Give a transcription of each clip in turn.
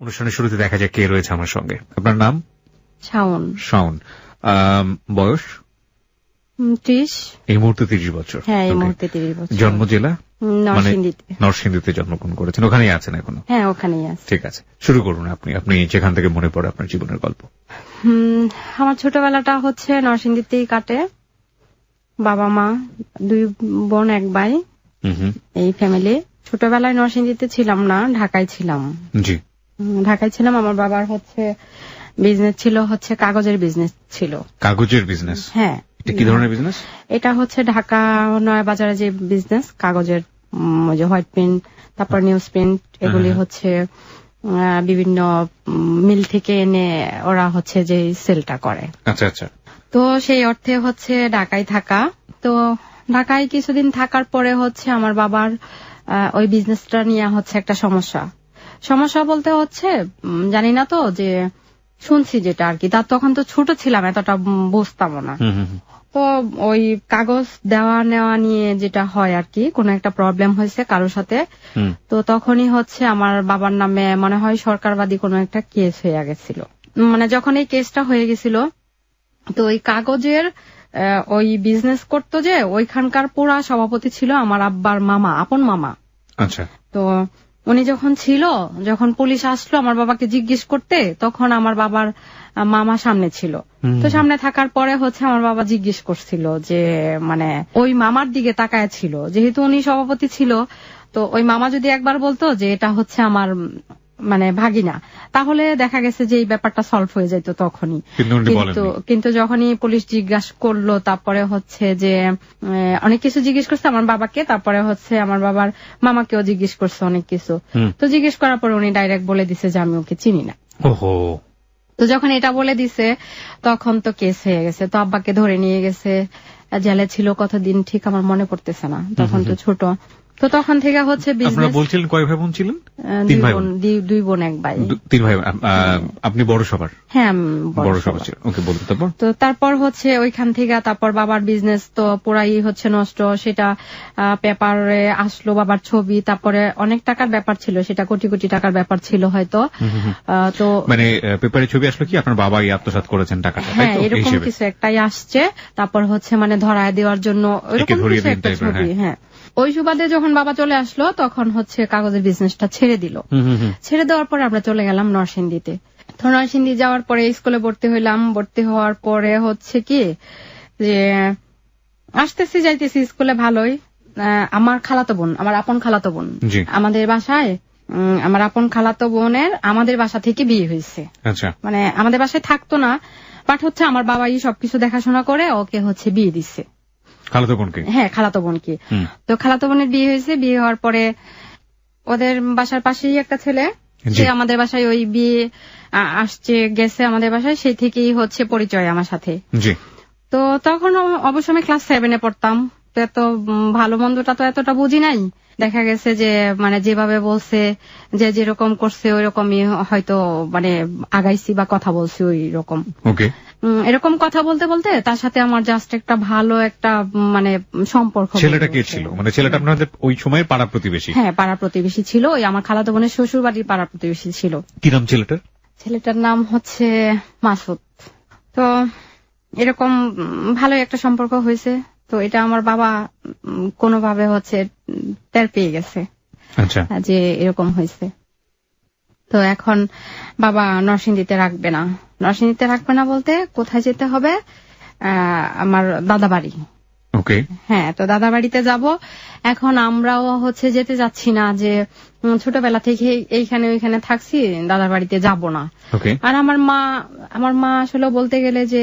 অনুষ্ঠানের শুরুতে দেখা যায় কে রয়েছে আমার সঙ্গে। আপনার নাম? শাওন। শাওন। বয়স? 30। এই মুহূর্তে 30 বছর। হ্যাঁ, এই মুহূর্তে 30 বছর। জন্ম জেলা? নরসিংদীতে। নরসিংদীতে জন্মগ্রহণ করেছেন, ওখানেই আছেন এখনো? হ্যাঁ, ওখানেই আছে। ঠিক আছে, শুরু করুন আপনি যেখান থেকে মনে পড়ে আপনার জীবনের গল্প। আমার ছোটবেলাটা হচ্ছে নরসিংদীতেই কাটে। বাবা মা, 2 বোন 1 ভাই, এই ফ্যামিলি। ছোটবেলায় নরসিংদীতে ছিলাম না, ঢাকায় ছিলাম। জি, ঢাকায় ছিলাম। আমার বাবার হচ্ছে বিজনেস ছিল, হচ্ছে কাগজের বিজনেস ছিল। কাগজের বিজনেস? হ্যাঁ। এটা কি ধরনের বিজনেস? এটা হচ্ছে ঢাকা নয়া বাজারে যে বিজনেস, কাগজের যে হোয়াইট প্রিন্ট, তারপর নিউজ প্রিন্ট, এগুলি হচ্ছে বিভিন্ন মিল থেকে এনে ওরা হচ্ছে যে সেলটা করে। আচ্ছা আচ্ছা। তো সেই অর্থে হচ্ছে ঢাকায় থাকা। তো ঢাকায় কিছুদিন থাকার পরে হচ্ছে আমার বাবার ওই বিজনেসটা নিয়ে হচ্ছে একটা সমস্যা বলতে হচ্ছে জানি না তো, যে শুনছি যেটা আর কি, তার তখন তো ছোট ছিলাম, এতটা বুঝতাম না। তো ওই কাগজ দেওয়া নেওয়া নিয়ে যেটা হয় আর কি, কোন একটা প্রবলেম হয়েছে কারোর সাথে, তো তখনই হচ্ছে আমার বাবার নামে মনে হয় সরকারবাদী কোন একটা কেস হয়ে গেছিল। মানে যখন এই কেসটা হয়ে গেছিল, তো ওই কাগজের ওই বিজনেস করতো যে ওইখানকার পুরা সভাপতি ছিল আমার আব্বার মামা, আপন মামা। আচ্ছা। তো উনি যখন পুলিশ আসলো আমার বাবাকে জিজ্ঞেস করতে, তখন আমার বাবার মামা সামনে ছিল। তো সামনে থাকার পরে হচ্ছে আমার বাবা জিজ্ঞেস করছিল যে, মানে ওই মামার দিকে তাকায় ছিল, যেহেতু উনি সভাপতি ছিল। তো ওই মামা যদি একবার বলতো যে এটা হচ্ছে আমার মানে ভাগিনা, তাহলে দেখা গেছে যে এই ব্যাপারটা সলভ হয়ে যেত তখনই। কিন্তু যখনই পুলিশ জিজ্ঞাসা করলো, তারপরে হচ্ছে যে অনেক কিছু জিজ্ঞেস করছে আমার বাবাকে, তারপরে হচ্ছে আমার বাবার মামাকেও জিজ্ঞেস করছে অনেক কিছু। তো জিজ্ঞেস করার পরে উনি ডাইরেক্ট বলে দিছে যে আমি ওকে চিনি না। তো যখন এটা বলে দিছে, তখন তো কেস হয়ে গেছে। তো আব্বাকে ধরে নিয়ে গেছে, জেলে ছিল কতদিন ঠিক আমার মনে পড়তেছে না, তখন তো ছোট। তো তখন থেকে হচ্ছে আপনারা বলছিলেন কয় ভাই বোন ছিলেন? 2 বোন 1 ভাই। 3 ভাই। আপনি বড় সবার? হ্যাঁ, বড় সবার ছিল। ওকে, বলুন। তো তারপর হচ্ছে ওইখান থেকে তারপর বাবার বিজনেস তো পুরাই হচ্ছে নষ্ট। সেটা পেপারে আসলো বাবার ছবি, তারপরে অনেক টাকার ব্যাপার ছিল, সেটা কোটি কোটি টাকার ব্যাপার ছিল হয়তো। তো মানে পেপারে ছবি আসলো কি আপনার বাবাই আত্মসাৎ করেছেন টাকাটা? হ্যাঁ, এরকম কিছু একটাই আসছে। তারপর হচ্ছে মানে ধরায় দেওয়ার জন্য ওইরকম কিছু একটা ছবি। হ্যাঁ, ওই সুবাদে যখন বাবা চলে আসলো, তখন হচ্ছে কাগজের বিজনেসটা ছেড়ে দিল। ছেড়ে দেওয়ার পরে আমরা চলে গেলাম নরসিংদীতে। তো নরসিংদী যাওয়ার পরে স্কুলে ভর্তি হইলাম। ভর্তি হওয়ার পরে হচ্ছে কি যে আসতেছি যাইতেছি স্কুলে ভালোই। আমার খালাতো বোন, আমার আপন খালাতো বোন আমাদের বাসায়, আমার আপন খালাতো বোনের আমাদের বাসা থেকে বিয়ে হয়েছে। মানে আমাদের বাসায় থাকতো না, বাট হচ্ছে আমার বাবাই সবকিছু দেখাশোনা করে ওকে হচ্ছে বিয়ে দিচ্ছে। খালাতো বোনকে? হ্যাঁ, খালাতো বোনকে। তো খালাতো বোনের বিয়ে হয়েছে। বিয়ে হওয়ার পরে ওদের বাসার পাশেই একটা ছেলে, সে আমাদের বাসায় ওই বিয়ে আসছে গেছে আমাদের বাসায়, সেই থেকেই হচ্ছে পরিচয় আমার সাথে। তো তখন অবশ্য আমি ক্লাস 7-এ পড়তাম, তো এত ভালো মন্দটা তো এতটা বুঝি নাই। দেখা গেছে যে মানে যেভাবে বলছে, যে যেরকম করছে ওই রকমই হয়তো মানে আগাইছি বা কথা বলছি ওই রকম। এরকম কথা বলতে বলতে তার সাথে আমার জাস্ট একটা ভালো একটা মানে সম্পর্ক। ছেলেটা কে ছিল? মানে ছেলেটা আপনাদের ওই সময় পাড়া প্রতিবেশী? হ্যাঁ, পাড়া প্রতিবেশী ছিল। ওই আমার খালাতো বোনের শ্বশুর বাড়ির পাড়া প্রতিবেশী ছিল। কি নাম ছেলেটার? ছেলেটার নাম হচ্ছে মাসুদ। তো এরকম ভালো একটা সম্পর্ক হয়েছে। তো এটা আমার বাবা কোনোভাবে হচ্ছে টের পেয়ে গেছে যে এরকম হয়েছে। তো এখন বাবা নরসিংদীতে রাখবে না। নরসিংদীতে রাখবে না বলতে কোথায় যেতে হবে? আমার দাদা বাড়ি। হ্যাঁ, তো দাদা বাড়িতে যাব। এখন আমরাও হচ্ছে যেতে যাচ্ছি না, যে ছোটবেলা থেকে এইখানে ওইখানে থাকছি, দাদার বাড়িতে যাব না। আর আমার মা আসলে বলতে গেলে যে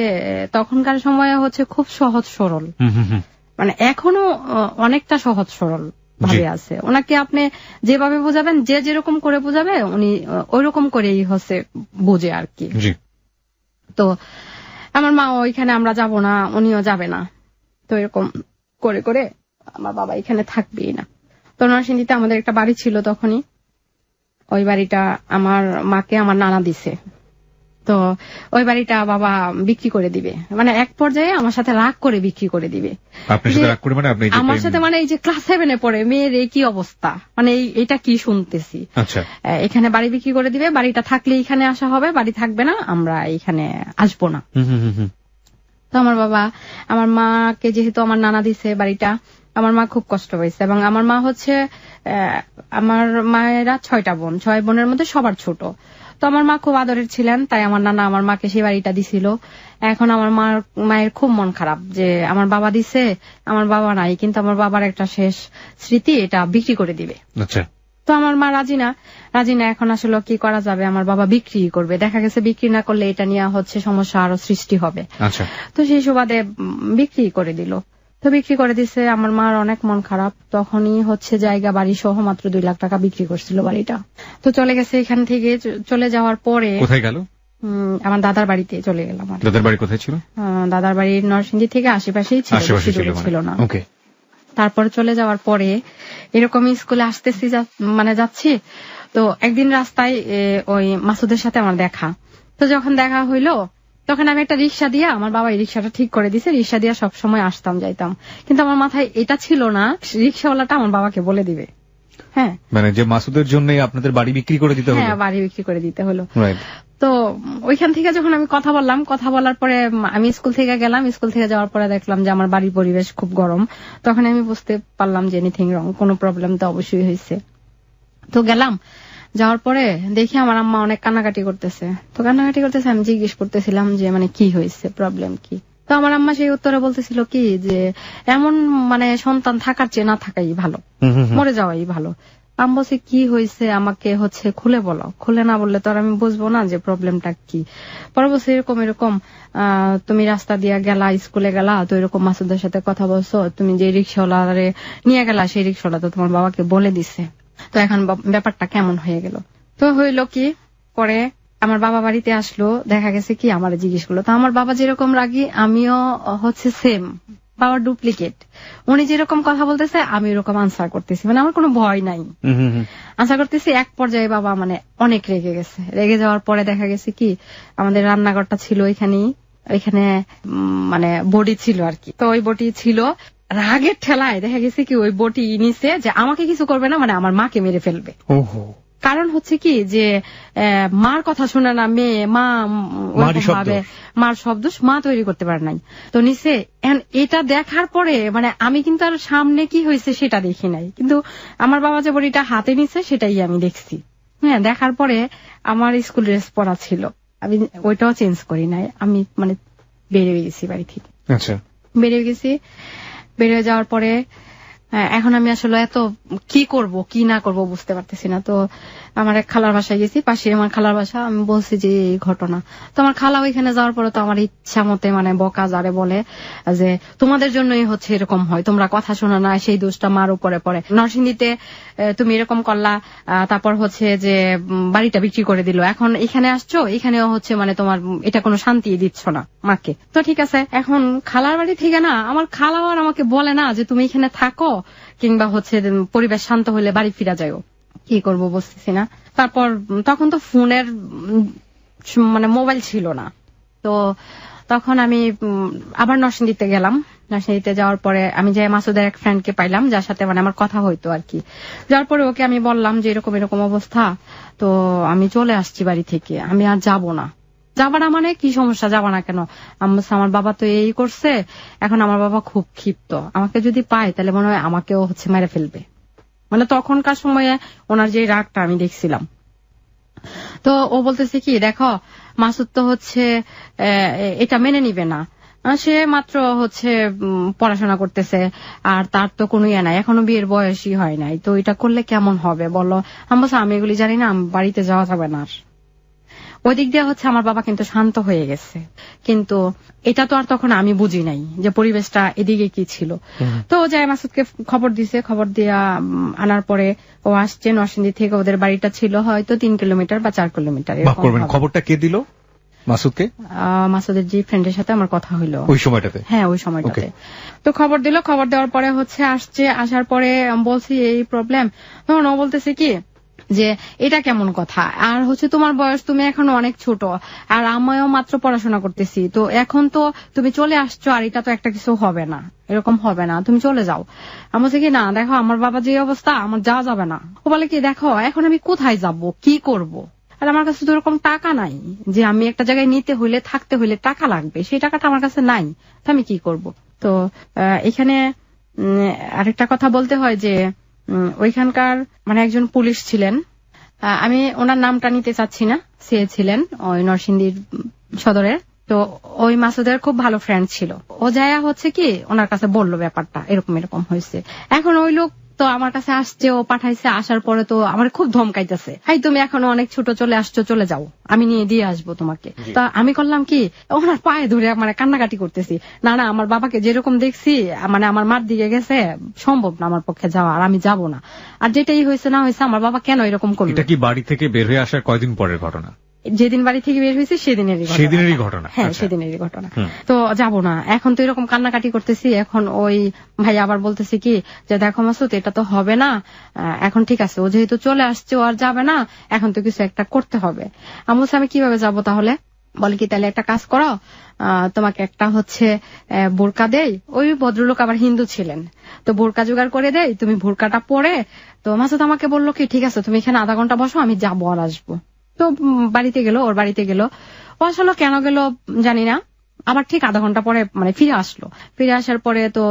তখনকার সময়ে হচ্ছে খুব সহজ সরল, মানে এখনো অনেকটা সহজ সরল ভাবে আছে। ওনাকে আপনি যেভাবে বোঝাবেন, যে যেরকম করে বোঝাবে উনি ওইরকম করেই হচ্ছে বোঝে আর কি। তো আমার মা ওইখানে আমরা যাব না, উনিও যাবে না। তো এরকম করে করে আমার বাবা এখানে থাকবেই না। তো নরসিংদীতে আমাদের একটা বাড়ি ছিল তখনই, ওই বাড়িটা আমার মাকে আমার নানা দিছে। তো ওই বাড়িটা বাবা বিক্রি করে দিবে, মানে এক পর্যায়ে আমার সাথে রাগ করে বিক্রি করে দিবে। আপনার সাথে রাগ করে মানে আপনি আমার সাথে, মানে এই যে ক্লাস 7-এ পড়ে মেয়ের এই কি অবস্থা, মানে এটা কি শুনতেছি। আচ্ছা, এখানে বাড়ি বিক্রি করে দিবে, বাড়িটা থাকলে এখানে আসা হবে, বাড়ি থাকবে না, আমরা এখানে আসবো না। তো আমার বাবা, আমার মাকে যেহেতু আমার নানা দিছে বাড়িটা, আমার মা খুব কষ্ট হয়েছে। এবং আমার মা হচ্ছে, আমার মায়েরা 6টা বোন, 6 বোনের মধ্যে সবার ছোট। তো আমার মা খুব আদরের ছিলেন, তাই আমার নানা আমার মাকে সেই বাড়িটা দিছিল। এখন আমার মায়ের খুব মন খারাপ যে আমার বাবা দিছে, আমার বাবা নাই, কিন্তু আমার বাবার একটা শেষ স্মৃতি, এটা বিক্রি করে দিবে। আচ্ছা, তো আমার মা রাজি না। এখন আসলে কি করা যাবে, আমার বাবা বিক্রি করবে, দেখা গেছে বিক্রি না করলে এটা নিয়ে হচ্ছে সমস্যা আরো সৃষ্টি হবে। আচ্ছা, তো সেই সুবাদে বিক্রি করে দিল। তো বিক্রি করে দিছে, আমার মার অনেক মন খারাপ। তখনই হচ্ছে জায়গা বাড়ি সহ মাত্র 2 লাখ টাকা বিক্রি করছিল বাড়িটা। তো চলে গেছে। এখান থেকে চলে যাওয়ার পরে কোথায় গেল? আমার দাদার বাড়িতে চলে গেলাম। দাদার বাড়ি কোথায় ছিল? দাদার বাড়ি নরসিংদী থেকে আশেপাশেই ছিল না। ওকে। তারপর চলে যাওয়ার পরে এরকম স্কুলে আসতেছি, মানে যাচ্ছি, তো একদিন রাস্তায় ওই মাসুদের সাথে আমার দেখা। তো যখন দেখা হইলো, তখন আমি একটা রিক্সা দিয়া, আমার বাবা এই রিক্সাটা ঠিক করে দিছে, রিক্সা দিয়া সবসময় আসতাম যাইতাম, কিন্তু আমার মাথায় এটা ছিল না রিক্সাওয়ালাটা আমার বাবাকে বলে দিবে। হ্যাঁ, মানে যে মাসুদের জন্য আপনাদের বাড়ি বিক্রি করে দিতে হলো। হ্যাঁ, বাড়ি বিক্রি করে দিতে হলো। তো ওইখান থেকে যখন আমি কথা বলার পরে আমি স্কুল থেকে গেলাম। স্কুল থেকে যাওয়ার পরে দেখলাম যে আমার বাড়ির পরিবেশ খুব গরম। তখন আমি বুঝতে পারলাম যে এনিথিং রং, কোনো প্রবলেম তো অবশ্যই হয়েছে। তো গেলাম, যাওয়ার পরে দেখি আমার আম্মা অনেক কান্নাকাটি করতেছে। আমি জিজ্ঞেস করতেছিলাম যে মানে কি হয়েছে, প্রবলেম কি। তো আমার আম্মা সেই উত্তরে বলতেছিল কি যে এমন মানে সন্তান থাকার চেয়ে না থাকাই ভালো, মরে যাওয়াই ভালো। আমি বলছি কি হয়েছে, আমাকে হচ্ছে খুলে বলো, খুলে না বললে তো আর আমি বুঝবো না যে প্রবলেমটা কি। পরে বলছি এরকম তুমি রাস্তা দিয়ে গেলা, স্কুলে গেলা, তো এরকম মাসুদের সাথে কথা বলছো, তুমি যে রিক্সাওয়ালারে নিয়ে গেলা সেই রিক্সাওয়ালা তো তোমার বাবাকে বলে দিছে। তো এখন ব্যাপারটা কেমন হয়ে গেল। তো হইলো কি, পরে আমার বাবা বাড়িতে আসলো, দেখা গেছে কি আমার জিজ্ঞেস করলো। তো আমার বাবা যেরকম রাগী, আমিও হচ্ছে সেম, বাবার ডুপ্লিকেট। উনি যেরকম কথা বলতেছে আমি এরকম আনসার করতেছি, মানে আমার কোনো ভয় নাই, আনসার করতেছি। এক পর্যায়ে বাবা মানে অনেক রেগে গেছে। রেগে যাওয়ার পরে দেখা গেছে কি আমাদের রান্নাঘরটা ছিল এখানে মানে বডি ছিল আর কি। তো ওই বডি ছিল, রাগের ঠেলায় দেখা গেছে কি ওই বটি নিচে যে আমাকে কিছু করবে না, মানে আমার মাকে মেরে ফেলবে। কারণ হচ্ছে কি যে মার কথা শুনে না মেয়ে, মার শব্দ মা তৈরি করতে পারে নাই। তো নিচে এটা দেখার পরে মানে আমি কিন্তু আর সামনে কি হয়েছে সেটা দেখি নাই, কিন্তু আমার বাবা যে বড়িটা হাতে নিছে সেটাই আমি দেখছি। হ্যাঁ, দেখার পরে আমার স্কুল ড্রেস পরা ছিল, আমি ওইটাও চেঞ্জ করি নাই, আমি মানে বেরিয়ে গেছি বাড়ি থেকে। আচ্ছা, বেরিয়ে যাওয়ার পরে এখন আমি আসলে এত কি করব কি না করব বুঝতে পারতেছি না। তো আমার এক খালার বাসায় গেছি, পাশে আমার খালার বাসা। আমি বলছি যে এই ঘটনা। তো আমার খালা ওইখানে যাওয়ার পরে তো আমার ইচ্ছা মতে মানে বকা যারে বলে যে তোমাদের জন্যই হচ্ছে এরকম হয়, তোমরা কথা শোনো না, সেই দোষটা মার উপরে পড়ে। নরসিংদীতে তুমি এরকম করলা, তারপর হচ্ছে যে বাড়িটা বিক্রি করে দিল, এখন এখানে আসছো, এখানেও হচ্ছে মানে তোমার এটা কোনো শান্তি দিচ্ছ না মাকে। তো ঠিক আছে, এখন খালার বাড়ি থেকে না আমার খালাও আর আমাকে বলে না যে তুমি এখানে থাকো কিংবা হচ্ছে পরিবেশ শান্ত হলে বাড়ি ফিরা যাও, কি করব বুঝতেছি না। তারপর তখন তো ফোনের মানে মোবাইল ছিল না, তো তখন আমি আবার নরসিংদীতে গেলাম। নরসিংদীতে যাওয়ার পরে আমি যে মাসুদের এক ফ্রেন্ডকে পাইলাম, যার সাথে মানে আমার কথা হইতো আর কি। যাওয়ার পরে ওকে আমি বললাম যে এরকম অবস্থা, তো আমি চলে আসছি বাড়ি থেকে, আমি আর যাব না। যাবা না মানে কি সমস্যা, যাবা না কেন? আমার বাবা তো এই করছে, এখন আমার বাবা খুব ক্ষিপ্ত, আমাকে যদি পায় তাহলে মনে হয় আমাকেও হচ্ছে মেরে ফেলবে। মানে তখনকার সময়ে ওনার যে রাগটা আমি দেখছিলাম। তো ও বলতেছে কি দেখো মাসুদ তো হচ্ছে এটা মেনে নিবে না, সে মাত্র হচ্ছে পড়াশোনা করতেছে, আর তার তো কোনো ইয়ে নাই, এখনো বিয়ের বয়সই হয় নাই, তো এটা করলে কেমন হবে বলো। আমি বলছি আমি এগুলি জানি না, বাড়িতে যাওয়া যাবে না। ওই দিক দিয়ে হচ্ছে আমার বাবা কিন্তু শান্ত হয়ে গেছে, কিন্তু এটা তো আর তখন আমি বুঝি নাই যে পরিবেশটা এদিকে কি ছিল। তো যাই মাসুদকে খবর দিছে, খবর দিয়া আনার পরে ও আসছে নরসিংদী থেকে, ওদের বাড়িটা ছিল হয়তো 3 কিলোমিটার বা 4 কিলোমিটার। খবরটা কে দিল মাসুদকে? মাসুদের যে ফ্রেন্ডের সাথে আমার কথা হইলো ওই সময়টাতে। হ্যাঁ, ওই সময়টাতে। তো খবর দিল, খবর দেওয়ার পরে হচ্ছে আসছে, আসার পরে বলছি এই প্রবলেম, তখন ও বলতেছে কি যে এটা কেমন কথা, আর হচ্ছে তোমার বয়স, তুমি এখন অনেক ছোট, আর আমিও মাত্র পড়াশোনা করতেছি, তো এখন তো তুমি চলে আসছো, আর এটা তো একটা কিছু হবে না, এরকম হবে না, তুমি চলে যাও। আমি বলছি কি, না দেখো আমার বাবা যে অবস্থা, আমার যাওয়া যাবে না। ও বলে কি, দেখো এখন আমি কোথায় যাব, কি করব, আর আমার কাছে তো এরকম টাকা নাই যে আমি একটা জায়গায় নিতে হইলে, থাকতে হইলে টাকা লাগবে, সেই টাকাটা আমার কাছে নাই, তো আমি কি করব। তো এখানে আরেকটা কথা বলতে হয় যে ওইখানকার মানে একজন পুলিশ ছিলেন, আমি ওনার নামটা নিতে চাচ্ছি না, সে ছিলেন ওই নরসিংদীর সদরের। তো ওই মাসুদের খুব ভালো ফ্রেন্ড ছিল, ও যায়া হচ্ছে কি ওনার কাছে বললো ব্যাপারটা এরকম এরকম হয়েছে। এখন ওই লোক তো আমার কাছে আসছে, ও পাঠাইছে, আসার পরে তো আমার খুব ধমকাইতেছে, হাই তুমি এখনো অনেক ছোট, চলে আসছো, চলে যাও, আমি নিয়ে দিয়ে আসবো তোমাকে। তা আমি করলাম কি, ওনার পায়ে ধরে মানে কান্নাকাটি করতেছি, না না আমার বাবাকে যেরকম দেখছি, মানে আমার মার দিকে গেছে, সম্ভব না আমার পক্ষে যাওয়া, আর আমি যাব না। আর যেটাই হয়েছে না হয়েছে, আমার বাবা কেন এরকম করলো। এটা কি বাড়ি থেকে বের হয়ে আসার কয়দিন পরের ঘটনা? যেদিন বাড়ি থেকে বের হয়েছে সেদিনেরই ঘটনা। হ্যাঁ, সেদিনেরই ঘটনা। তো যাব না, এখন তো এরকম কান্নাকাটি করতেছি। এখন ওই ভাই আবার বলতেছি কি, যে দেখো মাসুদ এটা তো হবে না, এখন ঠিক আছে, ও যেহেতু চলে আসছে, ও আর যাবে না, এখন তো কিছু একটা করতে হবে। আমি বলছি আমি কিভাবে যাব তাহলে? বলে কি, তাহলে একটা কাজ করো, তোমাকে একটা হচ্ছে বোরকা দেই, ওই ভদ্রলোক আবার হিন্দু ছিলেন, তো বোরকা জোগাড় করে দেই, তুমি বোরকাটা পরে। তো মাসুদ আমাকে বললো কি, ঠিক আছে তুমি এখানে আধা ঘন্টা বসো, আমি যাবো আর আসবো। তো বাড়িতে গেল, ওর বাড়িতে গেল, ও আসলে কেন গেল জানি না, আবার ঠিক আধা ঘন্টা পরে মানে ফিরে আসলো। ফিরে আসার পরে তো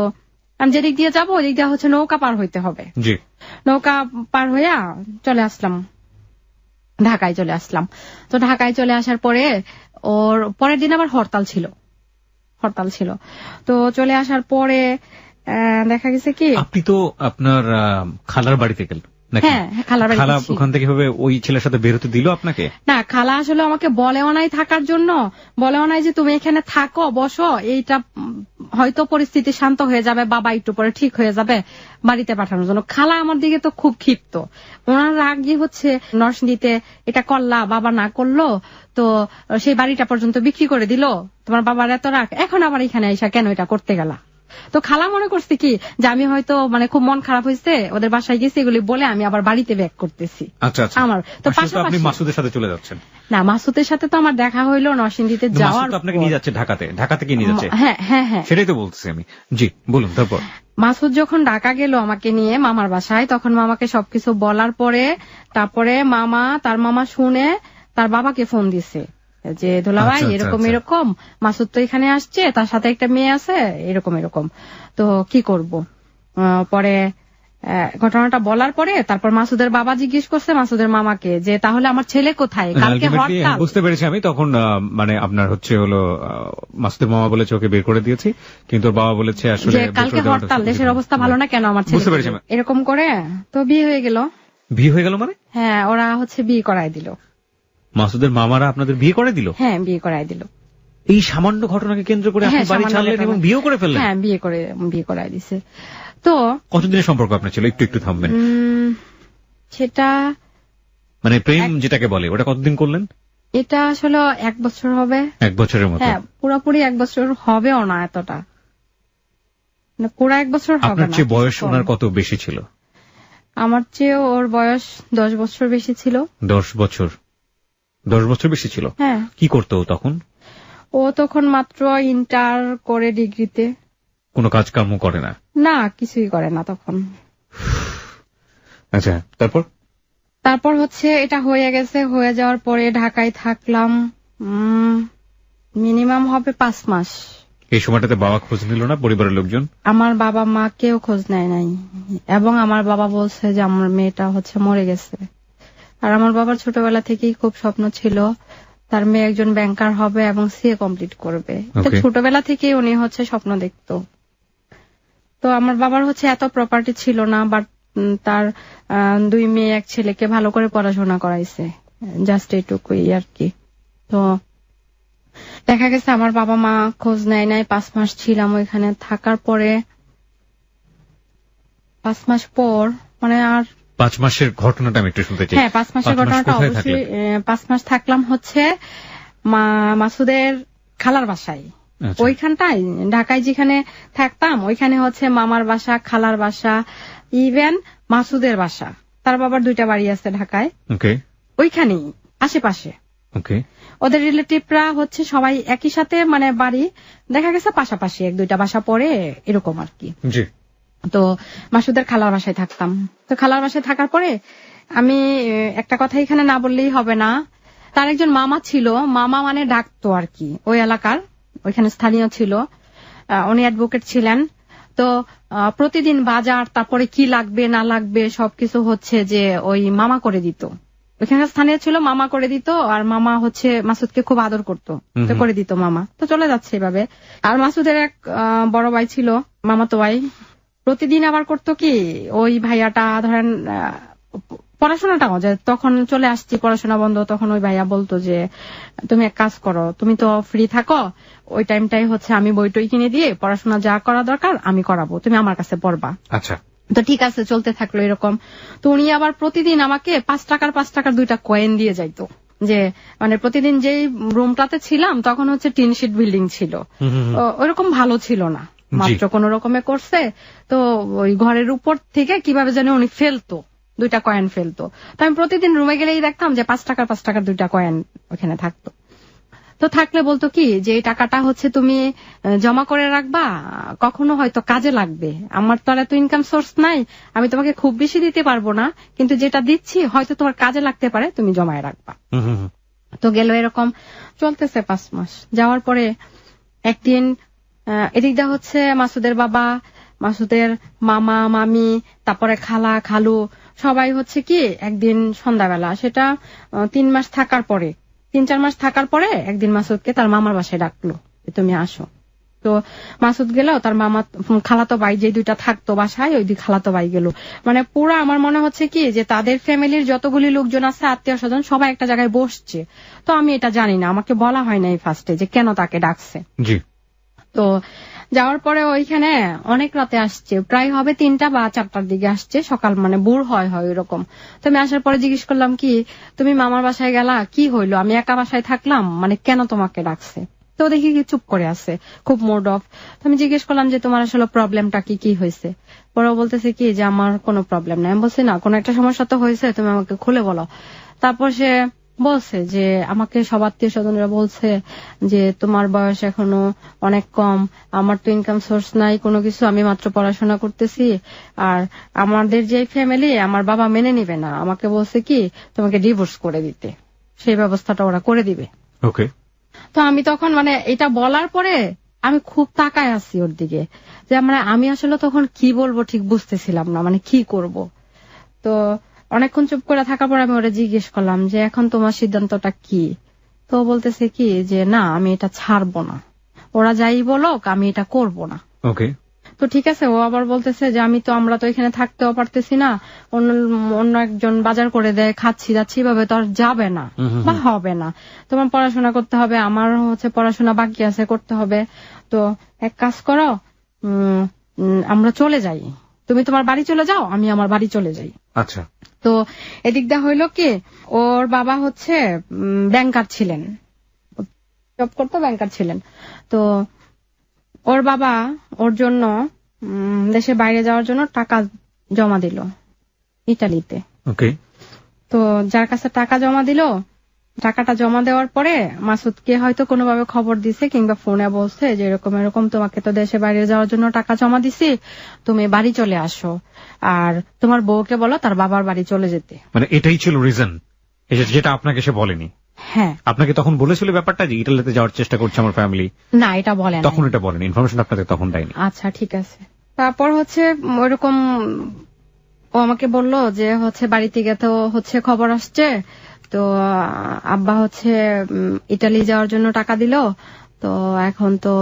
আমি যেদিক দিয়ে যাবো, ওদিক দিয়ে হচ্ছে নৌকা পার হইতে হবে। নৌকা পার হইয়া চলে আসলাম, ঢাকায় চলে আসলাম। তো ঢাকায় চলে আসার পরে ওর পরের দিন আবার হরতাল ছিল। তো চলে আসার পরে দেখা গেছে কি, আপনি তো আপনার খালার বাড়িতে গেলেন। হ্যাঁ, খালা ওখান থেকে ওই ছেলের সাথে বেরোতে দিল আপনাকে? না, খালা আসলে আমাকে বলেও নাই থাকার জন্য, বলেও নাই যে তুমি এখানে থাকো, বসো, এইটা হয়তো পরিস্থিতি শান্ত হয়ে যাবে, বাবা একটু পরে ঠিক হয়ে যাবে, বাড়িতে পাঠানোর জন্য। খালা আমার দিকে তো খুব ক্ষিপ্ত, ওনার রাগই হচ্ছে নরসিংদীতে এটা করলা, বাবা না করলো, তো সেই বাড়িটা পর্যন্ত বিক্রি করে দিল, তোমার বাবার এত রাগ, এখন আবার এখানে আইসা কেন এটা করতে গেলা। তো খালা মনে করছে কি, যে আমি হয়তো মানে খুব মন খারাপ হয়েছে, ওদের বাসায় গেছি, এগুলি বলে আমি আবার বাড়িতে ব্যাক করতেছি। আমার তো আপনি মাসুদের সাথে চলে যাচ্ছেন? না, মাসুদের সাথে তো আমার দেখা হইলো নরসিংদীতে যাওয়ার। আপনাকে নিয়ে যাচ্ছে ঢাকা থেকে নিয়ে যাচ্ছে? হ্যাঁ হ্যাঁ হ্যাঁ, সেটাই তো বলছি আমি। জি বলুন। তারপর মাসুদ যখন ঢাকা গেল আমাকে নিয়ে মামার বাসায়, তখন মামাকে সবকিছু বলার পরে তারপরে তার মামা শুনে তার বাবাকে ফোন দিছে যে দুলাভাই এরকম এরকম, মাসুদ তো এখানে আসছে, তার সাথে একটা মেয়ে আছে, এরকম এরকম, তো কি করব। পরে ঘটনাটা বলার পরে তারপর মাসুদের বাবা জিজ্ঞেস করছে মাসুদের মামাকে যে তাহলে আমার ছেলে কোথায়, কালকে হরতাল। বুঝতে পেরেছি আমি তখন, মানে আপনার হচ্ছে হলো মাসুদের মামা বলেছে ওকে বের করে দিয়েছি, কিন্তু ওর বাবা বলেছে আসলে কালকে হরতাল, দেশের অবস্থা ভালো না, কেন আমার ছেলে। বুঝতে পেরেছি। এরকম করে তো বিয়ে হয়ে গেল। বিয়ে হয়ে গেল মানে? হ্যাঁ, ওরা হচ্ছে বিয়ে করায় দিল। মাসুদের মামারা আপনাদের বিয়ে করে দিল? হ্যাঁ, বিয়ে করায় দিল। এই সামান্য ঘটনাকে কেন্দ্র করে আপনি বাড়ি ছাড়লেন এবং বিয়ে করে ফেললেন? হ্যাঁ, বিয়ে করায় দিছে। তো কতদিনের সম্পর্ক আপনার ছিল, একটু থামবেন? সেটা মানে প্রেম যেটাকে বলে, ওটা কতদিন করলেন? এটা আসলে 1 বছর হবে। 1 বছরের মতো? হ্যাঁ, পুরোপুরি 1 বছর হবেও না, এতটা পুরো 1 বছর হবে না। আপনার চেয়ে বয়স ওনার কত বেশি ছিল? আমার চেয়ে ওর বয়স 10 বছর বেশি ছিল। 10 বছর? 10 বছর বেশি ছিল? হ্যাঁ। কি করতো তখন? ও তখন মাত্র ইন্টার করে ডিগ্রিতে। কোনো কাজ কর্ম করে না? না, কিছুই করে না তখন। আচ্ছা, তারপর হচ্ছে এটা হয়ে গেছে, হয়ে যাওয়ার পরে ঢাকায় থাকলাম মিনিমাম হবে 5 মাস। এই সময়টাতে বাবা খোঁজ নিল না, পরিবারের লোকজন? আমার বাবা মা কেউ খোঁজ নেয় নাই, এবং আমার বাবা বলছে যে আমার মেয়েটা হচ্ছে মরে গেছে। আর আমার বাবার ছোটবেলা থেকেই খুব স্বপ্ন ছিল তার মেয়ে একজন ব্যাংকার হবে এবং সিএ কমপ্লিট করবে। ছোটবেলা থেকেই উনি হচ্ছে স্বপ্ন দেখতো। তো আমার বাবার হচ্ছে এত প্রপার্টি ছিল না, বাট তার 2 মেয়ে 1 ছেলেকে ভালো করে পড়াশোনা করাইছে, জাস্ট এইটুকুই আর কি। তো দেখা গেছে আমার বাবা মা খোঁজ নেয় নাই। 5 মাস ছিলাম ওইখানে। থাকার পরে 5 মাস পর মানে আর 5 মাসের ঘটনাটা আমি একটু শুনতে চাই। হ্যাঁ, 5 মাসের ঘটনাটা অবশ্যই। 5 মাস থাকলাম হচ্ছে মাসুদের খালার বাসায়। ওইখানটায় ঢাকায় যেখানে থাকতাম ওইখানে হচ্ছে মামার বাসা, খালার বাসা, ইভেন মাসুদের বাসা তার বাবার 2টা বাড়ি আছে ঢাকায়, ওকে, ওইখানেই আশেপাশে। ওকে, ওদের রিলেটিভরা হচ্ছে সবাই একই সাথে, মানে বাড়ি দেখা গেছে পাশাপাশি, 1-2টা বাসা পরে এরকম আর কি। জি। তো মাসুদের খালার বাসায় থাকতাম। তো খালার বাসায় থাকার পরে আমি একটা কথা এখানে না বললেই হবে না, তার একজন মামা ছিল, মামা মানে ডাকতো আর কি, ওই এলাকার, ওইখানে স্থানীয় ছিল, উনি অ্যাডভোকেট ছিলেন। তো প্রতিদিন বাজার, তারপরে কি লাগবে না লাগবে সবকিছু হচ্ছে যে ওই মামা করে দিত, ওইখানে স্থানীয় ছিল, মামা করে দিত। আর মামা হচ্ছে মাসুদকে খুব আদর করতো, তো করে দিত মামা। তো চলে যাচ্ছে এভাবে। আর মাসুদের এক বড় ভাই ছিল, মামাতো ভাই, প্রতিদিন আবার করতো কি, ওই ভাইয়াটা ধরেন পড়াশোনাটাও, যে তখন চলে আসছি পড়াশোনা বন্ধ, তখন ওই ভাইয়া বলতো যে তুমি এক কাজ করো, তুমি তো ফ্রি থাকো, ওই টাইমটাই হচ্ছে আমি বই টই কিনে দিয়ে পড়াশোনা যা করা দরকার আমি করাবো, তুমি আমার কাছে পড়বা। আচ্ছা। তো ঠিক আছে, চলতে থাকলো এরকম। তো উনি আবার প্রতিদিন আমাকে 5 টাকার 2টা কয়েন দিয়ে যাইতো, যে মানে প্রতিদিন যেই রুমটাতে ছিলাম তখন হচ্ছে টিন শিট বিল্ডিং ছিল, ওরকম ভালো ছিল না, মাত্র কোন রকমে করছে। তো ওই ঘরের উপর থেকে কিভাবে জানি উনি ফেলতো, 2টা কয়েন ফেলতো। তো আমি প্রতিদিন রুমে গেলেই দেখতাম যে 5 টাকার 2টা কয়েন ওখানে থাকতো। তো থাকলে বলতো কি যে এই টাকাটা হচ্ছে তুমি জমা করে রাখবা, কখনো হয়তো কাজে লাগবে, আমার তো আর এত ইনকাম সোর্স নাই, আমি তোমাকে খুব বেশি দিতে পারবো না, কিন্তু যেটা দিচ্ছি হয়তো তোমার কাজে লাগতে পারে, তুমি জমায় রাখবা। তো গেল এরকম চলতেছে 5 মাস। যাওয়ার পরে একদিন এদিকটা হচ্ছে মাসুদের বাবা, মাসুদের মামা মামি, তারপরে খালা খালু সবাই হচ্ছে কি একদিন সন্ধ্যাবেলা, সেটা 3 মাস থাকার পরে, 3-4 মাস থাকার পরে একদিন মাসুদকে তার মামার বাসায় ডাকলো, তুমি আসো। তো মাসুদ গেল, তার মামা খালাতো ভাই যে 2টা থাকতো বাসায়, ওই 2 খালাতো ভাই গেল। মানে পুরা আমার মনে হচ্ছে কি যে তাদের ফ্যামিলির যতগুলি লোকজন আছে, আত্মীয় স্বজন, সবাই একটা জায়গায় বসছে। তো আমি এটা জানি না, আমাকে বলা হয় নাই ফার্স্টে যে কেন তাকে ডাকছে। জি। তো যাওয়ার পরে ওইখানে অনেক রাতে আসছে, প্রায় হবে 3টা বা 4টার দিকে আসছে, সকাল মানে ভোর হয় এরকম। তো আমি আসার পরে জিজ্ঞেস করলাম কি তুমি মামার বাসায় গেলা, কি হইলো, আমি একা বাসায় থাকলাম, মানে কেন তোমাকে ডাকছে? তো দেখি কি চুপ করে আছে, খুব মুড অফ। তো আমি জিজ্ঞেস করলাম যে তোমার আসলে প্রবলেমটা কি হয়েছে? পরে বলতেছে কি যে আমার কোনো প্রবলেম নাই। আমি বলছি না, কোনো একটা সমস্যা তো হয়েছে, তুমি আমাকে খুলে বলো। তারপর সে বলছে যে আমাকে সব আত্মীয় স্বজনরা বলছে যে তোমার বয়স এখনো অনেক কম, আমার তো ইনকাম সোর্স নাই কোনো কিছু, আমি মাত্র পড়াশোনা করতেছি, আর আমাদের যে ফ্যামিলি, আমার বাবা মেনে নিবে না, আমাকে বলছে কি তোমাকে ডিভোর্স করে দিতে, সেই ব্যবস্থাটা ওরা করে দিবে। ওকে। তো আমি তখন মানে এটা বলার পরে আমি খুব তাকায় আছি ওর দিকে, যে মানে আমি আসলে তখন কি বলবো ঠিক বুঝতেছিলাম না, মানে কি করব। তো অনেকক্ষণ চুপ করে থাকার পর আমি ওরা জিজ্ঞেস করলাম যে এখন তোমার সিদ্ধান্তটা কি? তো বলতেছে কি যে না, আমি এটা ছাড়বো না, ওরা যাই বলুক আমি এটা করব না। ওকে। তো ঠিক আছে, ও আবার বলতেছে যে আমরা তো এখানে থাকতেও পারতেছি না, অন্য একজন বাজার করে দেয়, খাচ্ছি যাচ্ছি, ভাবে তো আর যাবে না বা হবে না, তোমার পড়াশোনা করতে হবে, আমার হচ্ছে পড়াশোনা বাকি আছে করতে হবে। তো এক কাজ করো, আমরা চলে যাই, তুমি তোমার বাড়ি চলে যাও, আমি আমার বাড়ি চলে যাই। আচ্ছা। তো এদিকটা হইল কি, ওর বাবা হচ্ছে ব্যাংকার ছিলেন, জব করতো, ব্যাংকার ছিলেন। তো ওর বাবা ওর জন্য দেশের বাইরে যাওয়ার জন্য টাকা জমা দিল ইতালিতে। ওকে। তো যার কাছে টাকা জমা দিল, টাকাটা জমা দেওয়ার পরে মাসুদকে হয়তো কোনোভাবে খবর দিছে কিংবা ফোনে বলছে যে এরকম তোমাকে তো দেশে বাইরে যাওয়ার জন্য টাকা জমা দিছি, তুমি বাড়ি চলে আসো, আর তোমার বউকে বলো তার বাবার বাড়ি চলে যেতে। মানে এটাই ছিল রিজন, যেটা আপনাকে সে বলেনি? হ্যাঁ। আপনাকে তখন বলেছিল ব্যাপারটা যে ইটালিতে যাওয়ার চেষ্টা করছে আমার ফ্যামিলি? না, এটা বলেন তখন, এটা বলেন, ইনফরমেশন আপনাদের তখন দেয়নি? আচ্ছা ঠিক আছে। তারপর হচ্ছে ওইরকম ও আমাকে বলল যে হচ্ছে বাড়ি থেকে তো হচ্ছে খবর আসছে, তো আব্বা হচ্ছে ইটালি যাওয়ার জন্য টাকা দিল, তো এখন তো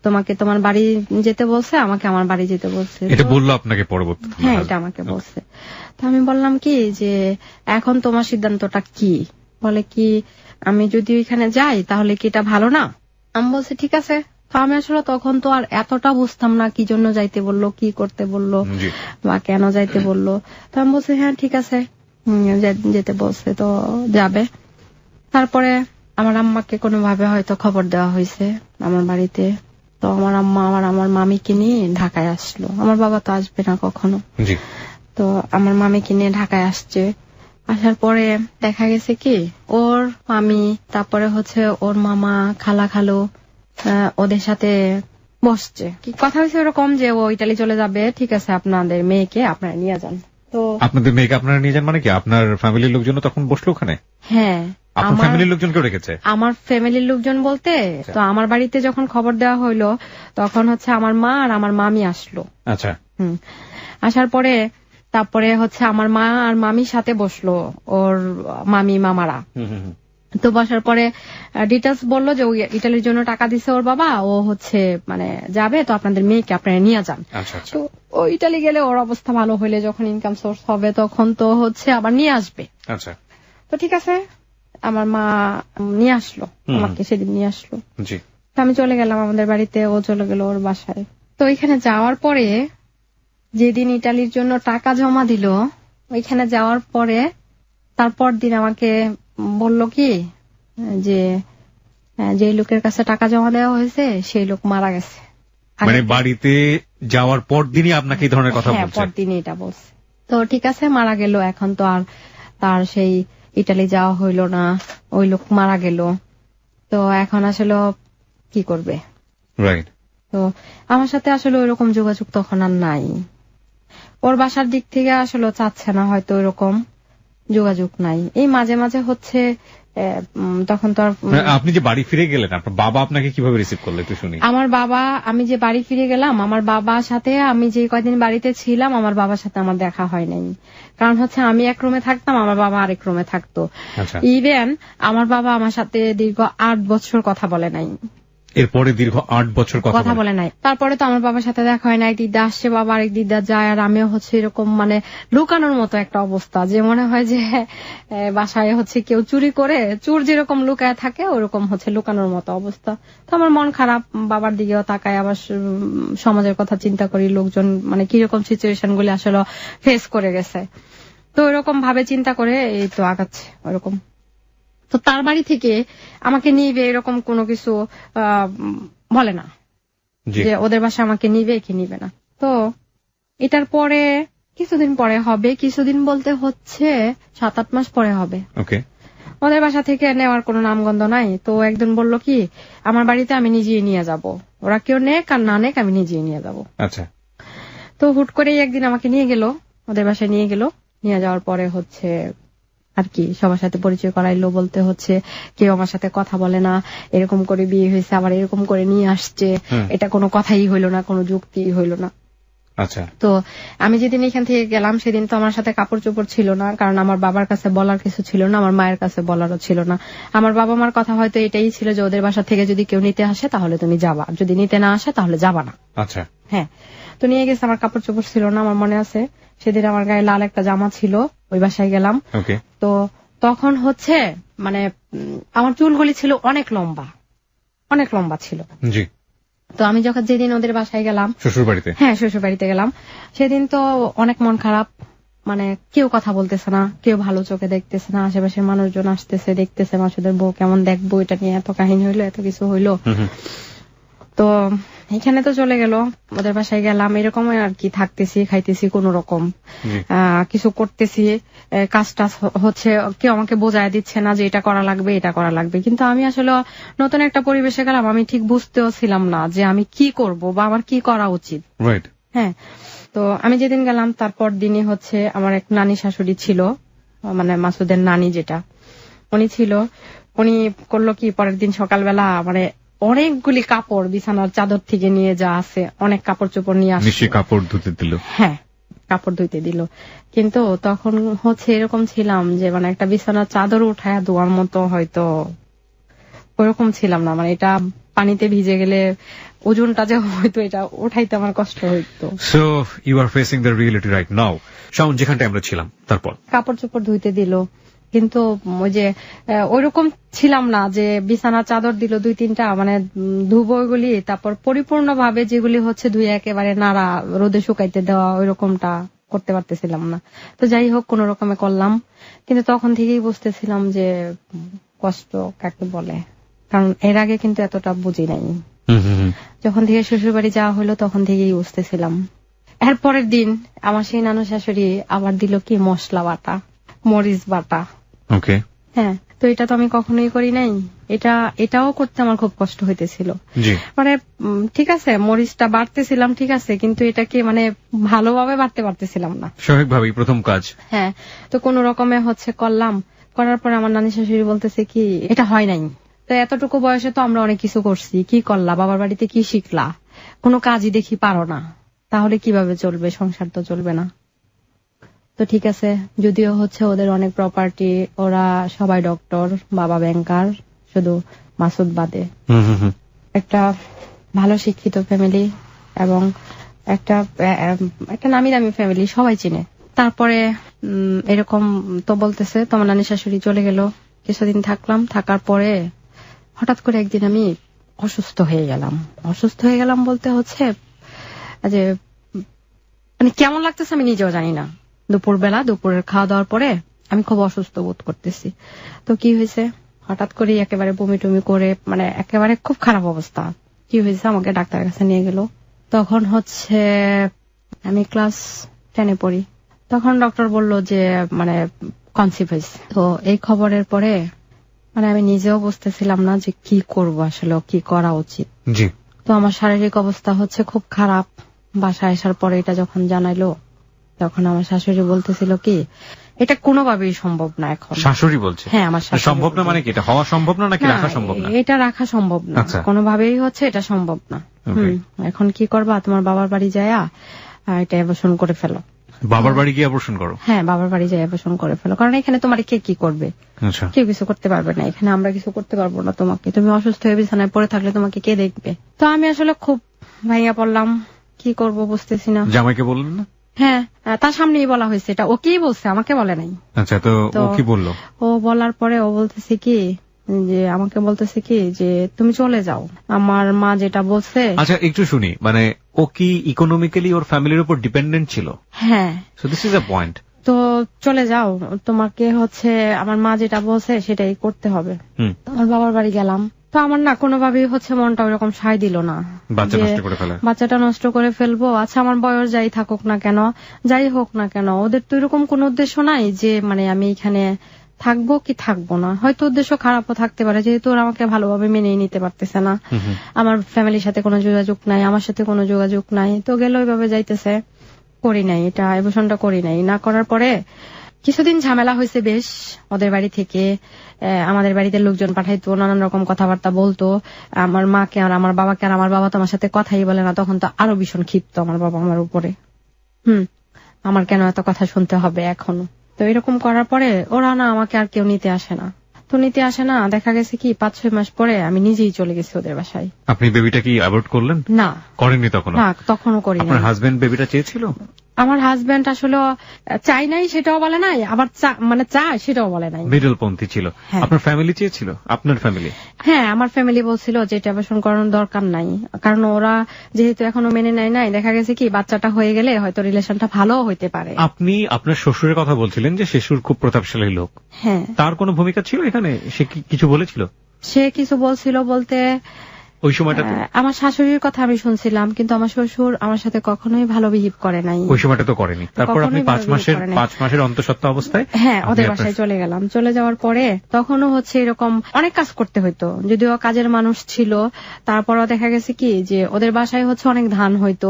তোমাকে তোমার বাড়ি যেতে বলছে, আমাকে আমার বাড়ি যেতে বলছে। এটা বললো আপনাকে পরবর্তী? হ্যাঁ, এটা আমাকে বলছে। তো আমি বললাম কি যে এখন তোমার সিদ্ধান্তটা কি? বলে কি আমি যদি ওইখানে যাই তাহলে কি এটা ভালো না? আমি বলছি ঠিক আছে। তো আমি আসলে তখন তো আর এতটা বুঝতাম না কি জন্য যাইতে বললো, কি করতে বললো বা কেন যাইতে বললো। তো আমি বলছি হ্যাঁ ঠিক আছে, যেতে বলছে তো যাবে। তারপরে আমার আম্মাকে কোনোভাবে হয়তো খবর দেওয়া হয়েছে আমার বাড়িতে, তো আমার আম্মা আমার মামিকে নিয়ে ঢাকায় আসলো। আমার বাবা তো আসবে না কখনো। তো আমার মামিকে নিয়ে ঢাকায় আসছে। আসার পরে দেখা গেছে কি ওর মামি, তারপরে হচ্ছে ওর মামা, খালা, খালু ওদের সাথে বসছে। কি কথা হয়েছে এরকম যে ও ইটালি চলে যাবে, ঠিক আছে আপনাদের মেয়েকে আপনারা নিয়ে যান। তো আপনাদের মেয়েকে আপনারা নিয়ে যান মানে কি, আপনার ফ্যামিলির লোকজন তখন বসলো ওখানে? হ্যাঁ, আপনার ফ্যামিলির লোকজনকেও রেখেছে? আমার ফ্যামিলির লোকজন বলতে তো আমার বাড়িতে যখন খবর দেওয়া হইলো তখন হচ্ছে আমার মা আর আমার মামি আসলো। আচ্ছা। আসার পরে তারপরে হচ্ছে আমার মা আর মামির সাথে বসলো ওর মামি মামারা। তো বসার পরে ডিটেলস বললো যে ওই ইটালির জন্য টাকা দিছে ওর বাবা, ও হচ্ছে মানে যাবে, তো আপনাদের মেয়েকে আপনারা নিয়ে যান। তো ও ইটালি গেলে ওর অবস্থা ভালো হইলে যখন ইনকাম সোর্স হবে তখন তো হচ্ছে আবার নিয়ে আসবে। আচ্ছা। তো ঠিক আছে, আমার মা নিয়ে আসলো আমাকে, সেদিন নিয়ে আসলো। জি। তো আমি চলে গেলাম আমাদের বাড়িতে, ও চলে গেল ওর বাসায়। তো এখানে যাওয়ার পরে যেদিন ইটালির জন্য টাকা জমা দিল, ওইখানে যাওয়ার পরে তারপর দিন আমাকে বলল কি যে লোকের কাছে টাকা জমা দেওয়া হয়েছে সেই লোক মারা গেছে। মানে বাড়িতে যাওয়ার পর দিনই আপনাকে এই ধরনের কথা বলছে? পর দিনই এটা বলছে। তো ঠিক আছে, মারা গেল, এখন তো আর তার সেই ইটালি যাওয়া হইল না, ওই লোক মারা গেল, তো এখন আসলে কি করবে? রাইট। তো আমার সাথে আসলে ওইরকম যোগাযোগ তখন আর নাই। ওর বাসার দিক থেকে আসলে চাচ্ছে না, হয়তো ওইরকম যোগাযোগ নাই। এই মাঝে মাঝে হচ্ছে তখন তো আর। আপনি যে বাড়ি ফিরে গেলেন, আপনার বাবা আপনাকে কিভাবে রিসিভ করলো একটু শুনি। আমার বাবা, আমি যে বাড়ি ফিরে গেলাম, আমার বাবার সাথে আমি যে কয়দিন বাড়িতে ছিলাম আমার বাবার সাথে আমার দেখা হয় নাই। কারণ হচ্ছে আমি এক রুমে থাকতাম, আমার বাবা আরেক রুমে থাকতো। ইভেন আমার বাবা আমার সাথে দীর্ঘ 8 বছর কথা বলে নাই। এরপরে দীর্ঘ 8 বছর কথা বলে নাই। তারপরে তো আমার বাবার সাথে দেখা হয় না। এক দিদা আসছে, বাবা আরেক দিদা যায়, আর আমিও হচ্ছে এরকম মানে লুকানোর মতো একটা অবস্থা, যে মনে হয় যে বাসায় হচ্ছে কেউ চুরি করে, চোর যেরকম লুকায় থাকে ওরকম হচ্ছে লুকানোর মতো অবস্থা। তো আমার মন খারাপ, বাবার দিকেও তাকায়, আবার সমাজের কথা চিন্তা করি, লোকজন মানে কিরকম সিচুয়েশন গুলি আসলে ফেস করে গেছে, তো ওইরকম ভাবে চিন্তা করে এই তো আগাচ্ছে ওরকম। তো তার বাড়ি থেকে আমাকে নিবে এরকম কোনো কিছু বলে না, যে ওদের বাসায় আমাকে নিবে কি নিবে না। তো এটার পরে কিছুদিন পরে হবে, কিছুদিন বলতে হচ্ছে 7-8 মাস পরে হবে। ওদের বাসা থেকে নেওয়ার কোনো নামগন্ধ নাই। তো একদিন বললো কি আমার বাড়িতে আমি নিজেই নিয়ে যাব, ওরা কেউ নেক আর না নেক আমি নিজেই নিয়ে যাব। আচ্ছা। তো হুট করেই একদিন আমাকে নিয়ে গেল, ওদের বাসায় নিয়ে গেল। নিয়ে যাওয়ার পরে হচ্ছে আর কি সবার সাথে পরিচয় করাইলো, বলতে হচ্ছে কেউ আমার সাথে কথা বলে না, এরকম করে বিয়ে হয়েছে, আবার এরকম করে নিয়ে আসছে, এটা কোনো কথাই হইলো না, কোনো যুক্তি হইলো না। আচ্ছা। তো আমি যেদিন এখান থেকে গেলাম সেদিন তো আমার সাথে কাপড় চোপড় ছিল না, কারণ আমার বাবার কাছে বলার কিছু ছিল না, আমার মায়ের কাছে বলারও ছিল না। আমার বাবা মার কথা হয়তো এটাই ছিল যে ওদের বাসা থেকে যদি কেউ নিতে আসে তাহলে তুমি যাবা, যদি নিতে না আসে তাহলে যাবা না। আচ্ছা। হ্যাঁ। তো নিয়ে গেছে, আমার কাপড় চোপড় ছিল না, আমার মনে আছে সেদিন আমার গায়ে লাল একটা জামা ছিল, ওই বাসায় গেলাম। তো তখন হচ্ছে মানে আমার চুলগুলি ছিল অনেক লম্বা, অনেক লম্বা ছিল। জি। তো আমি যখন যেদিন ওদের বাসায় গেলাম, শ্বশুর বাড়িতে, হ্যাঁ শ্বশুর বাড়িতে গেলাম, সেদিন তো অনেক মন খারাপ, মানে কেউ কথা বলতেছে না, কেউ ভালো চোখে দেখতেছে না, আশেপাশের মানুষজন আসতেছে দেখতেছে মাসুদের বউ কেমন দেখবো, এটা নিয়ে এত কাহিনী হইলো, এত কিছু হইলো। তো এখানে তো চলে গেল, ওদের বাসায় গেলাম, এরকম আর কি থাকতেছি, খাইতেছি, কোন রকম কিছু করতেছি, কাজ টাজ হচ্ছে, কেউ আমাকে বোঝায় দিচ্ছে না যে এটা করা লাগবে, এটা করা লাগবে। কিন্তু আমি আসলে নতুন একটা পরিবেশে গেলাম, আমি ঠিক বুঝতেও ছিলাম না যে আমি কি করব বা আমার কি করা উচিত। হ্যাঁ। তো আমি যেদিন গেলাম তারপর দিনই হচ্ছে আমার এক নানি শাশুড়ি ছিল, মানে মাসুদের নানি যেটা, উনি ছিল, উনি করলো কি পরের দিন সকালবেলা মানে অনেকগুলি কাপড় বিছানার চাদর থেকে নিয়ে যা আছে অনেক কাপড় চোপড় নিয়ে আসছে, কাপড় ধুতে দিল। হ্যাঁ, কাপড় ধুইতে দিল। কিন্তু তখন হচ্ছে এরকম ছিলাম যে মানে একটা বিছানার চাদর উঠায় ধোয়ার মতো হয়তো ওরকম ছিলাম না, মানে এটা পানিতে ভিজে গেলে ওজনটা যে হয়তো এটা উঠাইতে আমার কষ্ট হইতো। So you are facing the reality right now. Shaon, যেখানটা আমরা ছিলাম, তারপর কাপড় চোপড় ধুইতে দিল, কিন্তু ওই যে ওইরকম ছিলাম না যে বিছানার চাদর দিল 2-3টা, মানে ধুবো ওইগুলি, তারপর পরিপূর্ণ ভাবে যেগুলি হচ্ছে ধুয়ে একেবারে নাড়া রোদে শুকাইতে দেওয়া ওইরকমটা করতে পারতেছিলাম না। তো যাই হোক কোন রকমে করলাম, কিন্তু তখন থেকেই বুঝতেছিলাম যে কষ্ট কাকে বলে, কারণ এর আগে কিন্তু এতটা বুঝি নাই। যখন থেকে শ্বশুর বাড়ি যাওয়া হলো তখন থেকেই বুঝতেছিলাম। এর পরের দিন আমার সেই নানু শাশুড়ি আবার দিল কি মশলা বাটা, মরিচ বাটা। ওকে। হ্যাঁ, তো এটা তো আমি কখনোই করি নাই। এটাও করতে আমার খুব কষ্ট হইতেছিল। মানে ঠিক আছে, মরিচটা বাড়তেছিলাম ঠিক আছে, কিন্তু এটাকে মানে ভালোভাবে বাড়তে পারতেছিলাম না। স্বাভাবিকভাবেই প্রথম কাজ। হ্যাঁ, তো কোন রকমে করলাম। করার পরে আমার নানি শাশুড়ি বলতেছে কি এটা হয় নাই। তো এতটুকু বয়সে তো আমরা অনেক কিছু করছি, কি করলা, বাবার বাড়িতে কি শিখলা, কোনো কাজই দেখি পারো না, তাহলে কিভাবে চলবে, সংসার তো চলবে না। তো ঠিক আছে, যদিও ওদের অনেক প্রপার্টি, ওরা সবাই ডক্টর, বাবা ব্যাংকার, শুধু মাসুদ বাদে। একটা ভালো শিক্ষিত ফ্যামিলি এবং একটা নামি দামি ফ্যামিলি, সবাই চিনে। তারপরে এরকম তো বলতেছে তোমার নানি শাশুড়ি চলে গেল, কিছুদিন থাকলাম, থাকার পরে হঠাৎ করে একদিন আমি অসুস্থ হয়ে গেলাম। অসুস্থ হয়ে গেলাম বলতে যে মানে কেমন লাগতেছে আমি নিজেও জানি না। দুপুরের খাওয়া দাওয়ার পরে আমি খুব অসুস্থ বোধ করতেছি। তো কি হয়েছে, হঠাৎ করে একেবারে বমি টমি করে, মানে একেবারে খুব খারাপ অবস্থা। কি হয়েছে, আমাকে ডাক্তারের কাছে নিয়ে গেল। তখন আমি ক্লাস 10-এ পড়ি। তখন ডক্টর বলল যে মানে কনসিভ হয়েছে। তো এই খবরের পরে মানে আমি নিজেও বুঝতেছিলাম না যে কি করব, আসলে কি করা উচিত। তো আমার শারীরিক অবস্থা খুব খারাপ। বাসায় আসার পরে এটা যখন জানাইলো, তখন আমার শাশুড়ি বলতেছিল কি এটা কোনোভাবেই সম্ভব না। এখন শাশুড়ি বলছে? হ্যাঁ, আমার শাশুড়ি। সম্ভব না মানে কি, এটা হওয়া সম্ভব না নাকি রাখা সম্ভব না? এটা রাখা সম্ভব না, কোনোভাবেই এটা সম্ভব না। এখন কি করবা, তোমার বাবার বাড়ি যায়া এটা অ্যাবর্শন করে ফেলো। বাবার বাড়ি গিয়ে অ্যাবর্শন করো? হ্যাঁ, বাবার বাড়ি যাই অ্যাবর্শন করে ফেলো, কারণ এখানে তোমার কে কি করবে, কেউ কিছু করতে পারবে না। এখানে আমরা কিছু করতে পারবো না তোমাকে, তুমি অসুস্থ হয়ে বিছানায় পড়ে থাকলে তোমাকে কে দেখবে। তো আমি আসলে খুব ভাইয়া পড়লাম, কি করব বুঝতেছি না। জামাইকে বললেন না? হ্যাঁ, তার সামনেই বলা হয়েছে, এটা ওকেই বলছে, আমাকে বলে নাই। আচ্ছা, তো ও কি বললো? ও বলার পরে ও বলতেছে কি যে আমাকে বলতেছে কি যে তুমি চলে যাও, আমার মা যেটা বলছে। আচ্ছা, একটু শুনি, মানে ও কি ইকোনমিক্যালি ওর ফ্যামিলির উপর ডিপেন্ডেন্ট ছিল? হ্যাঁ। So this is a point. তো চলে যাও, তোমাকে আমার মা যেটা বলছে সেটাই করতে হবে। আমার বাবার বাড়ি গেলাম, তো আমার না কোনোভাবেই মনটা ওরকম সায় দিল না, বাচ্চাটা নষ্ট করে ফেলবো। আচ্ছা, আমার বয়স যাই থাকুক না কেন, যাই হোক না কেন, ওদের তো এরকম কোন উদ্দেশ্য নাই যে মানে আমি এখানে থাকবো কি থাকবো না। হয়তো উদ্দেশ্য খারাপও থাকতে পারে, যেহেতু ওরা আমাকে ভালোভাবে মেনে নিতে পারতেছে না, আমার ফ্যামিলির সাথে কোনো যোগাযোগ নাই, আমার সাথে কোনো যোগাযোগ নাই, তো গেল ওইভাবে যাইতেছে। করি নাই এটা, অ্যাবর্শনটা করি নাই। না করার পরে কিছুদিন ঝামেলা হয়েছে বেশ, ওদের বাড়ি থেকে আমাদের বাড়িতে লোকজন পাঠাইতো, নানান রকম কথাবার্তা বলতো আমার মাকে আর আমার বাবাকে, আর আমার বাবা তো আমার সাথে কথাই বলে না। তখন তো আরো ভীষণ ক্ষিপ্ত আমার বাবা আমার উপরে। আমার কেন এত কথা শুনতে হবে এখনো। তো এরকম করার পরে ওরা না আমাকে আর কেউ নিতে আসে না। তো নিতে আসে না, দেখা গেছে কি 5-6 মাস পরে আমি নিজেই চলে গেছি ওদের বাসায়। আপনি বেবিটা কি অ্যাবর্ট করলেন? না, করেননি তখনও? না, তখনও করিনি। আপনার হাজবেন্ড বেবিটা চেয়েছিল? আমার হাজবেন্ড আসলে চাই নাই সেটাও বলে নাই, আবার মানে চায় সেটাও বলে নাই, মিডলপন্থী ছিল। আপনার ফ্যামিলি চেয়েছিল? আপনার ফ্যামিলি? হ্যাঁ, আমার ফ্যামিলি বলছিল যে এটা অ্যাবর্শন করানোর দরকার নাই, কারণ ওরা যেহেতু এখনো মেনে নেয় নাই, দেখা গেছে কি বাচ্চাটা হয়ে গেলে হয়তো রিলেশনটা ভালো হইতে পারে। আপনি আপনার শ্বশুরের কথা বলছিলেন যে শ্বশুর খুব প্রতাপশালী লোক। হ্যাঁ, তার কোনো ভূমিকা ছিল এখানে? সে কিছু বলেছিল? সে কিছু বলছিল বলতে ওই সময়টা আমার শাশুড়ির কথা আমি শুনছিলাম, কিন্তু আমার শ্বশুর আমার সাথে কখনোই ভালো বিহেভ করে নাই। ওই সময়টা তো করেনি। তারপর আপনি 5 মাসের অন্তঃসত্ত্বা অবস্থায় হ্যাঁ ওদের বাসায় চলে গেলাম। চলে যাওয়ার পরে তখনও এরকম অনেক কাজ করতে হইতো, যদিও কাজের মানুষ ছিল, তারপরও দেখা গেছে কি যে ওদের বাসায় অনেক ধান হইতো,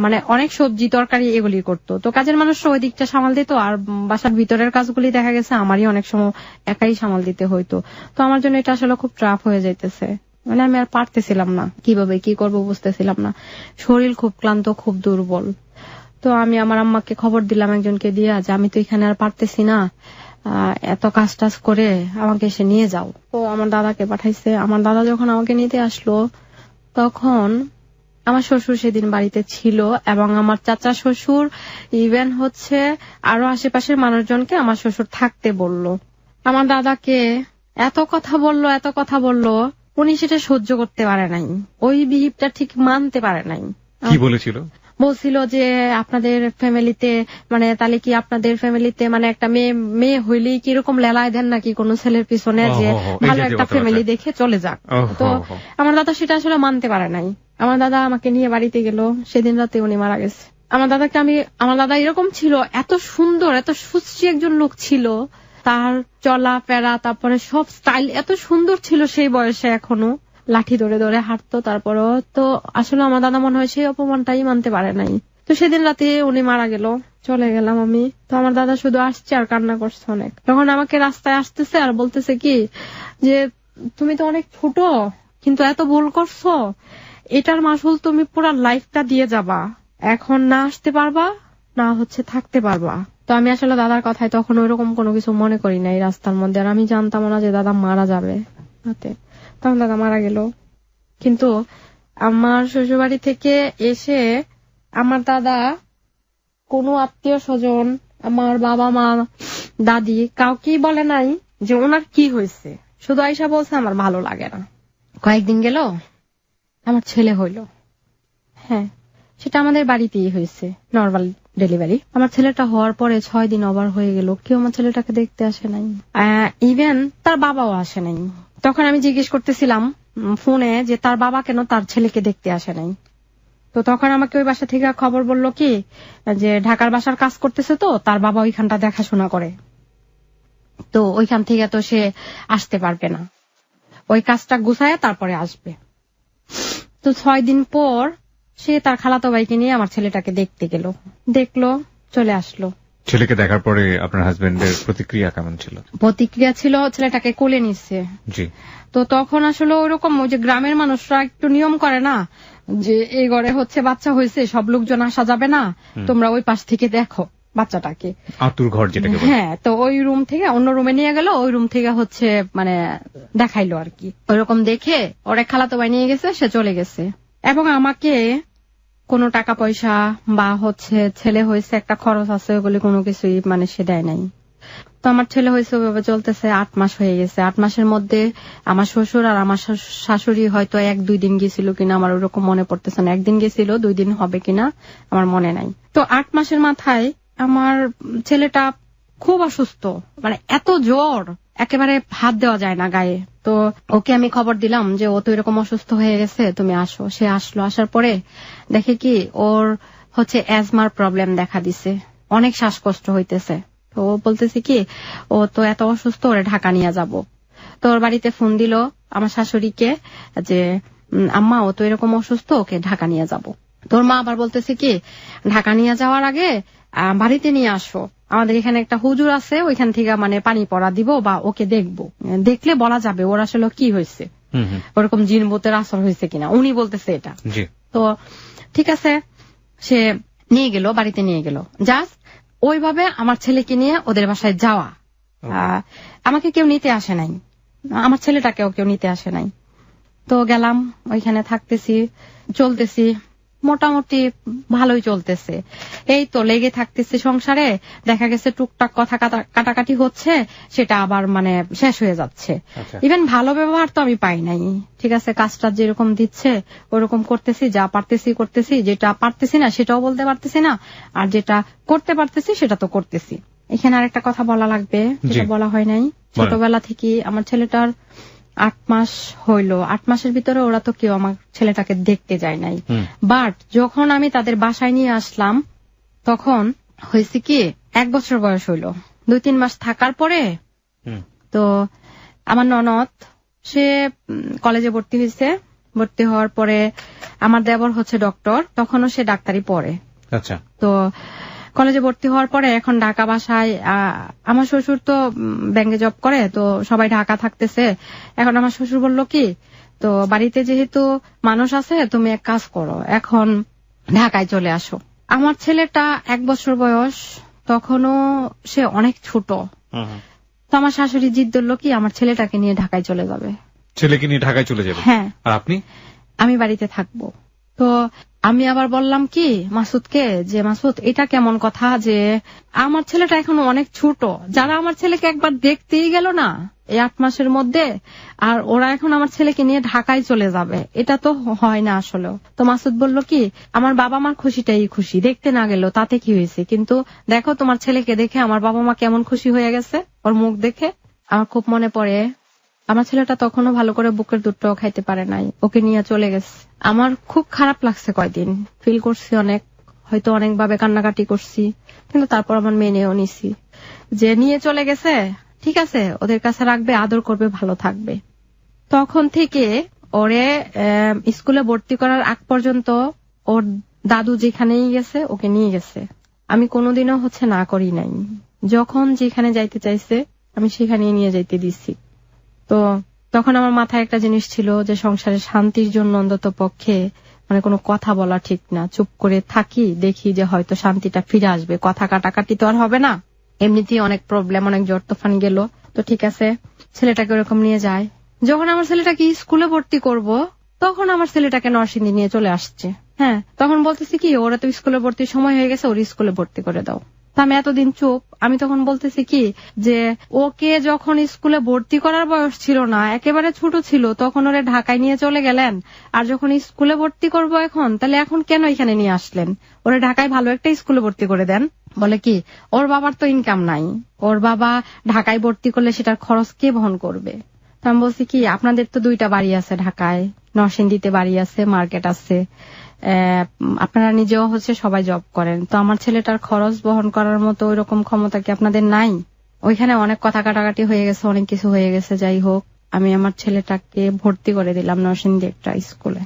মানে অনেক সবজি তরকারি এগুলি করতো। তো কাজের মানুষরা ওই দিকটা সামাল দিত, আর বাসার ভিতরের কাজগুলি দেখা গেছে আমারই অনেক সময় একাই সামাল দিতে হইতো। তো আমার জন্য এটা আসলে খুব ট্রাফ হয়ে যাইতেছে, মানে আমি আর পারতেছিলাম না, কিভাবে কি করবো বুঝতেছিলাম না, শরীর খুব ক্লান্ত, খুব দুর্বল। তো আমি আমার আম্মাকে খবর দিলাম একজনকে দিয়া যে আমি তো এখানে আর পারতেছি না, এত কাজ টাজ করে আমাকে এসে নিয়ে যাও। তো আমার দাদাকে পাঠাইছে। আমার দাদা যখন আমাকে নিতে আসলো, তখন আমার শ্বশুর সেদিন বাড়িতে ছিল, এবং আমার চাচা শ্বশুর ইভেন আরো আশেপাশের মানুষজনকে আমার শ্বশুর থাকতে বলল। আমার দাদাকে এত কথা বললো, উনি সেটা সহ্য করতে পারে নাই, ওই বিহেভটা ঠিক মানতে পারে নাই। কি বলেছিল? বলছিল যে আপনাদের ফ্যামিলিতে মানে তাহলে কি আপনাদের ফ্যামিলিতে মানে একটা মেয়ে হইলেই কি এরকম লেলায় দেন নাকি কোন ছেলের পিছনে, যে ভালো একটা ফ্যামিলি দেখে চলে যাক। তো আমার দাদা সেটা আসলে মানতে পারে নাই। আমার দাদা আমাকে নিয়ে বাড়িতে গেল, সেদিন রাতে উনি মারা গেছে। আমার দাদা এরকম ছিল, এত সুন্দর, এত সুশ্রী একজন লোক ছিল, তার চলা ফেরা তারপরে সব স্টাইল এত সুন্দর ছিল সেই বয়সে, এখনো লাঠি ধরে ধরে হাঁটতো। তারপরও তো আসলে আমার দাদা মনে হয় সেই অপমানটাই মানতে পারে নাই। তো সেদিন রাতে উনি মারা গেল, চলে গেলাম আমি। তো আমার দাদা শুধু আসছে আর কান্না করছে অনেক। তখন আমাকে রাস্তায় আসতেছে আর বলতেছে কি যে তুমি তো অনেক ছোট, কিন্তু এত ভুল করছো, এটার মাসুল তুমি পুরো লাইফটা দিয়ে যাবা, এখন না আসতে পারবা না থাকতে পারবা। তো আমি আসলে দাদার কথায় তখন ওইরকম কোনো কিছু মনে করি নাই রাস্তার মধ্যে, আর আমি জানতাম না যে দাদা মারা যাবে রাতে। তখন দাদা মারা গেল। কিন্তু আমার শ্বশুরবাড়ি থেকে এসে আমার দাদা কোনো আত্মীয় স্বজন, আমার বাবা মা দাদি কাউকেই বলে নাই যে ওনার কি হয়েছে, শুধু আইসা বলছে আমার ভালো লাগে না। কয়েকদিন গেল, আমার ছেলে হইল। হ্যাঁ, সেটা আমাদের বাড়িতেই হয়েছে, নর্মাল ডেলিভারি। আমার ছেলেটা হওয়ার পরে 6 দিন ওভার হয়ে গেল, কেউ আমার ছেলেটাকে দেখতে আসে নাই, ইভেন তার বাবাও আসে নাই। তখন আমি জিজ্ঞেস করতেছিলাম ফোনে যে তার বাবা কেন তার ছেলেকে দেখতে আসে নাই। তো তখন আমাকে ওই বাসা থেকে খবর বললো কি যে ঢাকার বাসার কাজ করতেছে, তো তার বাবা ওইখানটা দেখাশোনা করে, তো ওইখান থেকে তো সে আসতে পারবে না, ওই কাজটা গুছায় তারপরে আসবে। তো 6 দিন পর সে তার খালাতো ভাইকে নিয়ে আমার ছেলেটাকে দেখতে গেল, দেখলো, চলে আসলো। ছেলেকে দেখার পরে আপনার হাজবেন্ডের প্রতিক্রিয়া কেমন ছিল? প্রতিক্রিয়া ছিল ছেলেটাকে কোলে নিচ্ছে। জি। তো তখন আসলে ওইরকম ওই যে গ্রামের মানুষরা একটু নিয়ম করে না যে এই ঘরে বাচ্চা হয়েছে, সব লোকজন আসা যাবে না, তোমরা ওই পাশ থেকে দেখো বাচ্চাটাকে, আতুর ঘর যেটাকে বলে। হ্যাঁ, তো ওই রুম থেকে অন্য রুমে নিয়ে গেল, ওই রুম থেকে মানে দেখাইলো আর কি। ওইরকম দেখে ওর এক খালাতো ভাই নিয়ে গেছে, সে চলে গেছে। এবং আমাকে কোনো টাকা পয়সা বা ছেলে হয়েছে একটা খরচ আছে ওগুলি কোনো কিছুই সে দেয় নাই। তো আমার ছেলে হয়েছে ওইভাবে চলতেছে, 8 মাস হয়ে গেছে। 8 মাসের মধ্যে আমার শ্বশুর আর আমার শাশুড়ি হয়তো 1-2 দিন গেছিল কিনা আমার ওরকম মনে পড়তেছে না, 1 দিন গেছিল, 2 দিন হবে কিনা আমার মনে নাই। তো 8 মাসের মাথায় আমার ছেলেটা খুব অসুস্থ, এত জ্বর, একেবারে হাত দেওয়া যায় না গায়ে। তো ওকে আমি খবর দিলাম যে ও তো এরকম অসুস্থ হয়ে গেছে, তুমি আসো। সে আসলো, আসার পরে দেখে কি ওর অ্যাজমার প্রবলেম দেখা দিছে, অনেক শ্বাসকষ্ট হইতেছে। তো ও বলতেছে কি ও তো এত অসুস্থ, ওরে ঢাকা নিয়ে যাব। তো ওর বাড়িতে ফোন দিল আমার শাশুড়িকে যে আম্মা ও তো এরকম অসুস্থ, ওকে ঢাকা নিয়ে যাব। তোর মা আবার বলতেছে কি ঢাকা নিয়ে যাওয়ার আগে বাড়িতে নিয়ে আসো, আমাদের এখানে একটা হুজুর আছে, ওইখান থেকে পানি পড়া দিব বা ওকে দেখবো, দেখলে বলা যাবে ওর আসলে কি হয়েছে, ওরকম জিন ভূতের আসর হয়েছে কিনা, উনি বলতেছে এটা। তো ঠিক আছে, সে নিয়ে গেল, বাড়িতে নিয়ে গেল। জাস্ট ওইভাবে আমার ছেলেকে নিয়ে ওদের বাসায় যাওয়া, আমাকে কেউ নিতে আসে নাই, আমার ছেলেটাকেও কেউ নিতে আসে নাই। তো গেলাম, ওইখানে থাকতেছি, চলতেছি, মোটামুটি ভালোই চলতেছে। এই তো লেগে থাকতেছে সংসারে, দেখা গেছে টুকটাক কথা কাটাকাটি হচ্ছে, সেটা আবার শেষ হয়ে যাচ্ছে। ইভেন ভালো ব্যবহার তো আমি পাই নাই। ঠিক আছে, কাজটা যেরকম দিচ্ছে ওরকম করতেছি, যা পারতেছি করতেছি, যেটা পারতেছি না সেটাও বলতে পারতেছি না, আর যেটা করতে পারতেছি সেটা তো করতেছি। এখানে আরেকটা কথা বলা লাগবে, যেটা বলা হয় নাই। ছোটবেলা থেকে আমার ছেলেটার 8 মাস হইল, 8 মাসের ভিতরে ওরা তো কেউ আমার ছেলেটাকে দেখতে যায় নাই। বাট যখন আমি তাদের বাসায় নিয়ে আসলাম তখন হয়েছে কি 1 বছর বয়স হইল, 2-3 মাস থাকার পরে তো আমার ননদ সে কলেজে ভর্তি হয়েছে। ভর্তি হওয়ার পরে আমার দেবর ডক্টর, তখনও সে ডাক্তারি পড়ে। আচ্ছা। তো কলেজে ভর্তি হওয়ার পরে এখন ঢাকা বাসায়, আমার শ্বশুর তো ব্যাংকে জব করে, তো সবাই ঢাকা থাকতেছে। এখন আমার শ্বশুর বলল কি তো বাড়িতে যেহেতু মানুষ আছে, তুমি এক কাজ করো, এখন ঢাকায় চলে আসো। আমার ছেলেটা 1 বছর বয়স, তখনও সে অনেক ছোট। তো আমার শাশুড়ি জিদ ধরল কি আমার ছেলেটাকে নিয়ে ঢাকায় চলে যাবে। ছেলেকে নিয়ে ঢাকায় চলে যাবে? হ্যাঁ। আর আপনি? আমি বাড়িতে থাকবো। তো আমি আবার বললাম কি মাসুদকে যে মাসুদ এটা কেমন কথা, যে আমার ছেলেটা এখনো অনেক ছোট, যারা আমার ছেলেকে একবার দেখতেই গেল না এই 8 মাসের মধ্যে, আর ওরা এখন আমার ছেলেকে নিয়ে ঢাকায় চলে যাবে, এটা তো হয় না আসলে। তো মাসুদ বলল কি আমার বাবা মার খুশিটাই খুশি, দেখতে না গেল তাতে কি হয়েছে, কিন্তু দেখো তোমার ছেলেকে দেখে আমার বাবা মা কেমন খুশি হয়ে গেছে, ওর মুখ দেখে। আমার খুব মনে পড়ে আমার ছেলেটা তখনও ভালো করে বুকের দুধটাও খাইতে পারে নাই, ওকে নিয়ে চলে গেছে। আমার খুব খারাপ লাগছে, কয়দিন ফিল করছি, অনেক হয়তো অনেকভাবে কান্নাকাটি করছি, কিন্তু তারপর আমার মেনেও নিছি যে নিয়ে চলে গেছে, ঠিক আছে, ওদের কাছে রাখবে, আদর করবে, ভালো থাকবে। তখন থেকে ওরে স্কুলে ভর্তি করার আগ পর্যন্ত ওর দাদু যেখানেই গেছে ওকে নিয়ে গেছে। আমি কোনোদিনও না করি নাই। যখন যেখানে যাইতে চাইছে আমি সেখানেই নিয়ে যাইতে দিছি। তো তখন আমার মাথায় একটা জিনিস ছিল যে সংসারে শান্তির জন্য অন্তত পক্ষে কোনো কথা বলা ঠিক না, চুপ করে থাকি, দেখি যে হয়তো শান্তিটা ফিরে আসবে। কথা কাটাকাটি তো আর হবে না, এমনিতেই অনেক প্রবলেম, অনেক জ্বর তুফান গেল। তো ঠিক আছে, ছেলেটাকে ওরকম নিয়ে যায়। যখন আমার ছেলেটাকে স্কুলে ভর্তি করব তখন আমার ছেলেটাকে নরসিংদী নিয়ে চলে আসছে। হ্যাঁ, তখন বলতেছি কি ওরা তো স্কুলে ভর্তির সময় হয়ে গেছে, ওর স্কুলে ভর্তি করে দাও। তা আমি এতদিন চুপ। আমি তখন বলতেছি কি যে ওকে যখন স্কুলে ভর্তি করার বয়স ছিল না, একেবারে ছোট ছিল, তখন ওরে ঢাকায় নিয়ে চলে গেলেন। আর যখন স্কুলে ভর্তি করব এখন, তাহলে এখন কেন এখানে নিয়ে আসলেন? ওরে ঢাকায় ভালো একটা স্কুলে ভর্তি করে দেন। বলে কি ওর বাবার তো ইনকাম নাই, ওর বাবা ঢাকায় ভর্তি করলে সেটার খরচ কে বহন করবে? তো আমি বলছি কি আপনাদের তো 2টা বাড়ি আছে ঢাকায়, নরসিংদীতে বাড়ি আছে, মার্কেট আছে, আপনারা নিজেও সবাই জব করেন, তো আমার ছেলেটার খরচ বহন করার মতো ওই রকম ক্ষমতা কি আপনাদের নাই? ওইখানে অনেক কথা কাটাকাটি হয়ে গেছে, অনেক কিছু হয়ে গেছে। যাই হোক, আমি আমার ছেলেটাকে ভর্তি করে দিলাম নরসিংদী একটা স্কুলে।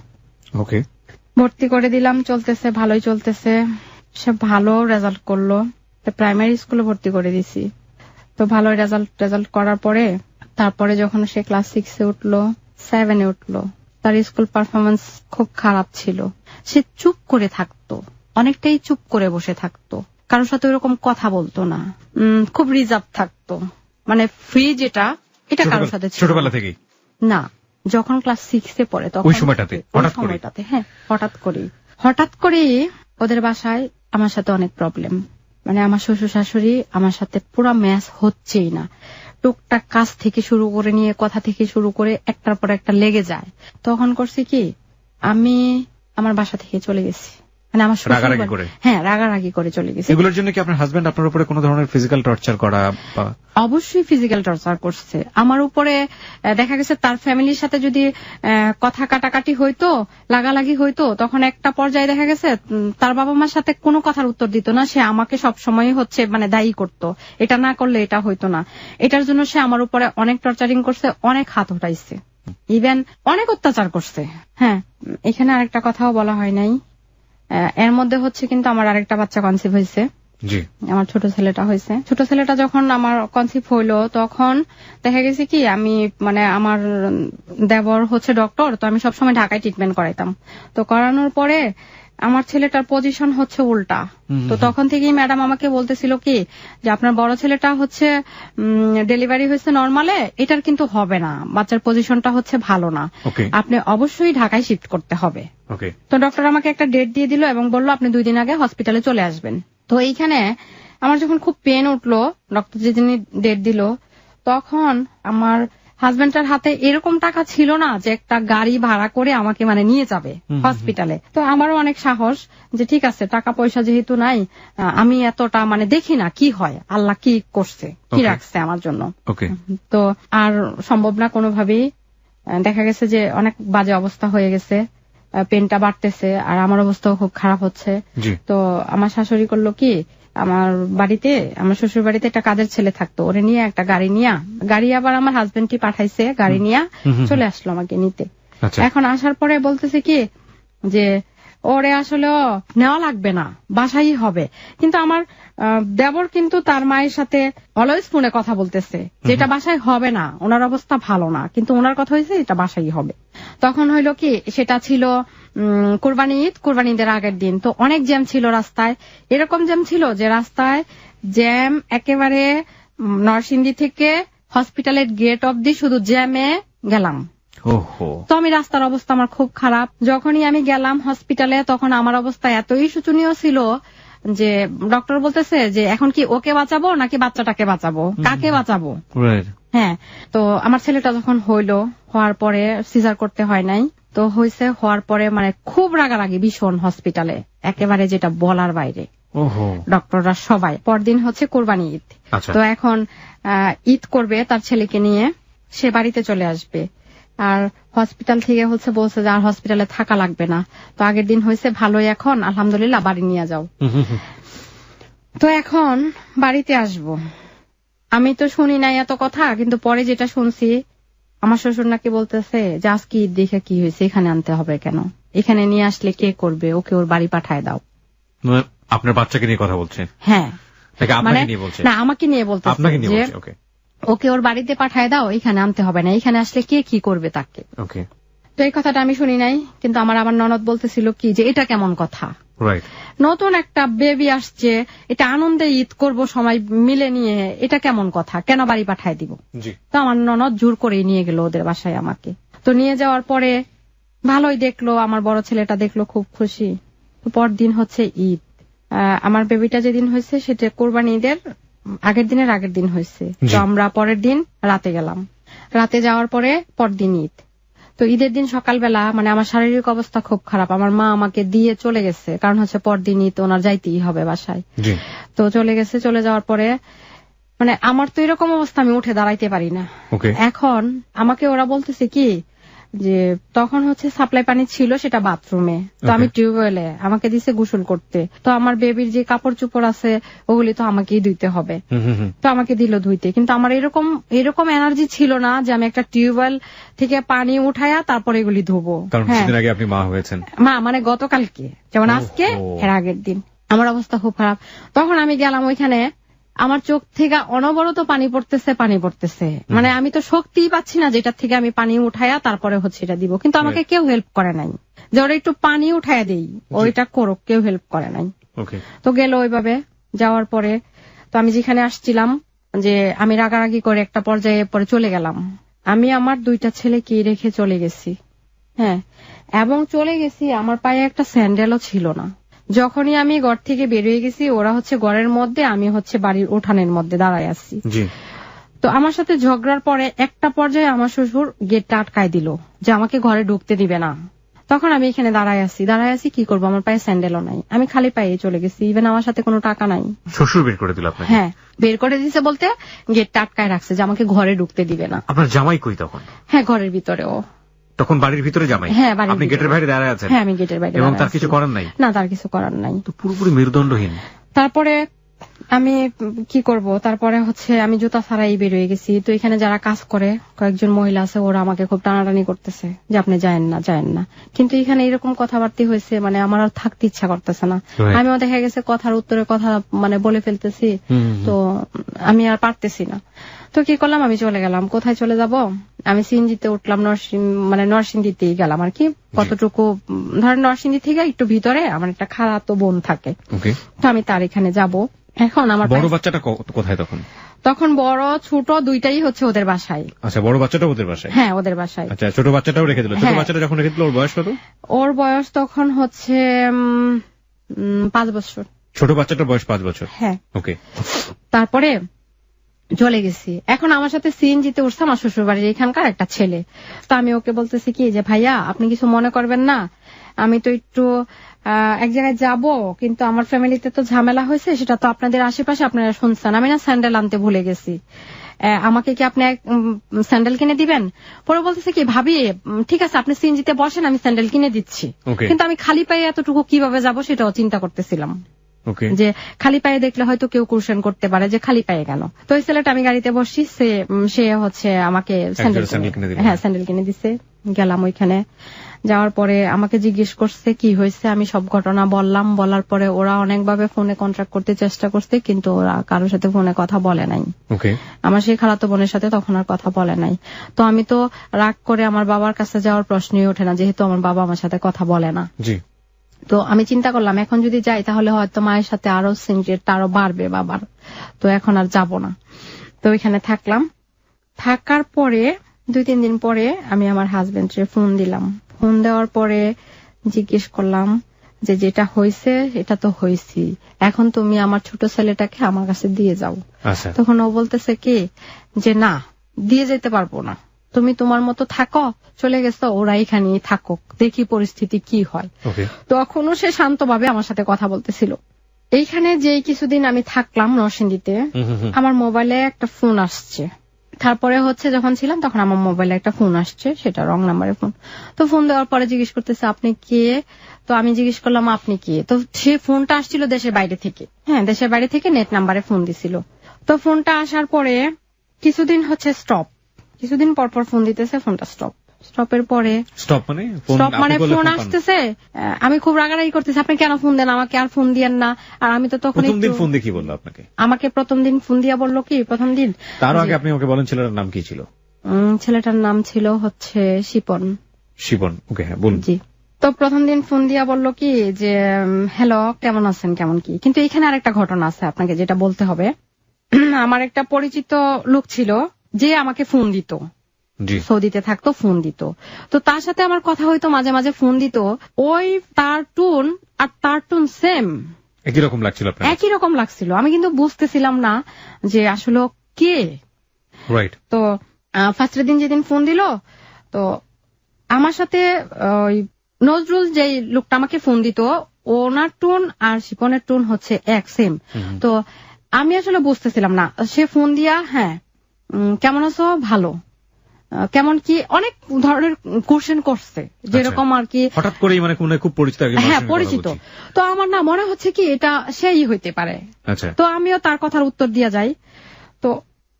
ওকে, ভর্তি করে দিলাম, চলতেছে, ভালোই চলতেছে। সে ভালো রেজাল্ট করলো, প্রাইমারি স্কুলে ভর্তি করে দিছি। তো ভালো রেজাল্ট করার পরে তারপরে যখন সে ক্লাস 6-এ উঠলো, 7-এ উঠলো, তার স্কুল পারফরমেন্স খুব খারাপ ছিল। সে চুপ করে থাকতো, অনেকটাই চুপ করে বসে থাকতো, কারোর সাথে ওরকম কথা বলতো না, খুব রিজার্ভ থাকতো, ফ্রি যেটা, এটা কারোর সাথে ছোটবেলা থেকেই না। যখন ক্লাস 6-এ পড়ে তখন ওই সময়টাতে হ্যাঁ, হঠাৎ করে ওদের বাসায় আমার সাথে অনেক প্রবলেম। আমার শ্বশুর শাশুড়ি আমার সাথে পুরো ম্যাচ হচ্ছেই না। টুকটাক কাজ থেকে শুরু করে নিয়ে, কথা থেকে শুরু করে একটার পর একটা লেগে যায়। তখন করছি কি, আমি আমার বাসা থেকে চলে গেছি। আমার রাগারাগি করে চলে গেছি। এগুলোর জন্য কি আপনার হাজবেন্ড আপনার উপরে কোনো ধরনের ফিজিক্যাল টর্চার করা? অবশ্যই ফিজিক্যাল টর্চার করছে আমার উপরে। দেখা গেছে তার ফ্যামিলির সাথে যদি কথা কাটাকাটি হইতো, লাগালাগি হইতো, তখন একটা পর্যায়ে দেখা গেছে তার বাবা মার সাথে কোনো কথার উত্তর দিত না। সে আমাকে সবসময় দায়ী করতো, এটা না করলে এটা হইতো না। এটার জন্য সে আমার উপরে অনেক টর্চারিং করছে, অনেক হাত উঠাইছে, ইভেন অনেক অত্যাচার করছে। হ্যাঁ, এখানে আরেকটা কথাও বলা হয় নাই, এর মধ্যে কিন্তু আমার আরেকটা বাচ্চা কনসিভ হয়েছে। আমার ছোট ছেলেটা হয়েছে। ছোট ছেলেটা যখন আমার কনসিভ হইলো, তখন দেখা গেছে কি আমি আমার দেবর ডক্টর, তো আমি সবসময় ঢাকায় ট্রিটমেন্ট করাইতাম। তো করানোর পরে আমার ছেলেটার পজিশন উল্টা। তো তখন থেকেই ম্যাডাম আমাকে বলতেছিল কি যে আপনার বড় ছেলেটা ডেলিভারি হয়েছে নর্মালে, এটার কিন্তু হবে না, বাচ্চার পজিশনটা ভালো না, আপনি অবশ্যই ঢাকায় শিফট করতে হবে। তো ডক্টর আমাকে একটা ডেট দিয়ে দিল এবং বলল আপনি 2 দিন আগে হসপিটালে চলে আসবেন। তো এইখানে আমার যখন খুব পেন উঠলো, ডক্টর যেদিন ডেট দিল, তখন আমার হাজবেন্ডের হাতে এরকম টাকা ছিল না যে একটা গাড়ি ভাড়া করে আমাকে নিয়ে যাবে হসপিটালে। তো আমারও অনেক সাহস যে ঠিক আছে, টাকা পয়সা যেহেতু নাই, আমি এতটা দেখি না কি হয়, আল্লাহ কি করছে, কি রাখছে আমার জন্য। তো আর সম্ভব না কোনোভাবেই। দেখা গেছে যে অনেক বাজে অবস্থা হয়ে গেছে, পেনটা বাড়তেছে আর আমার অবস্থাও খুব খারাপ হচ্ছে। তো আমার শাশুড়ি করলো কি, আমার বাড়িতে, আমার শ্বশুর বাড়িতে একটা কাজের ছেলে থাকতো, ওরে নিয়ে একটা গাড়ি আবার আমার হাজবেন্ডই পাঠাইছে, গাড়ি নিয়ে চলে আসলো আমাকে নিতে। এখন আসার পরে বলতেছে কি যে ওরে আসলে নেওয়া লাগবে না, বাসাই হবে। কিন্তু আমার দেবর কিন্তু তার মায়ের সাথে অলওয়েজ ফোনে কথা বলতেছে যেটা বাসায় হবে না, ওনার অবস্থা ভালো না, কিন্তু ওনার কথা হয়েছে এটা বাসাই হবে। তখন হইল কি, সেটা ছিল কোরবানি ঈদের আগের দিন। তো অনেক জ্যাম ছিল রাস্তায়, এরকম জ্যাম ছিল যে রাস্তায় জ্যাম একেবারে নরসিংদী থেকে হসপিটালের গেট অবধি শুধু জ্যামে গেলাম। তো আমি রাস্তার অবস্থা আমার খুব খারাপ। যখনই আমি গেলাম হসপিটালে, তখন আমার অবস্থা এতই শোচনীয় ছিল যে ডক্টর বলতেছে যে এখন কি ওকে বাঁচাবো নাকি বাচ্চাটাকে বাঁচাবো, কাকে বাঁচাবো। হ্যাঁ, তো আমার ছেলেটা যখন হওয়ার পরে সিজার করতে হয় নাই, তো হয়েছে, হওয়ার পরে খুব রাগারাগি ভীষণ হসপিটালে, একেবারে যেটা বলার বাইরে। ডক্টররা সবাই, পরদিন কোরবানি ঈদ। তো এখন ঈদ করবে তার ছেলেকে নিয়ে, সে বাড়িতে চলে আসবে। আর হসপিটাল থেকে হচ্ছে বলছে যে আর হসপিটালে থাকা লাগবে না, তো আগের দিন হয়েছে ভালোই, এখন আলহামদুলিল্লাহ বাড়ি নিয়ে যাও। তো এখন বাড়িতে আসব, আমি তো শুনি নাই এত কথা, কিন্তু পরে যেটা শুনছি আমার শ্বশুর নাকি বলতেছে যে আজকে ঈদ দেখে কি হয়েছে, এখানে আনতে হবে কেন, এখানে নিয়ে আসলে কে করবে, ওকে ওর বাড়ি পাঠায় দাও। আপনার বাচ্চাকে নিয়ে কথা বলছেন? হ্যাঁ, মানে না আমাকে নিয়ে বলতেছে যে ওকে ওর বাড়িতে পাঠায় দাও, এখানে আনতে হবে না, এখানে আসলে কে কি করবে তাকে। তো এই কথাটা আমি শুনি নাই, কিন্তু আমার ননদ বলতেছিল কি যে এটা কেমন কথা, নতুন একটা বেবি আসছে, এটা আনন্দে ঈদ করব সবাই মিলে নিয়ে, এটা কেমন কথা, কেন বাড়ি পাঠায় দিব। তো আমার ননদ জোর করেই নিয়ে গেল ওদের বাসায় আমাকে। তো নিয়ে যাওয়ার পরে ভালোই দেখলো, আমার বড় ছেলেটা দেখলো, খুব খুশি। তো পরদিন হচ্ছে ঈদ, আমার বেবিটা যেদিন হয়েছে সেটা কোরবানি ঈদের আগের দিন হয়েছে। তো আমরা পরের দিন রাতে গেলাম, রাতে যাওয়ার পরে পরদিন ঈদ। তো ঈদের দিন সকালবেলা মানে আমার শারীরিক অবস্থা খুব খারাপ, আমার মা আমাকে দিয়ে চলে গেছে, কারণ হচ্ছে পরদিন ঈদ, ওনার যাইতেই হবে বাসায়। তো চলে গেছে, চলে যাওয়ার পরে মানে আমার তো এরকম অবস্থা, আমি উঠে দাঁড়াইতে পারি না। এখন আমাকে ওরা বলতেছে কি যে তখন হচ্ছে সাপ্লাই পানি ছিল সেটা বাথরুমে, তো আমি টিউবওয়েলে, আমাকে দিছে গোসল করতে। তো আমার বেবির যে কাপড় চোপড় আছে ওগুলি তো আমাকেই ধুইতে হবে, তো আমাকে দিল ধুইতে। কিন্তু আমার এরকম এনার্জি ছিল না যে আমি একটা টিউবওয়েল থেকে পানি উঠায়া তারপরে এগুলি ধুবো। আপনি মা হয়েছেন? মা মানে গতকালকে, যেমন আজকে এর আগের দিন আমার অবস্থা খুব খারাপ। তখন আমি গেলাম ওইখানে, আমার চোখ থেকে অনবরত পানি পড়তেছে, মানে আমি তো শক্তিই পাচ্ছি না যেটার থেকে আমি পানি উঠায়া তারপরে হচ্ছে এটা দিব, কিন্তু আমাকে কেউ হেল্প করে নাই যে ওরা একটু পানি উঠায়া দেই, ওইটা করো, কেউ হেল্প করে নাই। তো গেল ওইভাবে, যাওয়ার পরে তো আমি যেখানে আসছিলাম যে আমি রাগারাগি করে একটা পর্যায়ে পরে চলে গেলাম, আমি আমার 2টা ছেলেকে রেখে চলে গেছি। হ্যাঁ, এবং চলে গেছি, আমার পায়ে একটা স্যান্ডেলও ছিল না। যখনই আমি ঘর থেকে বেরিয়ে গেছি, ওরা হচ্ছে ঘরের মধ্যে, আমি হচ্ছে বাড়ির উঠানের মধ্যে দাঁড়ায় আছি। তো আমার সাথে ঝগড়ার পরে একটা পর্যায়ে আমার শ্বশুর গেটটা আটকায় দিল যে আমাকে ঘরে ঢুকতে দিবে না। তখন আমি এখানে দাঁড়ায় আছি, কি করবো, আমার পায়ে স্যান্ডেলও নাই, আমি খালি পায়ে চলে গেছি, ইভেন আমার সাথে কোনো টাকা নাই। শ্বশুর বের করে দিল আপনাকে? হ্যাঁ, বের করে দিছে বলতে গেটটা আটকায় রাখছে যে আমাকে ঘরে ঢুকতে দিবে না। আপনার জামাই কই তখন? হ্যাঁ, ঘরের ভিতরে। ও তখন বাড়ির ভিতরে জামাই? হ্যাঁ, আপনি গেটের বাইরে দাঁড়ায় আছেন? হ্যাঁ, আমি গেটের বাইরে। এবং তার কিছু করার নাই? না, তার কিছু করার নাই, তো পুরোপুরি মেরুদণ্ডহীন। তারপরে আমি কি করব, তারপরে হচ্ছে আমি জুতা ছাড়াই বেরিয়ে গেছি। তো এখানে যারা কাজ করে কয়েকজন মহিলা আছে, ওরা আমাকে খুব টানাটানি করতেছে যে আপনি যায়েন না, কিন্তু এখানে এরকম কথাবার্তা হয়েছে, মানে আমার আর থাকতে ইচ্ছা করতেছে না। আমিও দেখা গেছে কথার উত্তরে কথা মানে বলে ফেলতেছি, তো আমি আর পারতেছি না। তো কি করলাম, আমি চলে গেলাম। কোথায় চলে যাব, আমি সিএনজিতে উঠলাম, নরসিংদীতেই গেলাম আর কি। কতটুকু ধরেন নরসিংদী থেকে একটু ভিতরে আমার একটা খালাতো বোন থাকে, তো আমি তার এখানে যাব। এখন আমার বড় বাচ্চাটা কোথায় তখন? তখন বড় ছোট দুইটাই হচ্ছে ওদের বাসায়। আচ্ছা, বড় বাচ্চাটা ওদের বাসায়? হ্যাঁ, ওদের বাসায়। আচ্ছা, ছোট বাচ্চাটাও রেখে দিল? ছোট বাচ্চাটা যখন রেখে দিল ওর বয়স কত? ওর বয়স তখন হচ্ছে 5 বছর। ছোট বাচ্চাটার বয়স 5 বছর? হ্যাঁ। ওকে। তারপরে চলে গেছি। এখন আমার সাথে সিএনজিতে উঠছে আমার শ্বশুর বাড়ির এখানকার একটা ছেলে। তো আমি ওকে বলতেছি কি যে ভাইয়া আপনি কিছু মনে করবেন না, আমি তো একটু এক জায়গায় যাব, কিন্তু আমার ফ্যামিলিতে তো ঝামেলা হয়েছে, সেটা তো আপনাদের আশেপাশে আপনারা শুনছেন, আমি না স্যান্ডেল আনতে ভুলে গেছি, আমাকে কি আপনি স্যান্ডেল কিনে দিবেন? পরে বলতেছে কি ভাবি ঠিক আছে আপনি সিএনজিতে বসেন, আমি স্যান্ডেল কিনে দিচ্ছি। কিন্তু আমি খালি পায়ে এতটুকু কিভাবে যাব সেটাও চিন্তা করতেছিলাম, যে খালি পায়ে দেখলে হয়তো কেউ কোশ্চেন করতে পারে যে খালি পায়ে কেন। তো ওই ছেলেটা, আমি গাড়িতে বসছি, সে হচ্ছে আমাকে স্যান্ডেল কিনে দিছে। গেলাম ওইখানে, যাওয়ার পরে আমাকে জিজ্ঞেস করছে কি হয়েছে, আমি সব ঘটনা বললাম। বলার পরে ওরা অনেকভাবে ফোনে কন্ট্যাক্ট করতে চেষ্টা করছে, কিন্তু ওরা কারোর সাথে ফোনে কথা বলে নাই। আমার সেই খালাতো বোনের সাথে তখন আর কথা বলে নাই। তো আমি তো রাগ করে আমার বাবার কাছে যাওয়ার প্রশ্নই ওঠে না, যেহেতু আমার বাবা আমার সাথে কথা বলে না। তো আমি চিন্তা করলাম এখন যদি যাই তাহলে হয়তো মায়ের সাথে আরো সিনক্রিয়েটটা আরো বাড়বে বাবার, তো এখন আর যাব না। তো ওইখানে থাকলাম। থাকার পরে 2-3 দিন পরে আমি আমার হাজবেন্ডকে ফোন দিলাম। ফোন দেওয়ার পরে জিজ্ঞেস করলাম যে যেটা হয়েছে এটা তো হয়েছি, এখন তুমি আমার ছোট ছেলেটাকে আমার কাছে দিয়ে যাও। তখন ও বলতেছে কি যে না, দিয়ে যেতে পারবো না, তুমি তোমার মতো থাকো, চলে গেছো, ওরা এখানেই থাকুক, দেখি পরিস্থিতি কি হয়। তখনও সে শান্তভাবে আমার সাথে কথা বলতেছিল। এইখানে যে কিছুদিন আমি থাকলাম নরসিংদীতে, আমার মোবাইলে একটা ফোন আসছে। তারপরে হচ্ছে যখন ছিলাম তখন আমার মোবাইলে একটা ফোন আসছে, সেটা রং নাম্বারের ফোন। তো ফোন দেওয়ার পরে জিজ্ঞেস করতেছে আপনি কে, তো আমি জিজ্ঞেস করলাম আপনি কে। তো সে ফোনটা আসছিল দেশের বাইরে থেকে, হ্যাঁ দেশের বাইরে থেকে নেট নাম্বারে ফোন দিছিল। তো ফোনটা আসার পরে কিছুদিন হচ্ছে স্টপ, কিছুদিন পর পর ফোন দিতেছে, ফোনটা স্টপ। স্টপের পরে স্টপ মানে ফোন আসতেছে, আমি খুব রাগারাগি করতেছি আপনি কেন ফোন দেন আমাকে, আর ফোন দিয়েন না। আর আমি তো তখন প্রথম দিন ফোন দিয়ে কি বললো আপনাকে? আমাকে প্রথম দিন ফোন দিয়া বললো কি, প্রথম দিন তার আগে আপনি ওকে বলেন ছেলেটার নাম কি ছিল? ছেলেটার নাম ছিল হচ্ছে শিপন। শিপন, ওকে, হ্যাঁ বলুন। জি। তো প্রথম দিন ফোন দিয়া বললো কি যে হ্যালো কেমন আছেন কেমন কি। কিন্তু এখানে আরেকটা ঘটনা আছে আপনাকে যেটা বলতে হবে। আমার একটা পরিচিত লোক ছিল যে আমাকে ফোন দিত, সৌদিতে থাকতো, ফোন দিত। তো তার সাথে আমার কথা হইতো, মাঝে মাঝে ফোন দিত, ওই তার টোন আর তার টোন সেম, একই রকম লাগছিল, একই রকম লাগছিল। আমি কিন্তু বুঝতেছিলাম না যে আসলে কে। রাইট। তো ফার্স্টের দিন যেদিন ফোন দিল, তো আমার সাথে ওই নজরুল যে লোকটা আমাকে ফোন দিত, ওনার টোন আর শিপনের টোন হচ্ছে এক সেম। তো আমি আসলে বুঝতেছিলাম না। সে ফোন দিয়া হ্যাঁ কেমন আছো, ভালো, কেমন কি, অনেক ধরনের কোশ্চেন করছে, যেরকম আর কি হঠাৎ করে মানে খুব পরিচিত, হ্যাঁ পরিচিত। তো আমার না মনে হচ্ছে কি এটা সেই হইতে পারে। তো আমিও তার কথার উত্তর দিয়া যাই। তো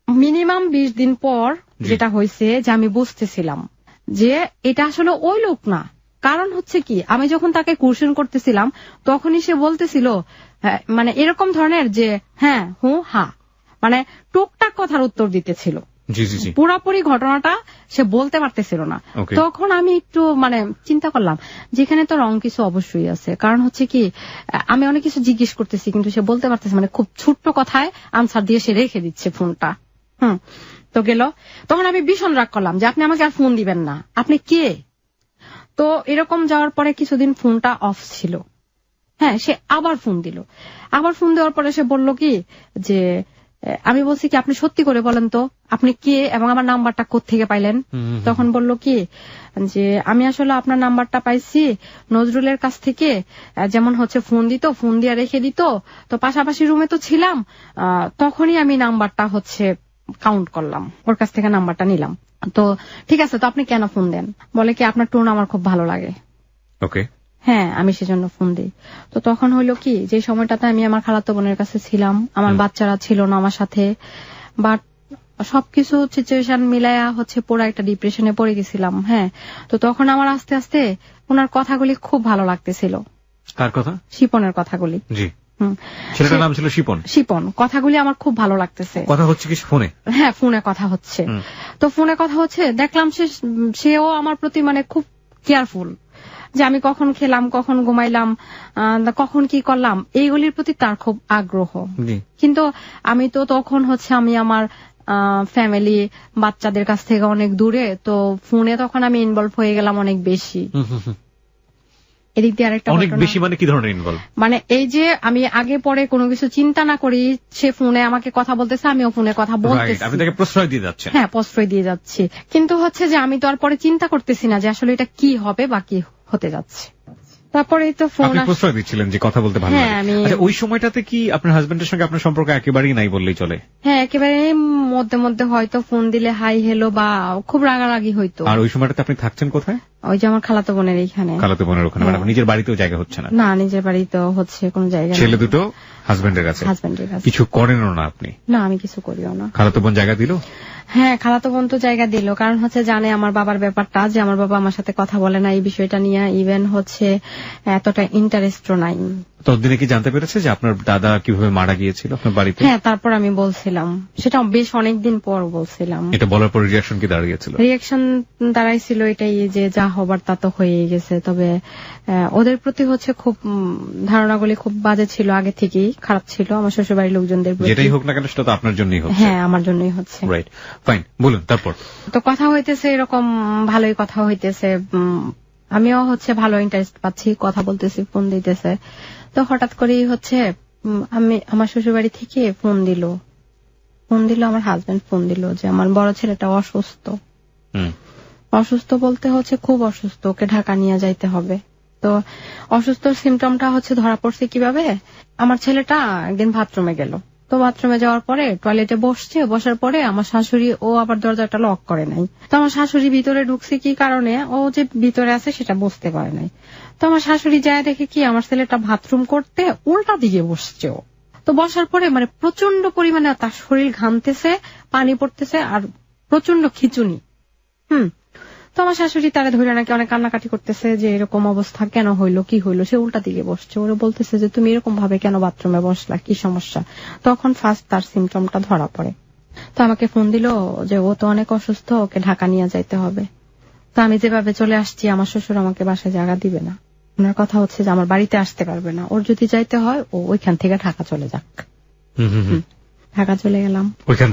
মিনিমাম 20 দিন পর যেটা হয়েছে যে আমি বুঝতেছিলাম যে এটা আসলে ওই লোক না। কারণ হচ্ছে কি, আমি যখন তাকে কোশ্চেন করতেছিলাম তখনই সে বলতেছিল মানে এরকম ধরনের যে হ্যাঁ হু হা, মানে টুকটাক কথার উত্তর দিতেছিল, পুরাপুরি ঘটনাটা সে বলতে পারতেছিল না। তখন আমি একটু মানে চিন্তা করলাম যেখানে তো রং কিছু অবশ্যই আছে। কারণ হচ্ছে কি, আমি অনেক কিছু জিজ্ঞেস করতেছি কিন্তু সে বলতে পারতেছে, মানে খুব ছোট্ট কথায় আনসার দিয়ে সে রেখে দিচ্ছে ফোনটা। তো গেল, তখন আমি ভীষণ রাগ করলাম যে আপনি আমাকে আর ফোন দিবেন না, আপনি কে। তো এরকম যাওয়ার পরে কিছুদিন ফোনটা অফ ছিল, হ্যাঁ সে আবার ফোন দিল। আবার ফোন দেওয়ার পরে সে বলল কি যে আমি বলছি কি আপনি সত্যি করে বলেন তো আপনি কে এবং আমার নাম্বারটা কোত্থেকে পাইলেন। তখন বলল কি যে আমি আসলে আপনার নাম্বারটা পাইছি নজরুলের কাছ থেকে, যেমন হচ্ছে ফোন দিত, ফোন দিয়ে রেখে দিত, তো পাশাপাশি রুমে তো ছিলাম, তখনই আমি নাম্বারটা হচ্ছে কাউন্ট করলাম, ওর কাছ থেকে নাম্বারটা নিলাম। তো ঠিক আছে, তো আপনি কেন ফোন দেন? বলে কি আপনার টোন আমার খুব ভালো লাগে। ওকে, হ্যাঁ আমি সেজন্য ফোন দিই। তো তখন হইলো কি, যে সময়টাতে আমি আমার খালাতো বোনের কাছে ছিলাম, আমার বাচ্চারা ছিল না আমার সাথে, বাট সবকিছু সিচুয়েশন মিলায়া হচ্ছে পুরো একটা ডিপ্রেশনে পড়ে গেছিলাম। হ্যাঁ, তো তখন আমার আস্তে আস্তে ওনার কথাগুলি খুব ভালো লাগতেছিল। কার কথা? শিপনের কথাগুলি। জি, ছেলেটার নাম ছিল শিপন। শিপন, কথাগুলি আমার খুব ভালো লাগতেছে। কথা হচ্ছে কি ফোনে? হ্যাঁ ফোনে কথা হচ্ছে। তো ফোনে কথা হচ্ছে, দেখলাম সেও আমার প্রতি মানে খুব কেয়ারফুল, যে আমি কখন খেলাম, কখন ঘুমাইলাম, কখন কি করলাম, এইগুলির প্রতি তার খুব আগ্রহ। কিন্তু আমি তো তখন হচ্ছে আমি আমার ফ্যামিলি বাচ্চাদের কাছ থেকে অনেক দূরে, তো ফোনে তখন আমি ইনভলভ হয়ে গেলাম অনেক বেশি। এদিক দিয়ে আরেকটা অনেক বেশি মানে কি ধরনের ইনভলভ? মানে এই যে আমি আগে পরে কোনো কিছু চিন্তা না করি, সে ফোনে আমাকে কথা বলতেছে, আমিও ফোনে কথা বলতেছি, আপনি তাকে প্রশ্রয় দিয়ে যাচ্ছেন। হ্যাঁ প্রশ্রয় দিয়ে যাচ্ছি, কিন্তু হচ্ছে যে আমি তো আর পরে চিন্তা করতেছি না যে আসলে এটা কি হবে বা কি হতে যাচ্ছে। তারপরে তো ফোন প্রশ্রয় দিচ্ছিলেন যে কথা বলতে ভালো লাগে। আচ্ছা, ওই সময়টাতে কি আপনার হাজবেন্ডের সঙ্গে আপনার সম্পর্ক একেবারেই নাই বললেই চলে? হ্যাঁ একেবারে মধ্যে মধ্যে হয়তো ফোন দিলে হাই হেলো বা খুব রাগারাগি হইতো। আর ওই সময়টাতে আপনি থাকছেন কোথায়? ওই যে আমার খালাতো বোনের এইখানে। খালাতো বোনের ওখানে, মানে নিজের বাড়িতেও জায়গা হচ্ছে না? না, নিজের বাড়িতেও হচ্ছে কোন জায়গা। ছেলে দুটো হাজবেন্ডের কাছে? হাজবেন্ডের কাছে। কিছু করেনও না আপনি? না, আমি কিছু করিও না। খালাতো বোন জায়গা দিল? হ্যাঁ খালাতো বোন তো জায়গা দিল, কারণ হচ্ছে জানে আমার বাবার ব্যাপারটা, যে আমার বাবা আমার সাথে কথা বলে না এই বিষয়টা নিয়ে, ইভেন হচ্ছে এতটা ইন্টারেস্টও নাই। ততদিনে কি জানতে পেরেছে যে আপনার দাদা কিভাবে মারা গিয়েছিল আপনার বাড়িতে? হ্যাঁ, তারপর আমি বলছিলাম, সেটা বেশ অনেকদিন পর বলছিলাম। এটা বলার পর রিয়াকশন কি দাঁড়িয়েছিল? রিয়াকশন দাঁড়াইছিল এটাই যে যা হবার তা তো হয়ে গেছে, তবে ওদের প্রতি হচ্ছে খুব ধারণাগুলি খুব বাজে ছিল, আগে থেকেই খারাপ ছিল আমার শ্বশুর বাড়ির লোকজনদের প্রতি। যেটাই হোক না কেন সেটা তো আপনার জন্যই হচ্ছে। হ্যাঁ আমার জন্যই হচ্ছে। রাইট, ফাইন, বলুন তারপর। তো কথা হইতেছে, এরকম ভালোই কথা হইতেছে, আমিও হচ্ছে ভালো ইন্টারেস্ট পাচ্ছি, কথা বলতেছি, ফোন দিতেছে। তো হঠাৎ করেই হচ্ছে আমি আমার শ্বশুর বাড়ি থেকে ফোন দিল আমার হাজবেন্ড ফোন দিল যে আমার বড় ছেলেটা অসুস্থ। অসুস্থ বলতে হচ্ছে খুব অসুস্থ, ওকে ঢাকা নিয়ে যাইতে হবে। তো অসুস্থ সিমটমটা হচ্ছে ধরা পড়ছে কিভাবে, আমার ছেলেটা একদিন বাথরুমে গেল, তো বাথরুমে যাওয়ার পরে টয়লেটে বসার পরে আমার শাশুড়ি ও আবার দরজাটা লক করে নাই। তো আমার শাশুড়ি ভিতরে ঢুকছে কি কারণে, ও যে ভিতরে আছে সেটা বুঝতে পারে নাই। তো আমার শাশুড়ি যায় দেখে কি আমার ছেলেটা বাথরুম করতে উল্টা দিকে বসছে। ও তো বসার পরে মানে প্রচন্ড পরিমাণে তার শরীর ঘামতেছে, পানি পড়তেছে আর প্রচন্ড খিচুনি। তো আমার শাশুড়ি তারা ধরে নাকি অনেক কান্নাকাটি করতেছে যে এরকম অবস্থা কেন হইলো, কি হইলো। সে উল্টা দিকে বসছে। ওরা বলতেছে যে তুমি এরকম ভাবে কেন বাথরুমে বসলা, কি সমস্যা। তখন ফার্স্ট তার সিমটমটা ধরা পড়ে। তো আমাকে ফোন দিল যে ও তো অনেক অসুস্থ, ওকে ঢাকা নিয়ে যাইতে হবে। তো আমি যেভাবে চলে আসছি, আমার শ্বশুর আমাকে বাসায় জায়গা দিবে না। ওনার কথা হচ্ছে যে আমার বাড়িতে আসতে পারবে না, ওর যদি যাইতে হয় ও ওইখান থেকে ঢাকা চলে যাক। ঢাকা চলে গেলাম,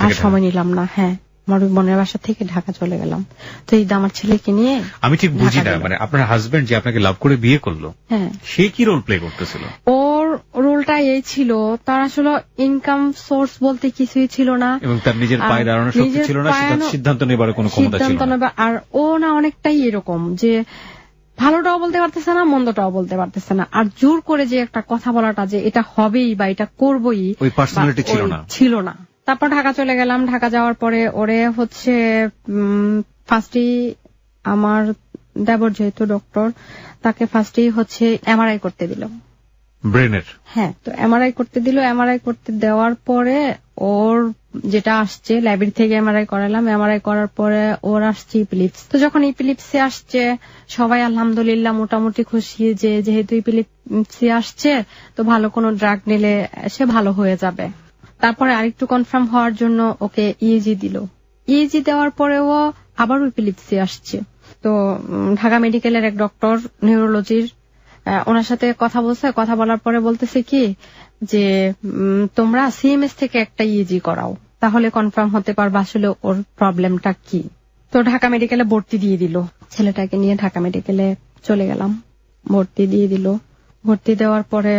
আর সময় নিলাম না। হ্যাঁ, আমার বোনের বাসা থেকে ঢাকা চলে গেলাম। তো এই আমার ছেলেকে নিয়ে আমি ঠিক বুঝি না, মানে আপনার হাজবেন্ড যে আপনাকে লাভ করে বিয়ে করলো, হ্যাঁ, সে কি রোল প্লে করতেছিল? ওর রোলটা এই ছিল, তার আসলে ইনকাম সোর্স বলতে কিছুই ছিল না, এবং তার নিজের পায়ে দাঁড়ানোর শক্তি ছিল না, সিদ্ধান্ত নেবার কোনো ক্ষমতা ছিল না। আর ও না অনেকটাই এরকম যে ভালোটাও বলতে পারতেছে না, মন্দটাও বলতে পারতেছে না, আর জোর করে যে একটা কথা বলাটা যে এটা হবেই বা এটা করবই, ওই পার্সোনালিটি ছিল না। তারপর ঢাকা চলে গেলাম। ঢাকা যাওয়ার পরে ওরে হচ্ছে ফার্স্টই আমার দেবর যেহেতু ডক্টর, তাকে ফার্স্টই হচ্ছে এমআরআই করতে দিল ব্রেনের। হ্যাঁ, তো এমআরআই করতে দিল। এমআরআই করতে দেওয়ার পরে ওর যেটা আসছে ল্যাবের থেকে এমআরআই করালাম। এমআরআই করার পরে ওর আসছে ইপিলিপস। তো যখন ইপিলিপসি আসছে সবাই আলহামদুলিল্লাহ মোটামুটি খুশি যে যেহেতু ইপিলিপসি আসছে তো ভালো কোনো ড্রাগ নিলে সে ভালো হয়ে যাবে। তারপরে আরেকটু কনফার্ম হওয়ার জন্য ওকে ইএজি দিল। ইএজি দেওয়ার পরেও আবার ইপিলিপসি আসছে। তো ঢাকা মেডিকেলের এক ডক্টর নিউরোলজির, ওনার সাথে কথা বলছে। কথা বলার পরে বলতেছে কি যে তোমরা সিএমএস থেকে একটা ইএজি করাও, তাহলে কনফার্ম হতে পারবে আসলে ওর প্রবলেমটা কি। তো ঢাকা মেডিকেলে ভর্তি দিয়ে দিল। ছেলেটাকে নিয়ে ঢাকা মেডিকেলে চলে গেলাম, ভর্তি দিয়ে দিল। ভর্তি দেওয়ার পরে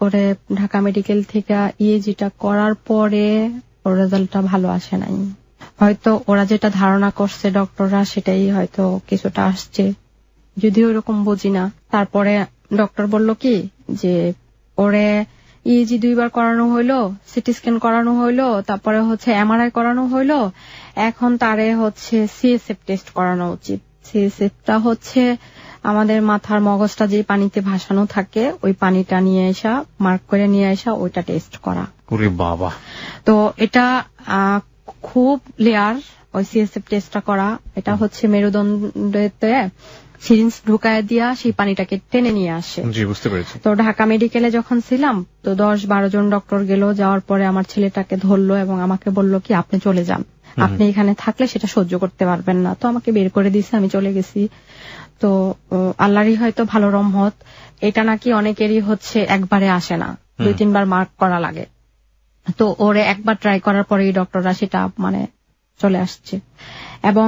ওরে ঢাকা মেডিকেল থেকে ইএজিটা করার পরে ওর রেজাল্টটা ভালো আসে নাই। হয়তো ওরা যেটা ধারণা করছে ডক্টররা সেটাই হয়তো কিছুটা আসছে, যদিও এরকম বুঝি না। তারপরে ডক্টর বলল কি যে ওরে ইএজি 2 বার করানো হইলো, সিটি স্ক্যান করানো হইলো, তারপরে হচ্ছে এমআরআই করানো হইলো, এখন তারে হচ্ছে সিএসএফ টেস্ট করানো উচিত। সিএসএফটা হচ্ছে আমাদের মাথার মগজটা যে পানিতে ভাসানো থাকে ওই পানিটা নিয়ে আসা, মার্ক করে নিয়ে আসা, ওইটা টেস্ট করা। ওরে বাবা! তো এটা খুব লেয়ার ওই সিএসএফ টেস্টটা করা। এটা হচ্ছে মেরুদণ্ডতে সিরিঞ্জ ঢুকায় দিয়া সেই পানিটাকে টেনে নিয়ে আসে। জি, বুঝতে পেরেছি। তো ঢাকা মেডিকেলে যখন ছিলাম তো 10-12 জন ডক্টর গেল। যাওয়ার পরে আমার ছেলেটাকে ধরলো এবং আমাকে বলল কি আপনি চলে যান, আপনি এখানে থাকলে সেটা সহ্য করতে পারবেন না। তো আমাকে বের করে দিয়েছে, আমি চলে গেছি। তো আল্লাহরই হয়তো ভালো রহমত, এটা নাকি অনেকেরই হচ্ছে একবারে আসে না, 2-3 বার মার্ক করা লাগে। তো ওরে একবার ট্রাই করার পরেই ডক্টররা সেটা মানে চলে আসছে। এবং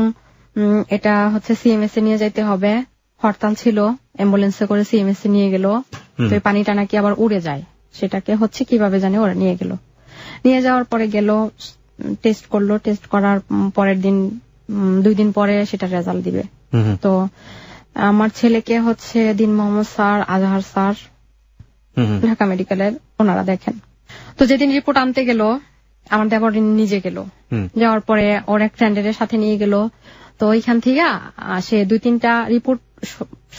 এটা হচ্ছে সিএমএস এ নিয়ে যাইতে হবে। হরতাল ছিল, অ্যাম্বুলেন্সে করে সিএমএস এ নিয়ে গেল। তো পানিটা নাকি আবার উড়ে যায়, সেটাকে হচ্ছে কিভাবে জানে ওরা নিয়ে গেল। নিয়ে যাওয়ার পরে গেল, টেস্ট করলো। টেস্ট করার পরের দিন 2 দিন পরে সেটা রেজাল্ট দিবে। তো আমার ছেলেকে হচ্ছে দিন মোহাম্মদ স্যার, আজহার স্যার ঢাকা মেডিকেলের ওনারা দেখেন। তো যেদিন রিপোর্ট আনতে গেল আমার দেবর নিজে গেল। যাওয়ার পরে ওর এক ফ্রেন্ডের সাথে নিয়ে গেল। তো ওইখান থেকে সে 2-3টা রিপোর্ট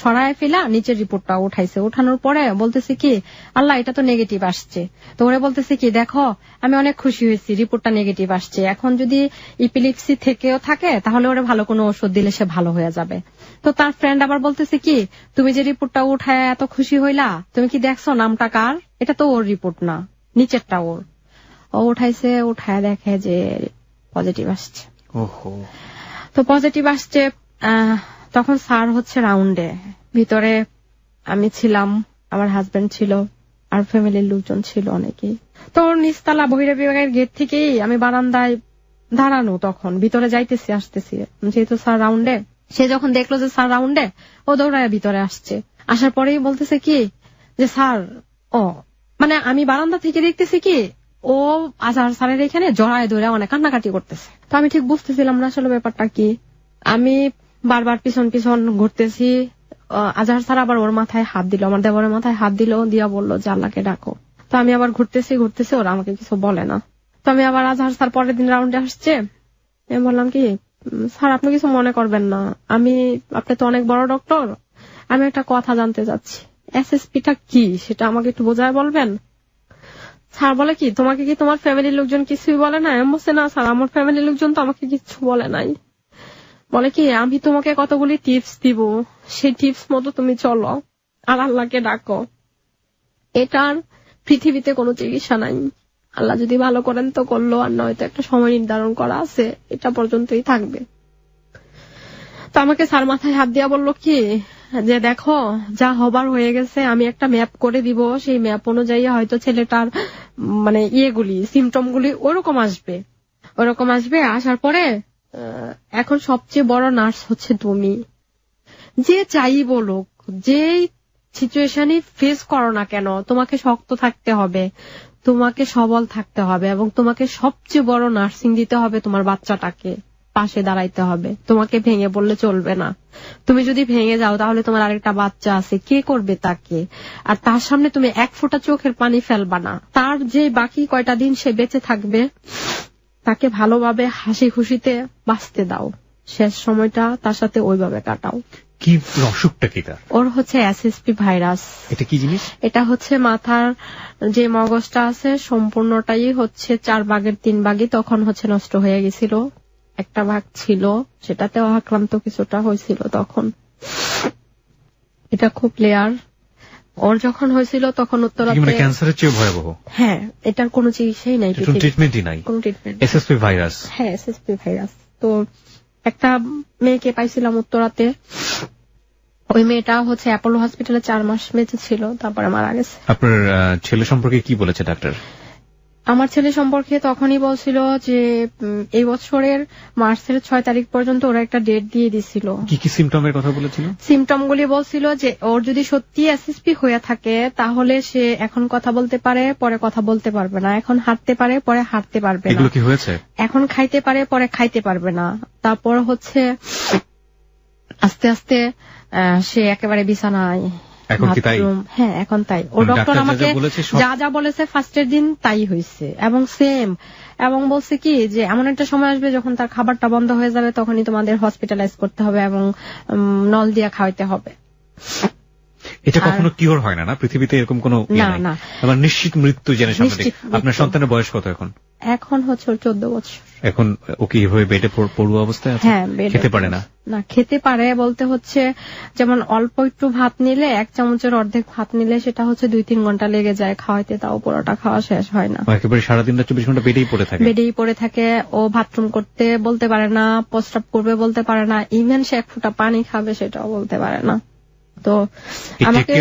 সরায় ফেলা নিচের রিপোর্টটা উঠাইছে। উঠানোর পরে বলতেছে কি আল্লাহ এটা তো নেগেটিভ আসছে। তো ওরা বলতেছে কি দেখো আমি অনেক খুশি হয়েছি, রিপোর্টটা নেগেটিভ আসছে। এখন যদি ইপিলিপসি থেকেও থাকে তাহলে ওরা ভালো কোনো ওষুধ দিলে সে ভালো হয়ে যাবে। তো তার ফ্রেন্ড আবার বলতেছে কি তুমি যে রিপোর্টটা উঠায় এত খুশি হইলা, তুমি কি দেখছো নামটা কার? এটা তো ওর রিপোর্ট না, নিচেরটা ওর। ও উঠাইছে, উঠায় দেখে যে পজিটিভ আসছে। ওহো। তো পজিটিভ আসছে। তখন স্যার হচ্ছে রাউন্ডে, ভিতরে আমি ছিলাম, আমার হাজবেন্ড ছিল, আর ফ্যামিলির লোকজন ছিল অনেকেই। তো নিচতলা বহিরা বিভাগের গেট থেকেই আমি বারান্দায় দাঁড়ানো, তখন ভিতরে যাইতেছি আসতেছি, যেহেতু স্যার রাউন্ডে। সে যখন দেখলো যে স্যার রাউন্ডে, ও দৌড়ায় ভিতরে আসছে। আসার পরেই বলতেছে কি যে স্যার, ও মানে আমি বারান্দা থেকে দেখতেছি কি ও আজহার স্যারের এখানে জড়ায় ধরে অনেক কান্নাকাটি করতেছে। তো আমি ঠিক বুঝতেছিলাম না আসলে ব্যাপারটা কি। আমি বারবার পিছন পিছন ঘুরতেছি। আজহার স্যার আবার ওর মাথায় হাত দিল, আমার দেবরের মাথায় হাত দিল, দিয়া বললো যে আল্লাহকে ডাকো। তো তো আমি আবার ঘুরতেছি ওরা আমাকে কিছু বলে না। তো আমি আবার আজহার স্যার পরের দিন রাউন্ডে আসছে, আমি বললাম কি স্যার আপনি কিছু মনে করবেন না, আপনি তো অনেক বড় ডক্টর, আমি একটা কথা জানতে চাচ্ছি, এসএসপিটা কি সেটা আমাকে একটু বোঝায় বলবেন। স্যার বলে কি তোমাকে কি তোমার ফ্যামিলির লোকজন কিছুই বলে না? আমি বলছি না স্যার, আমার ফ্যামিলির লোকজন তো আমাকে কিছু বলে নাই। বলে কি আমি তোমাকে কতগুলি টিপস দিব, সেই টিপস মতো তুমি চলো আর আল্লাহকে ডাকো, এটার পৃথিবীতে কোনো চিকিৎসা নাই। আল্লাহ যদি ভালো করেন তো করলো, আর নয়তো একটা সময় নির্ধারণ করা আছে, এটা পর্যন্তই থাকবে। তো আমাকে স্যার মাথায় হাত দিয়া বললো কি যে দেখো যা হবার হয়ে গেছে, আমি একটা ম্যাপ করে দিব, সেই ম্যাপ অনুযায়ী হয়তো ছেলেটার মানে সিমটম গুলি ওরকম আসবে, আসার পরে এখন সবচেয়ে বড় নার্স হচ্ছে তুমি। যে চাই বলুক, যে সিচুয়েশনই ফেস করো না কেন, তোমাকে শক্ত থাকতে হবে, তোমাকে সবল থাকতে হবে, এবং তোমাকে সবচেয়ে বড় নার্সিং দিতে হবে, তোমার বাচ্চাটাকে পাশে দাঁড়াইতে হবে। তোমাকে ভেঙে বললে চলবে না। তুমি যদি ভেঙে যাও তাহলে তোমার আরেকটা বাচ্চা আছে, কে করবে তাকে? আর তার সামনে তুমি এক ফোঁটা চোখের পানি ফেলবা না। তার যে বাকি কয়টা দিন সে বেঁচে থাকবে, তাকে ভালোভাবে হাসি খুশিতে বাঁচতে দাও, শেষ সময়টা তার সাথে ওইভাবে কাটাও। কি অসুখটা কি তার? ওর হচ্ছে এসএসপি ভাইরাস। এটা কি জিনিস? এটা হচ্ছে মাথার যে মগজটা আছে সম্পূর্ণটাই হচ্ছে 4 ভাগের 3 ভাগই তখন হচ্ছে নষ্ট হয়ে গেছিল, একটা ভাগ ছিল সেটাতেও আক্রান্ত কিছুটা হয়েছিল তখন। এটা খুব ক্লিয়ার। ওর যখন হয়েছিল তখন উত্তরাতে মানে ক্যান্সারের চেয়ে ভয়াবহ। হ্যাঁ, এটার কোনো চিকিৎসাই নাই, ট্রিটমেন্টই নাই, কোনো ট্রিটমেন্ট। SSP virus. হ্যাঁ, এসএসপি ভাইরাস। তো একটা মেয়েকে পাইছিলাম উত্তরাতে, ওই মেয়েটা হচ্ছে অ্যাপোলো হসপিটালে 4 মাস বেঁচে ছিল, তারপরে মারা গেছে। আপনার ছেলে সম্পর্কে কি বলেছে ডাক্তার? আমার ছেলে সম্পর্কে তখনই বলছিল যে এই বছরের মার্চের 6 তারিখ পর্যন্ত ওরা একটা ডেট দিয়ে দিছিল। কি কি সিমটমের কথা বলেছিল? সিমটমগুলি বলছিল যে ওর যদি সত্যি এসএসপি হয়ে থাকে তাহলে সে এখন কথা বলতে পারে, পরে কথা বলতে পারবে না, এখন হাঁটতে পারে, পরে হাঁটতে পারবে না। এগুলো কি হয়েছে? এখন খাইতে পারে, পরে খাইতে পারবে না। তারপর হচ্ছে আস্তে আস্তে সে একেবারে বিছানায়। এখন কি তাই? হ্যাঁ, এখন তাই। ও ডক্টর আমাকে যা যা বলেছে ফার্স্টের দিন তাই হয়েছে, এবং সেম। এবং বলছে কি যে এমন একটা সময় আসবে যখন তার খাবারটা বন্ধ হয়ে যাবে, তখনই তোমাদের হসপিটালাইজ করতে হবে এবং নল দিয়া খাওয়াইতে হবে। এটা কখনো কিওর হয় না পৃথিবীতে, এরকম কোনো না। আবার নিশ্চিত মৃত্যু জেনে সামনে। আপনার সন্তানের বয়স কত এখন? এখন হচ্ছে 14 বছর। এখন ও কি এভাবে বেডে পড়ুয়া অবস্থায় আছে? হ্যাঁ, খেতে পারে না? না, খেতে পারে বলতে হচ্ছে যেমন অল্প একটু ভাত নিলে, 1 চামচের অর্ধেক ভাত নিলে সেটা হচ্ছে 2-3 ঘন্টা লেগে যায় খাওয়াইতে, তাও পুরোটা খাওয়া শেষ হয় না। একেবারে সারাদিন 24 ঘন্টা বেডেই পড়ে থাকে। ও বাথরুম করতে বলতে পারে না, প্রস্রাব করবে বলতে পারে না, ইভেন সে 1 ফোঁটা পানি খাবে সেটাও বলতে পারে না। তো আমাকে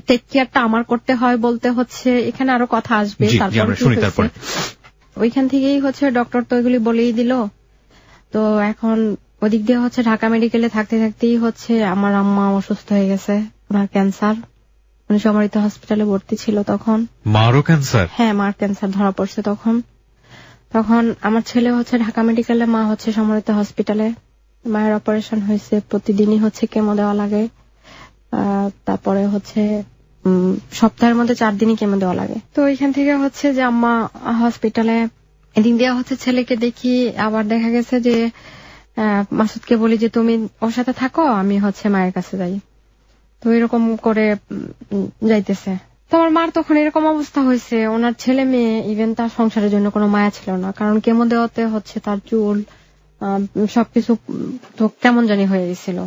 টেক কেয়ারটা আমার করতে হয় বলতে হচ্ছে, এখানে আরো কথা আসবে, তারপর ওইখান থেকেই হচ্ছে ডক্টর তো এগুলি বলেই দিল। তো এখন ওদিক দিয়ে হচ্ছে ঢাকা মেডিকেলে থাকতে থাকতেই হচ্ছে আমার আম্মা অসুস্থ হয়ে গেছে, ওনার ক্যান্সার, উনি সমরিত হসপিটালে ভর্তি ছিল তখন। মারও ক্যান্সার? হ্যাঁ, মার ক্যান্সার ধরা পড়ছে তখন আমার ছেলে হচ্ছে ঢাকা মেডিকেলে, মা হচ্ছে সমরিত হসপিটালে। মায়ের অপারেশন হয়েছে, প্রতিদিনই হচ্ছে কেমো দেওয়া লাগে, তারপরে হচ্ছে সপ্তাহের মধ্যে 4 দিনই কেমো দেওয়া লাগে। তো এখান থেকে হচ্ছে যে আম্মা হসপিটালে, এদিক দিয়ে হচ্ছে ছেলেকে দেখি, আবার দেখা গেছে যে মাসুদকে বলি যে তুমি ওর সাথে থাকো, আমি হচ্ছে মায়ের কাছে যাই। তো এরকম করে যাইতেছে। তো আমার মার তখন এরকম অবস্থা হয়েছে, ওনার ছেলে মেয়ে, ইভেন তার সংসারের জন্য কোনো মায়া ছিল না, কারণ কেমো দেওয়াতে হচ্ছে তার চুল সবকিছু তো কেমন জানি হয়ে গেছিল,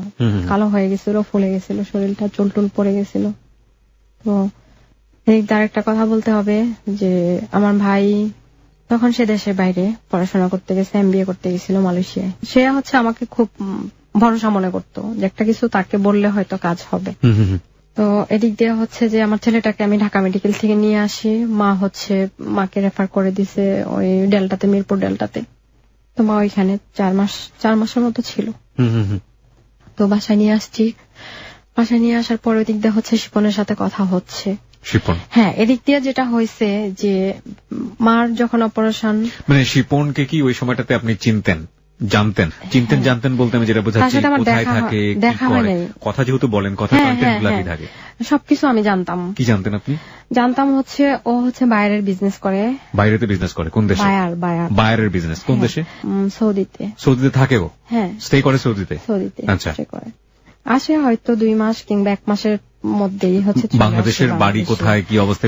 কালো হয়ে গেছিল, ফুলে গেছিল শরীরটা, চুল টুল পড়ে গেছিল। তো তার একটা কথা বলতে হবে যে আমার ভাই তখন সে দেশের বাইরে পড়াশোনা করতে গেছে, MBA করতে গেছিল মালয়েশিয়ায়। সে হচ্ছে আমাকে খুব ভরসা মনে করতো যে একটা কিছু তাকে বললে হয়তো কাজ হবে। তো এদিক দিয়ে হচ্ছে যে আমার ছেলেটাকে আমি ঢাকা মেডিকেল থেকে নিয়ে আসি, মাকে রেফার করে দিছে ওই ডেল্টাতে, মিরপুর ডেল্টাতে। তো মা ওইখানে 4 মাসের মতো ছিল। তো বাসায় নিয়ে আসছি, বাসায় নিয়ে আসার পর ওই দিক দিয়ে হচ্ছে শিপনের সাথে কথা হচ্ছে। শিপন? হ্যাঁ, এদিক দিয়ে যেটা হয়েছে যে মার যখন অপারেশন, মানে শিপনকে কি ওই সময়টাতে আপনি জানতেন বলতে আমি যেটা বোঝাচ্ছি, কোথায় থাকে, কি করে, কথা যেহেতু বলেন, কথা কন্টেন্ট গুলো থাকে, সবকিছু আমি জানতাম। কি জানতেন আপনি? জানতাম হচ্ছে ও হচ্ছে বাইরের বিজনেস করে। বাইরেতে বিজনেস করে? কোন দেশে? বাইরের বিজনেস কোন দেশে? সৌদিতে। সৌদিতে থাকে ও? হ্যাঁ, স্টে করে সৌদিতে। আচ্ছা, আসে হয়তো 2 মাস কিংবা 1 মাসের মধ্যেই হচ্ছে। বাংলাদেশের বাড়ি কোথায়, কি অবস্থা?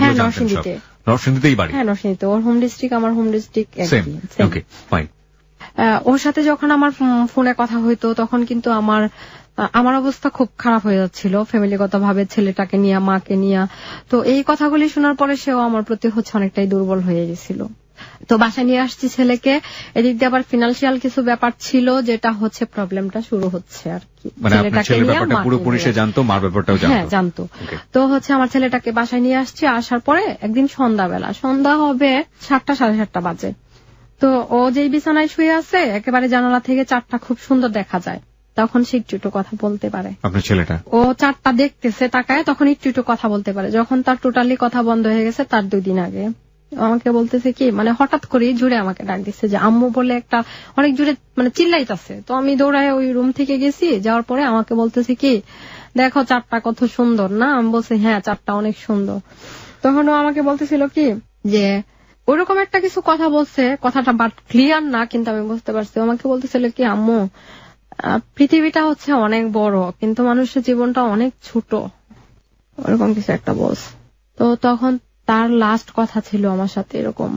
নরসিংদীতেই বাড়ি? হ্যাঁ, নরসিংদীতে। ওর হোম ডিস্ট্রিক্ট, আমার হোম ডিস্ট্রিক্ট একই। ওকে, ফাইন। ওর সাথে যখন আমার ফোনে কথা হইতো তখন কিন্তু আমার অবস্থা খুব খারাপ হয়ে যাচ্ছিল ফ্যামিলিগত ভাবে, ছেলেটাকে নিয়ে, মাকে নিয়ে। তো এই কথাগুলি শোনার পরে সেও আমার প্রতি হচ্ছে অনেকটাই দুর্বল হয়ে গেছিল। তো বাসায় নিয়ে আসছি ছেলেকে। এদিক দিয়ে আবার ফিনান্সিয়াল কিছু ব্যাপার ছিল, যেটা হচ্ছে প্রবলেমটা শুরু হচ্ছে আর কি। ছেলেটাকে পুরোপুরি সে জানতো, মার ব্যাপারটাও জানতো? হ্যাঁ, জানতো। তো হচ্ছে আমার ছেলেটাকে বাসায় নিয়ে আসছি। আসার পরে একদিন সন্ধ্যা হবে 7টা 7:30 বাজে। তো ও যেই বিছানায় শুয়ে আছে, একেবারে জানালা থেকে 4টা খুব সুন্দর দেখা যায়। তখন সে একটু কথা বলতে পারে। আপনার ছেলেটা? ও 4টা দেখতেছে তাকায়, তখন একটু কথা বলতে পারে। যখন তার টোটালি কথা বন্ধ হয়ে গেছে, তার 2 দিন আগে আমাকে বলতেছে কি, মানে হঠাৎ করে জুড়ে আমাকে ডাক দিচ্ছে যে আম্মু বলে একটা অনেক জুড়ে মানে চিল্লাইতেছে। তো আমি দৌড়ায় ওই রুম থেকে গেছি। যাওয়ার পরে আমাকে বলতেছে কি, দেখো 4টা কত সুন্দর না? আমি বলছি হ্যাঁ, 4টা অনেক সুন্দর। তখন ও আমাকে বলতেছিল কি যে ওইরকম একটা কিছু কথা বলছে, কথাটা বাট ক্লিয়ার না, কিন্তু আমি বুঝতে পারছি। আমাকে বলতেছিল কি, আম্মু পৃথিবীটা হচ্ছে অনেক বড়, কিন্তু মানুষের জীবনটা অনেক ছোট, ওরকম কিছু একটা বলছে। তো তখন তার লাস্ট কথা ছিল আমার সাথে এরকম।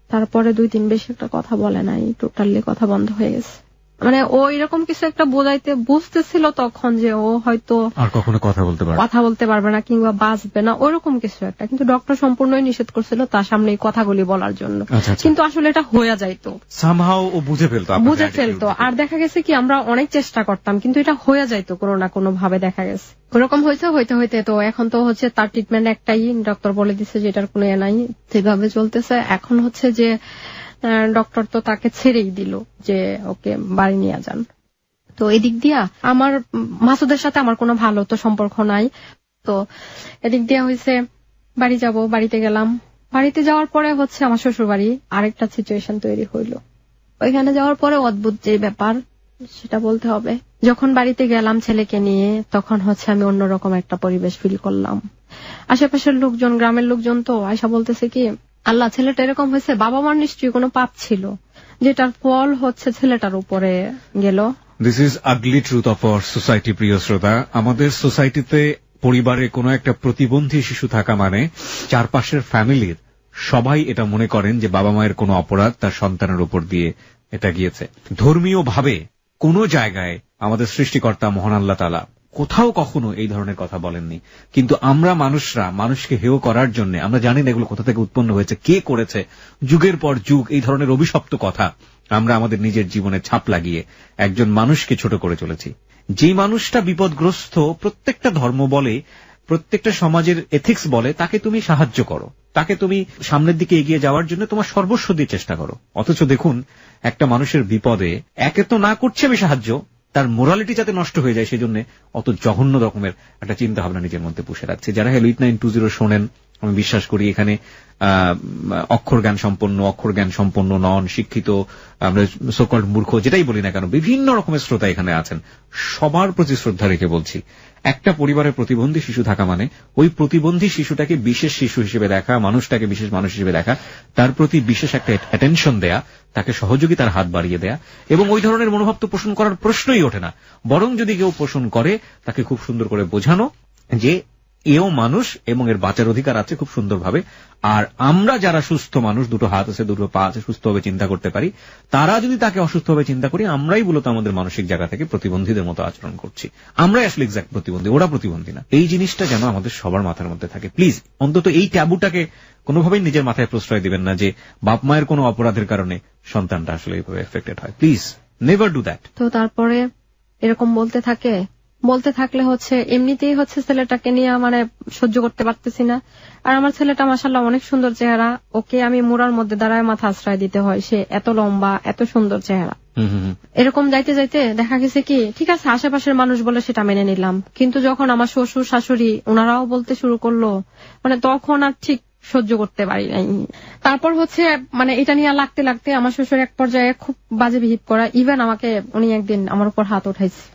তারপরে 2 দিন বেশি একটা কথা বলে নাই, টোটালি কথা বন্ধ হয়ে গেছে। মানে ও এরকম কিছু একটা বুঝতেছিল তখন যে ও হয়তো আর কখনো কথা বলতে পারবে না কিংবা বাঁচবে না, ওরকম কিছু একটা। কিন্তু ডক্টর সম্পূর্ণই নিষেধ করছিল তার সামনে এই কথাগুলি বলার জন্য। কিন্তু আসলে এটা হয়ে যাইতো, সামহাও ও বুঝে ফেলতো। আর দেখা গেছে কি, আমরা অনেক চেষ্টা করতাম কিন্তু এটা হয়ে যাইতো কোনো না কোনো ভাবে। দেখা গেছে ওরকম হইতে তো এখন তো হচ্ছে তার ট্রিটমেন্ট একটাই, ডক্টর বলে দিচ্ছে যে এটার কোনো নাই, সেভাবে চলতেছে। এখন হচ্ছে যে ডক্টর তো তাকে ছেড়েই দিল যে ওকে বাড়ি নিয়ে যান। তো এদিক দিয়া আমার মাসুদের সাথে আমার কোনো ভালো তো সম্পর্ক নাই। তো এদিক দিয়া হয়েছে বাড়ি যাব, বাড়িতে গেলাম। বাড়িতে যাওয়ার পরে হচ্ছে আমার শ্বশুর বাড়ি আরেকটা সিচুয়েশন তৈরি হইলো। ওইখানে যাওয়ার পরে অদ্ভুত যে ব্যাপার সেটা বলতে হবে। যখন বাড়িতে গেলাম ছেলেকে নিয়ে, তখন হচ্ছে আমি অন্যরকম একটা পরিবেশ ফিল করলাম। আশেপাশের লোকজন, গ্রামের লোকজন তো আয়সা বলতেছে কি, আল্লাহ, ছেলেটা এরকম হয়েছে, বাবা মার নিশ্চয়ই কোনো পাপ ছিল, যেটার ফল হচ্ছে ছেলেটার উপরে গেল। This is ugly truth of our society. প্রিয় শ্রোতা, আমাদের সোসাইটিতে পরিবারে কোনো একটা প্রতিবন্ধী শিশু থাকা মানে চারপাশের ফ্যামিলির সবাই এটা মনে করেন যে বাবা মায়ের কোনো অপরাধ তার সন্তানের উপর দিয়ে এটা গিয়েছে। ধর্মীয় ভাবে কোন জায়গায় আমাদের সৃষ্টিকর্তা মহান আল্লাহ তাআলা কোথাও কখনো এই ধরনের কথা বলেননি। কিন্তু আমরা মানুষরা মানুষকে হেয় করার জন্য, আমরা জানি না এগুলো কোথা থেকে উৎপন্ন হয়েছে, কে করেছে, যুগের পর যুগ এই ধরনের অভিশপ্ত কথা আমরা আমাদের নিজের জীবনে ছাপ লাগিয়ে একজন মানুষকে ছোট করে চলেছি। যে মানুষটা বিপদগ্রস্ত, প্রত্যেকটা ধর্ম বলে, প্রত্যেকটা সমাজের এথিক্স বলে, তাকে তুমি সাহায্য করো, তাকে তুমি সামনের দিকে এগিয়ে যাওয়ার জন্য তোমার সর্বস্ব দিয়ে চেষ্টা করো। অথচ দেখুন, একটা মানুষের বিপদে একে তো না করছে আমি সাহায্য, তার মোরালিটি যাতে নষ্ট হয়ে যায় সেজন্য অত জঘন্য রকমের একটা চিন্তা ভাবনা নিজের মধ্যে পুষে রাখছে। যারা হ্যালো 8920 শোনেন, আমি বিশ্বাস করি এখানে অক্ষর জ্ঞান সম্পন্ন নন, শিক্ষিত, আমরা সোকল্ড মূর্খ যেটাই বলি না কেন, বিভিন্ন রকমের শ্রোতা এখানে আছেন। সবার প্রতি শ্রদ্ধা রেখে বলছি, একটা পরিবারে প্রতিবন্ধী শিশু থাকা মানে ওই প্রতিবন্ধী শিশুটাকে বিশেষ শিশু হিসেবে দেখা, মানুষটাকে বিশেষ মানুষ হিসেবে দেখা, তার প্রতি বিশেষ একটা অ্যাটেনশন দেয়া, তাকে সহযোগিতার হাত বাড়িয়ে দেয়া। এবং ওই ধরনের মনোভাব তো পোষণ করার প্রশ্নই ওঠে না। বরং যদি কেউ পোষণ করে, তাকে খুব সুন্দর করে বোঝানো যে এও মানুষ এবং এর বাঁচার অধিকার আছে, খুব সুন্দরভাবে। আর আমরা যারা সুস্থ মানুষ, 2 হাত আছে, 2 পা আছে, সুস্থভাবে চিন্তা করতে পারি, তারা যদি তাকে অসুস্থভাবে চিন্তা করি, আমরাই মূলত আমাদের মানসিক জায়গা থেকে প্রতিবন্ধীদের মতো আচরণ করছি। আমরাই আসলে এক্সাক্ট প্রতিবন্ধী, ওরা প্রতিবন্ধী না। এই জিনিসটা যেন আমাদের সবার মাথার মধ্যে থাকে। প্লিজ অন্তত এই ট্যাবুটাকে কোনোভাবেই নিজের মাথায় প্রশ্রয় দিবেন না যে বাপ মায়ের কোনো অপরাধের কারণে সন্তানটা আসলে এইভাবে এফেক্টেড হয়। Please never do that. তো তারপরে এরকম বলতে থাকলে হচ্ছে এমনিতেই হচ্ছে ছেলেটাকে নিয়ে মানে সহ্য করতে পারতেছি না। আর আমার ছেলেটা মাশাআল্লাহ অনেক সুন্দর চেহারা, ওকে আমি মুরার মধ্যে দাঁড়ায় মাথা আশ্রয় দিতে হয়, সে এত লম্বা, এত সুন্দর চেহারা। এরকম যাইতে যাইতে দেখা গেছে কি, ঠিক আছে আশেপাশের মানুষ বলে সেটা মেনে নিলাম, কিন্তু যখন আমার শ্বশুর শাশুড়ি ওনারাও বলতে শুরু করলো, মানে তখন আর ঠিক সহ্য করতে পারি নাই। তারপর হচ্ছে মানে এটা নিয়ে লাগতে লাগতে আমার শ্বশুর এক পর্যায়ে খুব বাজে বিহেভ করা, ইভেন আমাকে উনি একদিন আমার উপর হাত উঠাইছে।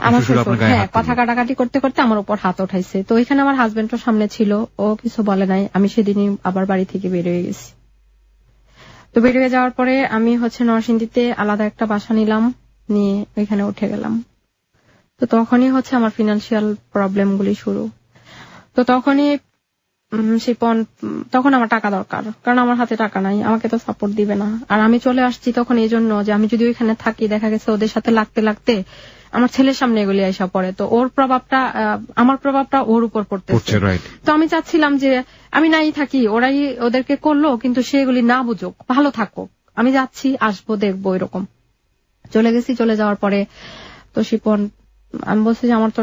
আমার শ্বশুর, হ্যাঁ, কথা কাটাকাটি করতে করতে আমার উপর হাত উঠাইছে। তো এখানে আমার হাজবেন্ডও সামনে ছিল, ও কিছু বলে নাই। আমি সেদিনই আবার বাড়ি থেকে বের হয়ে গেছি। তো বের হয়ে যাওয়ার পরে আমি নরসিংদীতে আলাদা একটা বাসা নিলাম, নিয়ে ওইখানে উঠে গেলাম। তো তখনই আমার ফিনান্সিয়াল প্রবলেম গুলি শুরু। তো তখনই শিপন, তখন আমার টাকা দরকার, কারণ আমার হাতে টাকা নাই, আমাকে তো সাপোর্ট দিবে না। আর আমি চলে আসছি তখন এই জন্য যে আমি যদি ওইখানে থাকি, দেখা গেছে ওদের সাথে লাগতে লাগতে আমার ছেলের সামনে এগুলি আইসা পড়ে, তো ওর প্রভাবটা, আমার প্রভাবটা ওর উপর পড়তেছে। তো আমি চাচ্ছিলাম যে আমি নাই থাকি, ওরাই ওদেরকে করলো, কিন্তু সেগুলি না বুঝুক, ভালো থাকুক, আমি যাচ্ছি, আসবো, দেখবো, এরকম। চলে গেছি। চলে যাওয়ার পরে তো শিপন, আমি বলছি যে আমার তো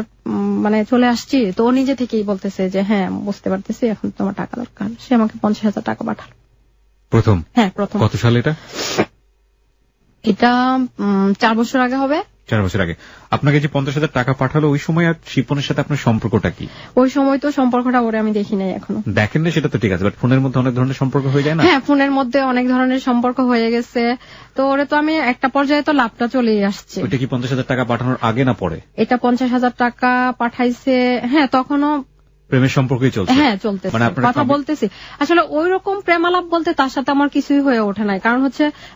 চলে আসছি। তো ও নিজে থেকেই বলতেছে যে হ্যাঁ, বুঝতে পারতেছি, এখন তোমার টাকা দরকার। সে আমাকে 50,000 টাকা পাঠালো প্রথম। হ্যাঁ, প্রথম। কত সালে এটা? এটা 4 বছর আগে হবে। 4 বছর আগে আপনাকে যে 50,000 টাকা পাঠালো, ওই সময় আর শিপনের সাথে আপনার সম্পর্কটা কি? ওই সময় তো সম্পর্কটা ওরে আমি দেখি নাই এখনো। দেখেন না, সেটা তো ঠিক আছে, বাট ফোনের মধ্যে অনেক ধরনের সম্পর্ক হয়ে যায় না? হ্যাঁ, ফোনের মধ্যে অনেক ধরনের সম্পর্ক হয়ে গেছে। তো ওরে তো আমি একটা পর্যায়ে তো লাভটা চলেই আসছে। ওইটা কি 50,000 টাকা পাঠানোর আগে না পরে? এটা 50,000 টাকা পাঠাইছে, হ্যাঁ, তখনও প্রেমের সম্পর্কই চলছে। হ্যাঁ, চলতেছে, কথা বলতেছি। আসলে ওই রকম প্রেমালাপ বলতে তার সাথে আমার কিছুই হয়ে ওঠে নাই, কারণ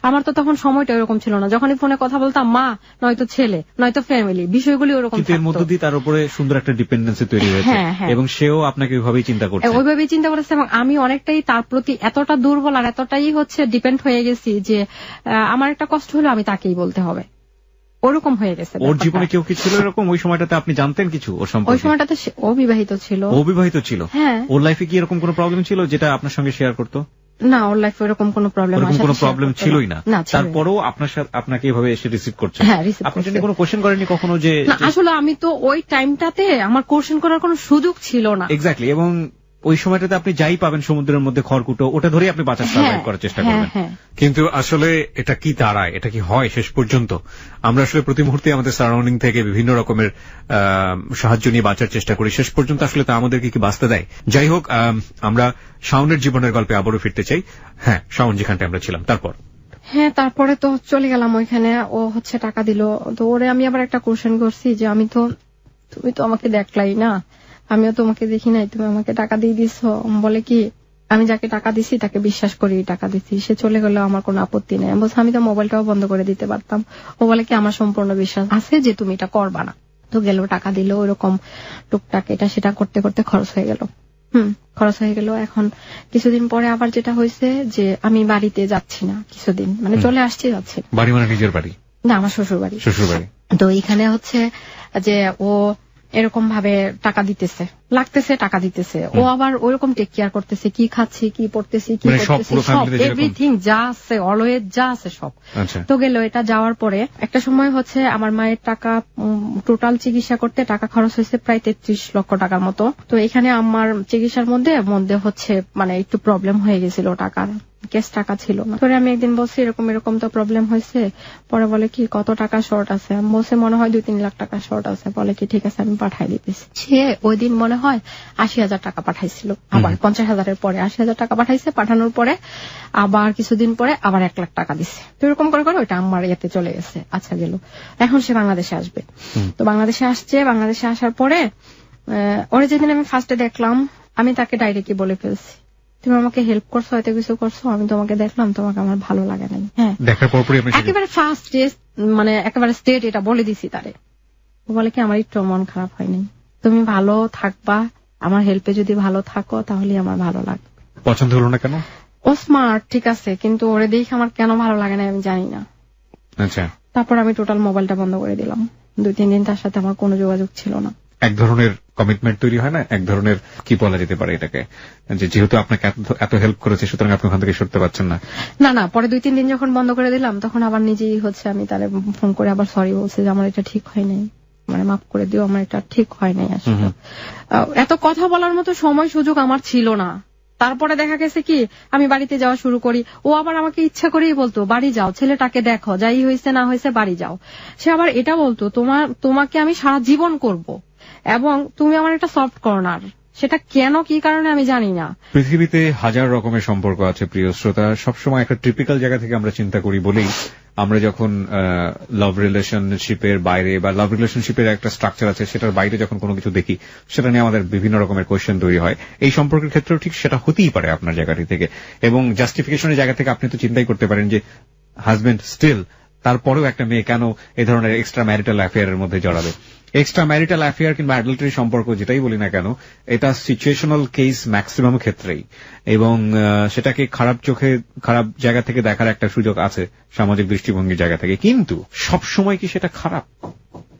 আমার তো তখন সময়টা ওইরকম ছিল না। যখনই ফোনে কথা বলতাম, মা নয়তো ছেলে নয়তো ফ্যামিলি, বিষয়গুলি ওরকম। কিন্তু এর মধ্য দিয়ে তার উপরে সুন্দর একটা ডিপেন্ডেন্সি তৈরি হয়েছে, এবং সেও আপনাকে ওইভাবেই চিন্তা করছে। ওইভাবেই চিন্তা করেছে, এবং আমি অনেকটাই তার প্রতি এতটা দুর্বল আর এতটাই ডিপেন্ড হয়ে গেছি যে আমার একটা কষ্ট হলো আমি তাকেই বলতে হবে, ওরকম হয়ে গেছে। ওর জীবনে কেউ কি ছিল এরকম? ওই সময়টাতে আপনি জানতেন কিছু ওর সম্পর্কে? ওই সময়টাতে ও বিবাহিত ছিল। ও বিবাহিত ছিল? হ্যাঁ। ওর লাইফে কি এরকম কোনো প্রবলেম ছিল যেটা আপনার সঙ্গে শেয়ার করতো? না, ওর লাইফে এরকম কোনো প্রবলেম ছিলই না। তারপরেও আপনাকে এভাবে এসে রিসিভ করছে। আপনি যদি কোনো কোশ্চেন করেননি কখনো? যে আসলে আমি তো ওই টাইমটাতে আমার কোশ্চেন করার কোনো সুযোগ ছিল না। এক্স্যাক্টলি। এবং ওই সময়টাতে আপনি যাই পাবেন সমুদ্রের মধ্যে খড়কুটো, ওটা ধরে আপনি বাঁচার সার্ভাইভ করার চেষ্টা করবেন। কিন্তু আসলে এটা কি দাঁড়ায়, এটা কি হয় শেষ পর্যন্ত? আমরা আসলে প্রতি মুহূর্তে আমাদের সারাউন্ডিং থেকে বিভিন্ন রকমের সাহায্য নিয়ে বাঁচার চেষ্টা করি, শেষ পর্যন্ত আসলে তা আমাদেরকে কি বাঁচতে দেয়? যাই হোক, আমরা শাওনের জীবনের গল্পে আবারও ফিরতে চাই। হ্যাঁ, শাওন যেখানটা আমরা ছিলাম, তারপর? হ্যাঁ, তারপরে তো চলে গেলাম ওইখানে। ও টাকা দিল। তো ওরে আমি আবার একটা কোশ্চেন করছি যে তুমি তো আমাকে দেখলাই না, আমিও তোমাকে দেখি নাই, তুমি আমাকে টাকা দিয়ে দিছো। বলে কি, আমি যাকে টাকা দিছি তাকে বিশ্বাস করি টাকা দিছি, সে চলে গেলেও আমার কোনো আপত্তি নেই। আমি বলছি আমি তো মোবাইলটাও বন্ধ করে দিতে পারতাম। ও বলে কি, আমার সম্পূর্ণ বিশ্বাস আছে যে তুমি এটা করবা না। তো গেল, টাকা দিল, ওইরকম টুকটাক এটা সেটা করতে করতে খরচ হয়ে গেল। এখন কিছুদিন পরে আবার যেটা হয়েছে যে আমি বাড়িতে যাচ্ছি না কিছুদিন, চলে আসছি, যাচ্ছি। বাড়ি মানে নিজের বাড়ি না, আমার শ্বশুর বাড়ি। তো এখানে যে ও এরকম ভাবে টাকা দিতেছে, লাগতেছে, টাকা দিতেছে। ও আবার ওইরকম টেক কেয়ার করতেছে, কি খাচ্ছি, কি পড়তেছি, কি করতেছি, সব এভরিথিং যা আছে, অলওয়েজ যা আছে সব। তো গেল, এটা যাওয়ার পরে একটা সময় আমার মায়ের টাকা, টোটাল চিকিৎসা করতে টাকা খরচ হয়েছে প্রায় 33 লক্ষ টাকার মতো। তো এখানে আমার চিকিৎসার মধ্যে একটু প্রবলেম হয়ে গেছিল, টাকার কেস টাকা ছিল না। পরে আমি একদিন বলছি এরকম তো প্রবলেম হয়েছে। পরে বলে কি, কত টাকা শর্ট আছে? বলছে মনে হয় 2-3 লাখ টাকা শর্ট আছে। বলে কি, ঠিক আছে, আমি পাঠাই দিতেছি। সে ওই দিন মনে হয় 80,000 টাকা পাঠাইছিল, আবার 50,000-এর পরে 80,000 টাকা পাঠাইছে। পাঠানোর পরে আবার কিছুদিন পরে আবার 1 লাখ টাকা দিচ্ছে। তো এরকম করে ওইটা আমার ইয়েতে চলে গেছে। আচ্ছা, গেল। এখন সে বাংলাদেশে আসবে। তো বাংলাদেশে আসছে। বাংলাদেশে আসার পরে ওরে যেদিন আমি ফার্স্টে দেখলাম, আমি তাকে ডাইরেক্টলি বলে ফেলছি, তুমি আমাকে হেল্প করছো, হয়তো কিছু করছো, আমি তোমাকে দেখলাম, তোমাকে আমার ভালো লাগে নাই। হ্যাঁ, দেখার পর একেবারে ফার্স্ট একেবারে স্টেট এটা বলে দিছি তারে। ও বলে কি, আমার একটু মন খারাপ হয়নি, তুমি ভালো থাকবা, আমার হেল্পে যদি ভালো থাকো তাহলে আমার ভালো লাগবে। পছন্দ হলো না কেন? ও স্মার্ট, ঠিক আছে, কিন্তু ওরে দেখে আমার কেন ভালো লাগে না আমি জানি না। আচ্ছা। তারপর আমি টোটাল মোবাইলটা বন্ধ করে দিলাম। 2-3 দিন তার সাথে আমার কোনো যোগাযোগ ছিল না। এক ধরনের কমিটমেন্ট তৈরি হয় না, এক ধরনের কি বলা যেতে পারে এটাকে, যে যেহেতু আপনাকে এত হেল্প করেছে সুতরাং আপনি ওখান থেকে সরতে পারছেন না। না, পরে 2-3 দিন যখন বন্ধ করে দিলাম, তখন আবার নিজেই আমি তারে ফোন করে আবার সরি বলছে যে আমার এটা ঠিক হয় নাই, মাফ করে দিও, আমার এটা ঠিক হয় নাই। আসলে এত কথা বলার মতো সময় সুযোগ আমার ছিল না। তারপরে দেখা গেছে কি, আমি বাড়িতে যাওয়া শুরু করি, ও আবার আমাকে ইচ্ছা করেই বলতো, বাড়ি যাও, ছেলেটাকে দেখো, যাই হয়েছে না হয়েছে বাড়ি যাও। সে আবার এটা বলতো, তোমাকে আমি সারা জীবন করব, এবং তুমি আমার একটা সফট কর্নার। সেটা কেন কি কারণে আমি জানি না। পৃথিবীতে হাজার রকমের সম্পর্ক আছে প্রিয় শ্রোতা, সবসময় একটা টিপিক্যাল জায়গা থেকে আমরা চিন্তা করি বলেই আমরা যখন লাভ রিলেশনশিপের বাইরে বা লাভ রিলেশনশিপের একটা স্ট্রাকচার আছে সেটার বাইরে যখন কোনো কিছু দেখি সেটা নিয়ে আমাদের বিভিন্ন রকমের কোয়েশ্চেন তৈরি হয়। এই সম্পর্কের ক্ষেত্রেও ঠিক সেটা হতেই পারে আপনার জায়গাটি থেকে, এবং জাস্টিফিকেশনের জায়গা থেকে আপনি তো চিন্তাই করতে পারেন যে হাজবেন্ড স্টিল তারপরেও একটা মেয়ে কেন এই ধরনের এক্সট্রা ম্যারিটাল অ্যাফেয়ারের মধ্যে জড়াবে। এক্সট্রা ম্যারিটাল অ্যাফেয়ার কিংবা অ্যাডাল্টারি সম্পর্ক যেটাই বলি না কেন, এটা সিচুয়েশনাল কেস ম্যাক্সিমাম ক্ষেত্রেই, এবং সেটাকে খারাপ চোখে খারাপ জায়গা থেকে দেখার একটা সুযোগ আছে সামাজিক দৃষ্টিভঙ্গির জায়গা থেকে। কিন্তু সব সময় কি সেটা খারাপ,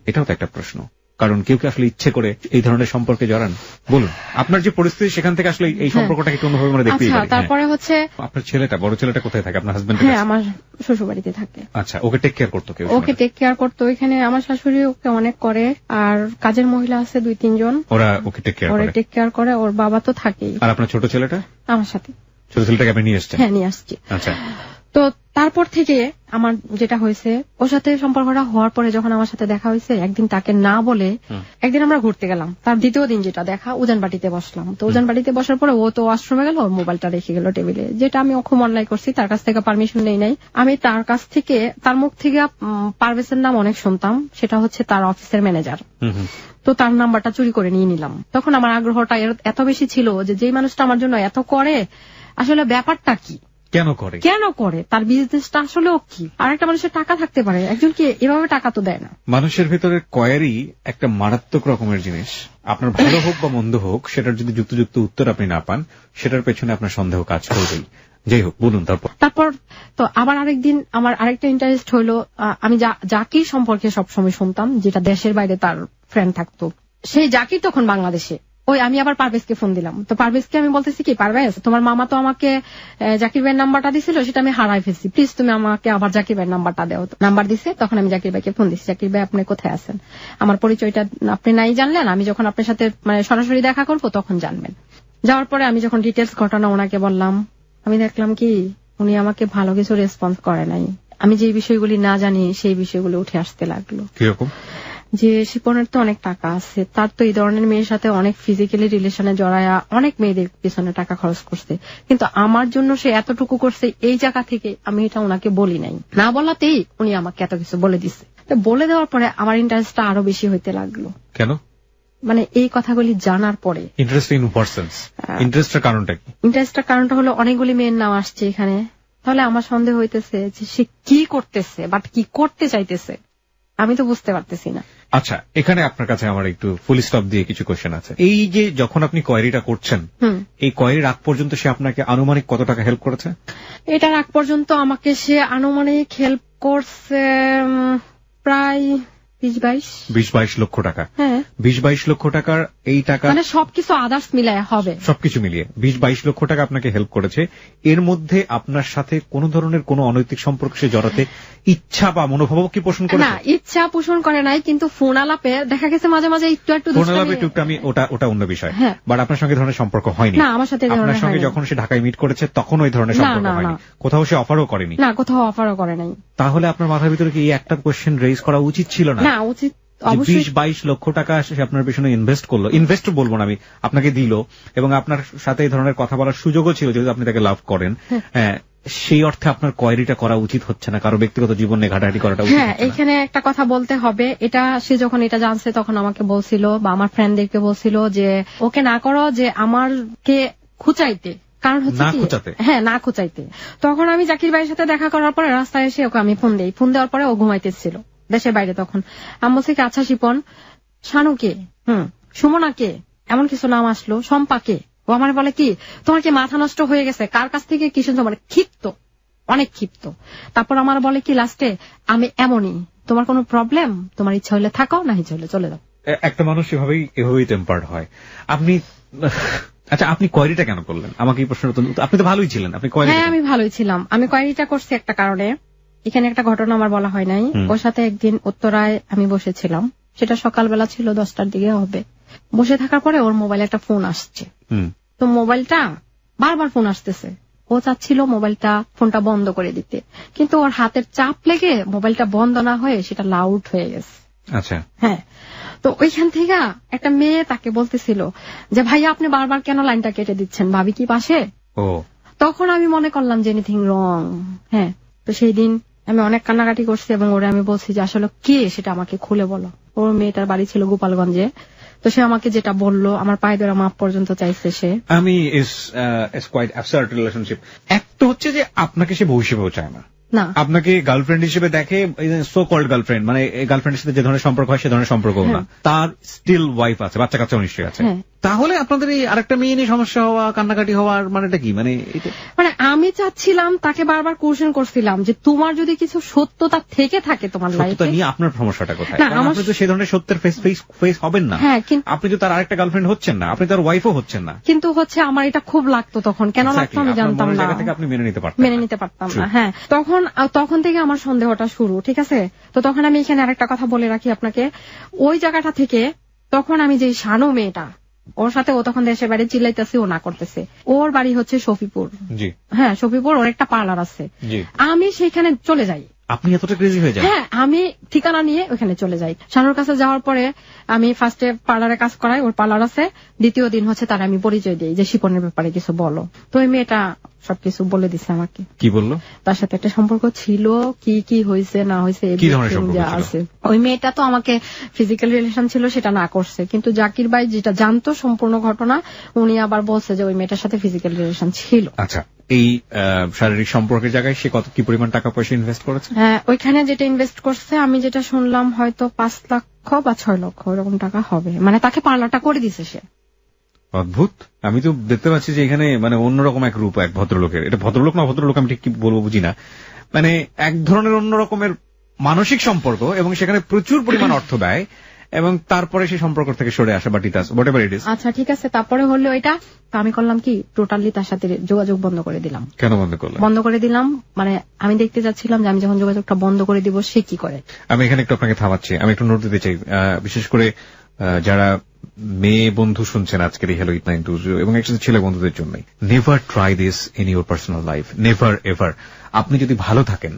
এটাও তো একটা প্রশ্ন। কারণ কেউ কি আসলে ইচ্ছে করে এই ধরনের সম্পর্কে জড়ান? বলুন, আপনার যে পরিস্থিতি সেখান থেকে আসলে এই সম্পর্কটাকে একটু অন্যভাবে আমরা দেখতে পারি। তারপরে হচ্ছে আপনার ছেলেটা, বড় ছেলেটা কোথায় থাকে? আপনার হাজবেন্ড? হ্যাঁ, আমার শ্বশুর বাড়িতে থাকে। আচ্ছা, ওকে টেক কেয়ার করতো কেউ? ওকে টেক কেয়ার করতো। এখানে আমার শাশুড়ি ওকে অনেক করে, আর কাজের মহিলা আছে 2-3 জন, ওরা ওকে টেক কেয়ার করে। ওর বাবা তো থাকেই। আর আপনার ছোট ছেলেটা? আমার সাথে। ছোট ছেলেটাকে আপনি নিয়ে এসেছেন? হ্যাঁ, নিয়ে আসছি। আচ্ছা। তো তারপর থেকে আমার যেটা হয়েছে, ওর সাথে সম্পর্কটা হওয়ার পরে যখন আমার সাথে দেখা হয়েছে, একদিন তাকে না বলে একদিন আমরা ঘুরতে গেলাম। তার দ্বিতীয় দিন যেটা দেখা, উজানবাটিতে বসলাম। তো উজানবাটিতে বসার পরে ও তো ওয়াশরুমে গেল, ওর মোবাইলটা রেখে গেল টেবিলে, যেটা আমি খুব অন্যায় করছি। তার কাছ থেকে পারমিশন নেই নাই। আমি তার কাছ থেকে, তার মুখ থেকে পারভেজের নাম অনেক শুনতাম, সেটা হচ্ছে তার অফিসের ম্যানেজার। তো তার নাম্বারটা চুরি করে নিয়ে নিলাম। তখন আমার আগ্রহটা এত বেশি ছিল যে যেই মানুষটা আমার জন্য এত করে, আসলে ব্যাপারটা কি, কেন করে, তার বিজনেসটা আসলে কি। আর একটা মানুষের টাকা থাকতে পারে, একজনকে এভাবে টাকা তো দেয় না। মানুষের ভিতরে কোয়ারি একটা মারাত্মক রকমের জিনিস। আপনার ভালো হোক বা মন্দ হোক, সেটার যদি যুক্ত উত্তর আপনি না পান, সেটার পেছনে আপনার সন্দেহ কাজ করবেই। যাই হোক, বলুন। তারপর তো আবার আরেকদিন আমার আরেকটা ইন্টারেস্ট হইলো, আমি জাকির সম্পর্কে সবসময় শুনতাম, যেটা দেশের বাইরে তার ফ্রেন্ড থাকতো। সেই জাকির তখন বাংলাদেশে। আমি আবার পারভেজকে ফোন দিলাম। তো পারভেজকে আমি বলতেছি কি, পারভেজ, তোমার মামা তো আমাকে জাকির ভাইয়ের নাম্বারটা দিছিল, সেটা আমি হারাই ফেলছি, প্লিজ তুমি আমাকে আবার জাকির ভাইয়ের নাম্বারটা দাও। নাম্বার দিছে, তখন আমি জাকির ভাইকে ফোন দিচ্ছি, জাকির ভাই আপনি কোথায় আছেন, আমার পরিচয়টা আপনি নাই জানলেন, আমি যখন আপনার সাথে সরাসরি দেখা করবো তখন জানবেন। যাওয়ার পরে আমি যখন ডিটেলস ঘটনা ওনাকে বললাম, আমি দেখলাম কি উনি আমাকে ভালো কিছু রেসপন্স করে নাই। আমি যে বিষয়গুলি না জানি সেই বিষয়গুলো উঠে আসতে লাগলো। কিরকম? যে শিপনের তো অনেক টাকা আছে, তার তো এই ধরনের মেয়ের সাথে অনেক ফিজিক্যালি রিলেশনে জড়ায়া অনেক মেয়েদের পিছনে টাকা খরচ করছে, কিন্তু আমার জন্য সে এতটুকু করছে, এই জায়গা থেকে আমি এটা ওনাকে বলি নাই। না বলাতেই উনি আমাকে এত কিছু বলে দিচ্ছে। বলে দেওয়ার পরে আমার ইন্টারেস্টটা আরো বেশি হইতে লাগলো। কেন? এই কথাগুলি জানার পরে। ইন্টারেস্টের কারণটা হলো অনেকগুলি মেয়ের নাম আসছে এখানে, তাহলে আমার সন্দেহ হইতেছে যে সে কি করতেছে, বাট কি করতে চাইতেছে আমি তো বুঝতে পারতেছি না। আচ্ছা, এখানে আপনার কাছে আমার একটু ফুল স্টপ দিয়ে কিছু কোয়েশ্চেন আছে। এই যে যখন আপনি কোয়েরিটা করছেন, এই কোয়েরির আগ পর্যন্ত সে আপনাকে আনুমানিক কত টাকা হেল্প করেছে? এটার আগ পর্যন্ত আমাকে সে আনুমানিক হেল্প করছে প্রায় 20-22 লক্ষ টাকা। হ্যাঁ, 20-22 লক্ষ টাকার এই টাকা সবকিছু আদার্স মিলায় হবে, সবকিছু মিলিয়ে 20-22 লক্ষ টাকা আপনাকে হেল্প করেছে। এর মধ্যে আপনার সাথে কোন ধরনের কোন অনৈতিক সম্পর্ক সে জড়াতে ইচ্ছা বা মনোভাব কি পোষণ করে? না, ইচ্ছা পোষণ করে নাই, কিন্তু ফোন আলাপে দেখা গেছে মাঝে মাঝে একটু ফোন আলাপে আমি ওটা অন্য বিষয়। বাট আপনার সঙ্গে ধরনের সম্পর্ক হয়নি? না, আমার সাথে আপনার সঙ্গে যখন সে ঢাকায় মিট করেছে তখন ওই ধরনের সম্পর্ক হয়নি? কোথাও সে অফারও করেনি? না, কোথাও অফারও করে নাই। তাহলে আপনার মাথার ভিতরে কি একটা কোয়েশ্চেন রেইজ করা উচিত ছিল না? না, উচিত। 20-22 লক্ষ টাকা সে আপনার পেছনে ইনভেস্ট বলবো না আমি, আপনাকে দিল, এবং আপনার সাথে এই ধরনের কথা বলার সুযোগও ছিল যেহেতু আপনি তাকে লাভ করেন। সেই অর্থে আপনার কোয়েরিটা করা উচিত হচ্ছে না, কারো ব্যক্তিগত জীবনে ঘাটাঘাটি করাটা উচিত। হ্যাঁ, এখানে একটা কথা বলতে হবে, এটা সে যখন এটা জানছে তখন আমাকে বলছিল বা আমার ফ্রেন্ডদেরকে বলছিল যে ওকে না করো, যে আমারকে খুঁচাইতে, কারণ হচ্ছে না খুঁচাইতে। তখন আমি জাকির ভাইয়ের সাথে দেখা করার পরে রাস্তায় এসে ওকে আমি ফোন দেওয়ার পরে ও ঘুমাইতেছিল দেশের বাইরে। তখন আমি বলছি কি, আচ্ছা শিপন, শানুকে, সুমনাকে, এমন কিছু নাম আসলো, শম্পাকে। ও আমার বলে কি, তোমার কি মাথা নষ্ট হয়ে গেছে, কার কাছ থেকে কি শুনছো, মানে ক্ষিপ্ত, অনেক ক্ষিপ্ত। তারপর আমার বলে কি লাস্টে, আমি এমনই, তোমার কোনো প্রবলেম, তোমার ইচ্ছা হলে থাকো, না ইচ্ছা হলে চলে যাও। একটা মানুষ এভাবেই টেম্পার্ড হয়। আপনি কোয়েরিটা কেন করলেন? আমাকে এই প্রশ্ন, আপনি তো ভালোই ছিলেন, আপনি হ্যাঁ, আমি ভালোই ছিলাম। আমি কোয়েরিটা করছি একটা কারণে। এখানে একটা ঘটনা আমার বলা হয় নাই। ওর সাথে একদিন উত্তরায় আমি বসেছিলাম, সেটা সকালবেলা ছিল, 10টার দিকে হবে। বসে থাকার পরে ওর মোবাইলে একটা ফোন আসছে। তো মোবাইলটা বারবার ফোন আসতেছে, ও চাচ্ছিল ফোনটা বন্ধ করে দিতে, কিন্তু ওর হাতের চাপ লেগে মোবাইলটা বন্ধ না হয়ে সেটা লাউড হয়ে গেছে। আচ্ছা, হ্যাঁ। তো তো ওইখান থেকে একটা মেয়ে তাকে বলতেছিল যে ভাইয়া আপনি বারবার কেন লাইনটা কেটে দিচ্ছেন, ভাবি কি পাশে? তখন আমি মনে করলাম যে এনিথিং রং। হ্যাঁ, তো সেই দিন আমি অনেক কান্নাকাটি করছি এবং ওরে আমি বলছি যে আসলে কে সেটা আমাকে খুলে বলো। ওর মেয়েটার বাড়ি ছিল গোপালগঞ্জে, তো সে আমাকে যেটা বললো আমার পায়ে ধরে মাপ পর্যন্ত চাইছে সে। আমি কোয়াইট অ্যাবসার্ড রিলেশনশিপ। এক তো হচ্ছে যে আপনাকে সে বউ হিসেবেও চায় না, আপনাকে গার্লফ্রেন্ড হিসেবে দেখে, সো কল্ড গার্লফ্রেন্ড, মানে গার্লফ্রেন্ডের সাথে যে ধরনের সম্পর্ক হয় সে ধরনের সম্পর্ক না, তার স্টিল ওয়াইফ আছে, বাচ্চা কাচ্চাও নিশ্চয়ই আছে। তাহলে আপনাদের এই আরেকটা মেয়ে নিয়ে সমস্যা হওয়া, কান্নাকাটি হওয়ার মানেটা কি? মানে আমি চাচ্ছিলাম, তাকে বারবার কোশ্চেন করছিলাম যে তোমার যদি কিছু সত্যতা থেকে থাকে তোমার লাইফে নিয়ে আপনার সমস্যাটা কোথায়? আপনি তো সেই ধরনের সত্যের ফেস হবেন না। আপনি তো তার আরেকটা গার্লফ্রেন্ড হচ্ছেন না, আপনি তার ওয়াইফও হচ্ছেন না। কিন্তু হচ্ছে আমার এটা খুব লাগতো তখন, কেন লাগতো আমি জানতাম না, আপনি মেনে নিতে পারতাম না। হ্যাঁ, তখন থেকে আমার সন্দেহটা শুরু। ঠিক আছে, তো তখন আমি এখানে আরেকটা কথা বলে রাখি আপনাকে, ওই জায়গাটা থেকে তখন আমি যে শানু মেয়েটা, ওর সাথে ও তখন দেশের বাড়ি চিল্লাইতেছে, ও না করতেছে। ওর বাড়ি হচ্ছে শফিপুর। হ্যাঁ, শফিপুর, ওর একটা পার্লার আছে। আমি সেখানে চলে যাই। আপনি এতটা ক্রেজি হয়ে যান? হ্যাঁ, আমি ঠিকানা নিয়ে ওখানে চলে যাই। শানুর কাছে যাওয়ার পরে আমি ফার্স্টে পার্লারে কাজ করাই, ওর পার্লার আছে। দ্বিতীয় দিন হচ্ছে তার আমি পরিচয় দিই যে শিপনের ব্যাপারে কিছু বলো। তো ওই মেয়েটা সবকিছু বলে দিছে আমাকে। কি বললো? তার সাথে একটা সম্পর্ক ছিল, কি হয়েছে না হয়েছে আছে। ওই মেয়েটা তো আমাকে ফিজিক্যাল রিলেশন ছিল সেটা না করছে, কিন্তু জাকির ভাই যেটা জানতো সম্পূর্ণ ঘটনা, উনি আবার বলছে যে ওই মেয়েটার সাথে ফিজিক্যাল রিলেশন ছিল। আচ্ছা, এই শারীরিক সম্পর্কের জায়গায় সে কি পরিমাণ টাকা পয়সা ইনভেস্ট করেছে? হ্যাঁ, ওইখানে যেটা ইনভেস্ট করছে আমি যেটা শুনলাম হয়তো 5 লক্ষ বা 6 লক্ষ এরকম টাকা হবে, মানে তাকে পার্লারটা করে দিছে সে। অদ্ভুত। আমি তো দেখতে পাচ্ছি যে এখানে মানে অন্যরকম এক রূপ এক ভদ্রলোকের। এটা ভদ্রলোক না ভদ্রলোক আমি ঠিক কি বলবো বুঝি না, মানে এক ধরনের অন্যরকমের মানসিক সম্পর্ক, এবং সেখানে প্রচুর পরিমাণ অর্থ ব্যয়, এবং তারপরে সেই সম্পর্ক থেকে সরে আসা। But it is. আচ্ছা, ঠিক আছে, তারপরে হলো এটা। তো আমি করলাম কি, টোটালি তার সাথে যোগাযোগ বন্ধ করে দিলাম। কেন বন্ধ করলাম? বন্ধ করে দিলাম মানে আমি দেখতে যাচ্ছিলাম যে আমি যখন যোগাযোগটা বন্ধ করে দিব সে কি করে। আমি এখানে একটু আপনাকে থামাচ্ছি, আমি একটু নোট দিতে চাই, বিশেষ করে যারা মেয়ে বন্ধু শুনছেন আজকের এই হ্যালো ইতনা ইন্টারভিউ, এবং একসাথে ছেলে বন্ধুদের জন্য, never try this in your personal life, never ever. আপনি যদি ভালো থাকেন,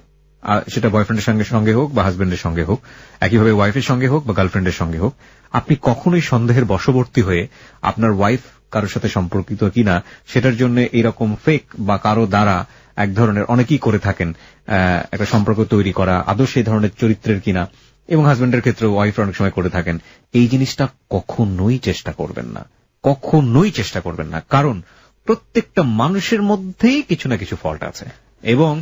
সেটা বয়ফ্রেন্ডের সঙ্গে হোক বা হাজবেন্ডের সঙ্গে হোক, একইভাবে ওয়াইফের সঙ্গে হোক বা গার্লফ্রেন্ডের সঙ্গে হোক, আপনি কখনোই সন্দেহের বশবর্তী হয়ে আপনার ওয়াইফ কারোর সাথে সম্পর্কিত কিনা সেটার জন্য এইরকম ফেক বা কারো দ্বারা এক ধরনের অনেকেই করে থাকেন একটা সম্পর্ক তৈরি করা, আদৌ সেই ধরনের চরিত্রের কিনা, এবং হাজবেন্ডের ক্ষেত্রে ওয়াইফ অনেক সময় করে থাকেন, এই জিনিসটা কখনোই চেষ্টা করবেন না, কখনোই চেষ্টা করবেন না। কারণ প্রত্যেকটা মানুষের মধ্যেই কিছু না কিছু ফল্ট আছে, এবং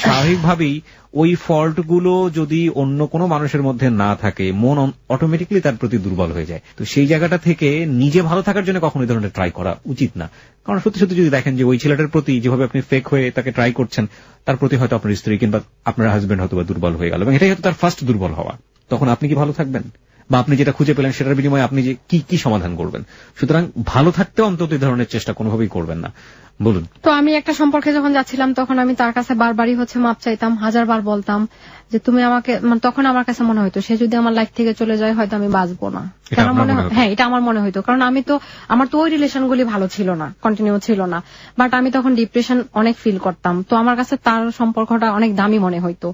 স্বাভাবিকভাবেই ওই ফল্ট গুলো যদি অন্য কোনো মানুষের মধ্যে না থাকে, মন অটোমেটিক্যালি তার প্রতি দুর্বল হয়ে যায়। তো সেই জায়গাটা থেকে নিজে ভালো থাকার জন্য কখনো এই ধরনের ট্রাই করা উচিত না। কারণ সত্যি সত্যি যদি দেখেন যে ওই ছেলেটার প্রতি যেভাবে আপনি ফেক হয়ে তাকে ট্রাই করছেন, তার প্রতি হয়তো আপনার স্ত্রী কিংবা আপনার হাজবেন্ড হয়তো দুর্বল হয়ে গেল, এবং এটাই হয়তো তার ফার্স্ট দুর্বল হওয়া, তখন আপনি কি ভালো থাকবেন? বা আপনি যেটা খুঁজে পেলেন সেটার বিনিময়ে আপনি যে কি সমাধান করবেন? সুতরাং ভালো থাকতে অন্তত এই ধরনের চেষ্টা কোনোভাবেই করবেন না। বলুন। তো আমি একটা সম্পর্কে যখন যাচ্ছিলাম তখন আমি তার কাছে বারবারই হচ্ছে মাপ চাইতাম, 1000বার বলতাম যে তুমি আমাকে, তখন আমার কাছে মনে হইতো সে যদি আমার লাইফ থেকে চলে যায় হয়তো আমি বাঁচবো না। কেন মনে হয়? হ্যাঁ, এটা আমার মনে হইতো, কারণ আমার তো ওই রিলেশনগুলি ভালো ছিল না, কন্টিনিউ ছিল না, বাট আমি তখন ডিপ্রেশন অনেক ফিল করতাম। তো আমার কাছে তার সম্পর্কটা অনেক দামি মনে হইতো।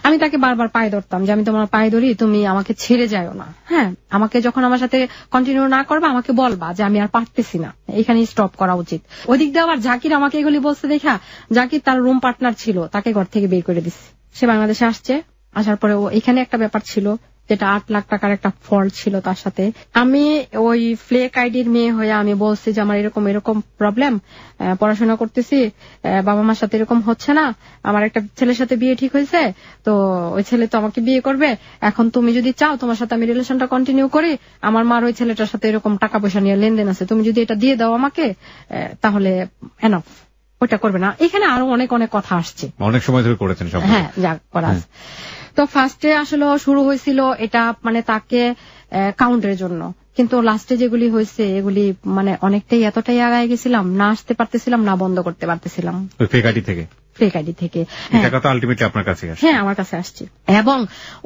আমি তাকে বারবার পায়ে ধরতাম যে আমি তোমার পায়ে ধরি, তুমি আমাকে ছেড়ে যাও না। হ্যাঁ, আমাকে যখন আমার সাথে কন্টিনিউ না করবা আমাকে বলবা যে আমি আর পারতেছি না, এখানে স্টপ করা উচিত। ওদিক দিয়ে আবার জাকির আমাকে এগুলি বলছে দেখা, জাকির তার রুম পার্টনার ছিল, তাকে ঘর থেকে বের করে দিচ্ছে। সে বাংলাদেশে আসছে, আসার পরে এখানে একটা ব্যাপার ছিল যেটা 8 লাখ টাকার একটা ফল্ট ছিল তার সাথে। আমি ওই ফ্লেক আইডির মেয়ে হয়ে আমি বলছি যে আমার এরকম প্রবলেম, পড়াশোনা করতেছি, বাবা মার সাথে এরকম হচ্ছে না, আমার একটা ছেলের সাথে বিয়ে ঠিক হয়েছে, তো ওই ছেলে তো আমাকে বিয়ে করবে, এখন তুমি যদি চাও তোমার সাথে আমি রিলেশনটা কন্টিনিউ করি, আমার মার ওই ছেলেটার সাথে এরকম টাকা পয়সা নিয়ে লেনদেন আছে, তুমি যদি এটা দিয়ে দাও আমাকে তাহলে এনাফ, ওইটা করবে না। এখানে আরো অনেক কথা আসছে, অনেক সময় ধরে করেছেন। হ্যাঁ, যা করা। তো ফার্স্টে আসলে শুরু হয়েছিল এটা মানে তাকে কাউন্টের জন্য, কিন্তু লাস্টে যেগুলি হয়েছে এগুলি মানে অনেকটাই এতটাই আগায় গেছিলাম, না আসতে পারতেছিলাম না বন্ধ করতে পারতেছিলাম। ওই ফেক আইডি থেকে টাকা তো আলটিমেটলি আপনার কাছে আসছে। হ্যাঁ, আমার কাছে আসছে। এবং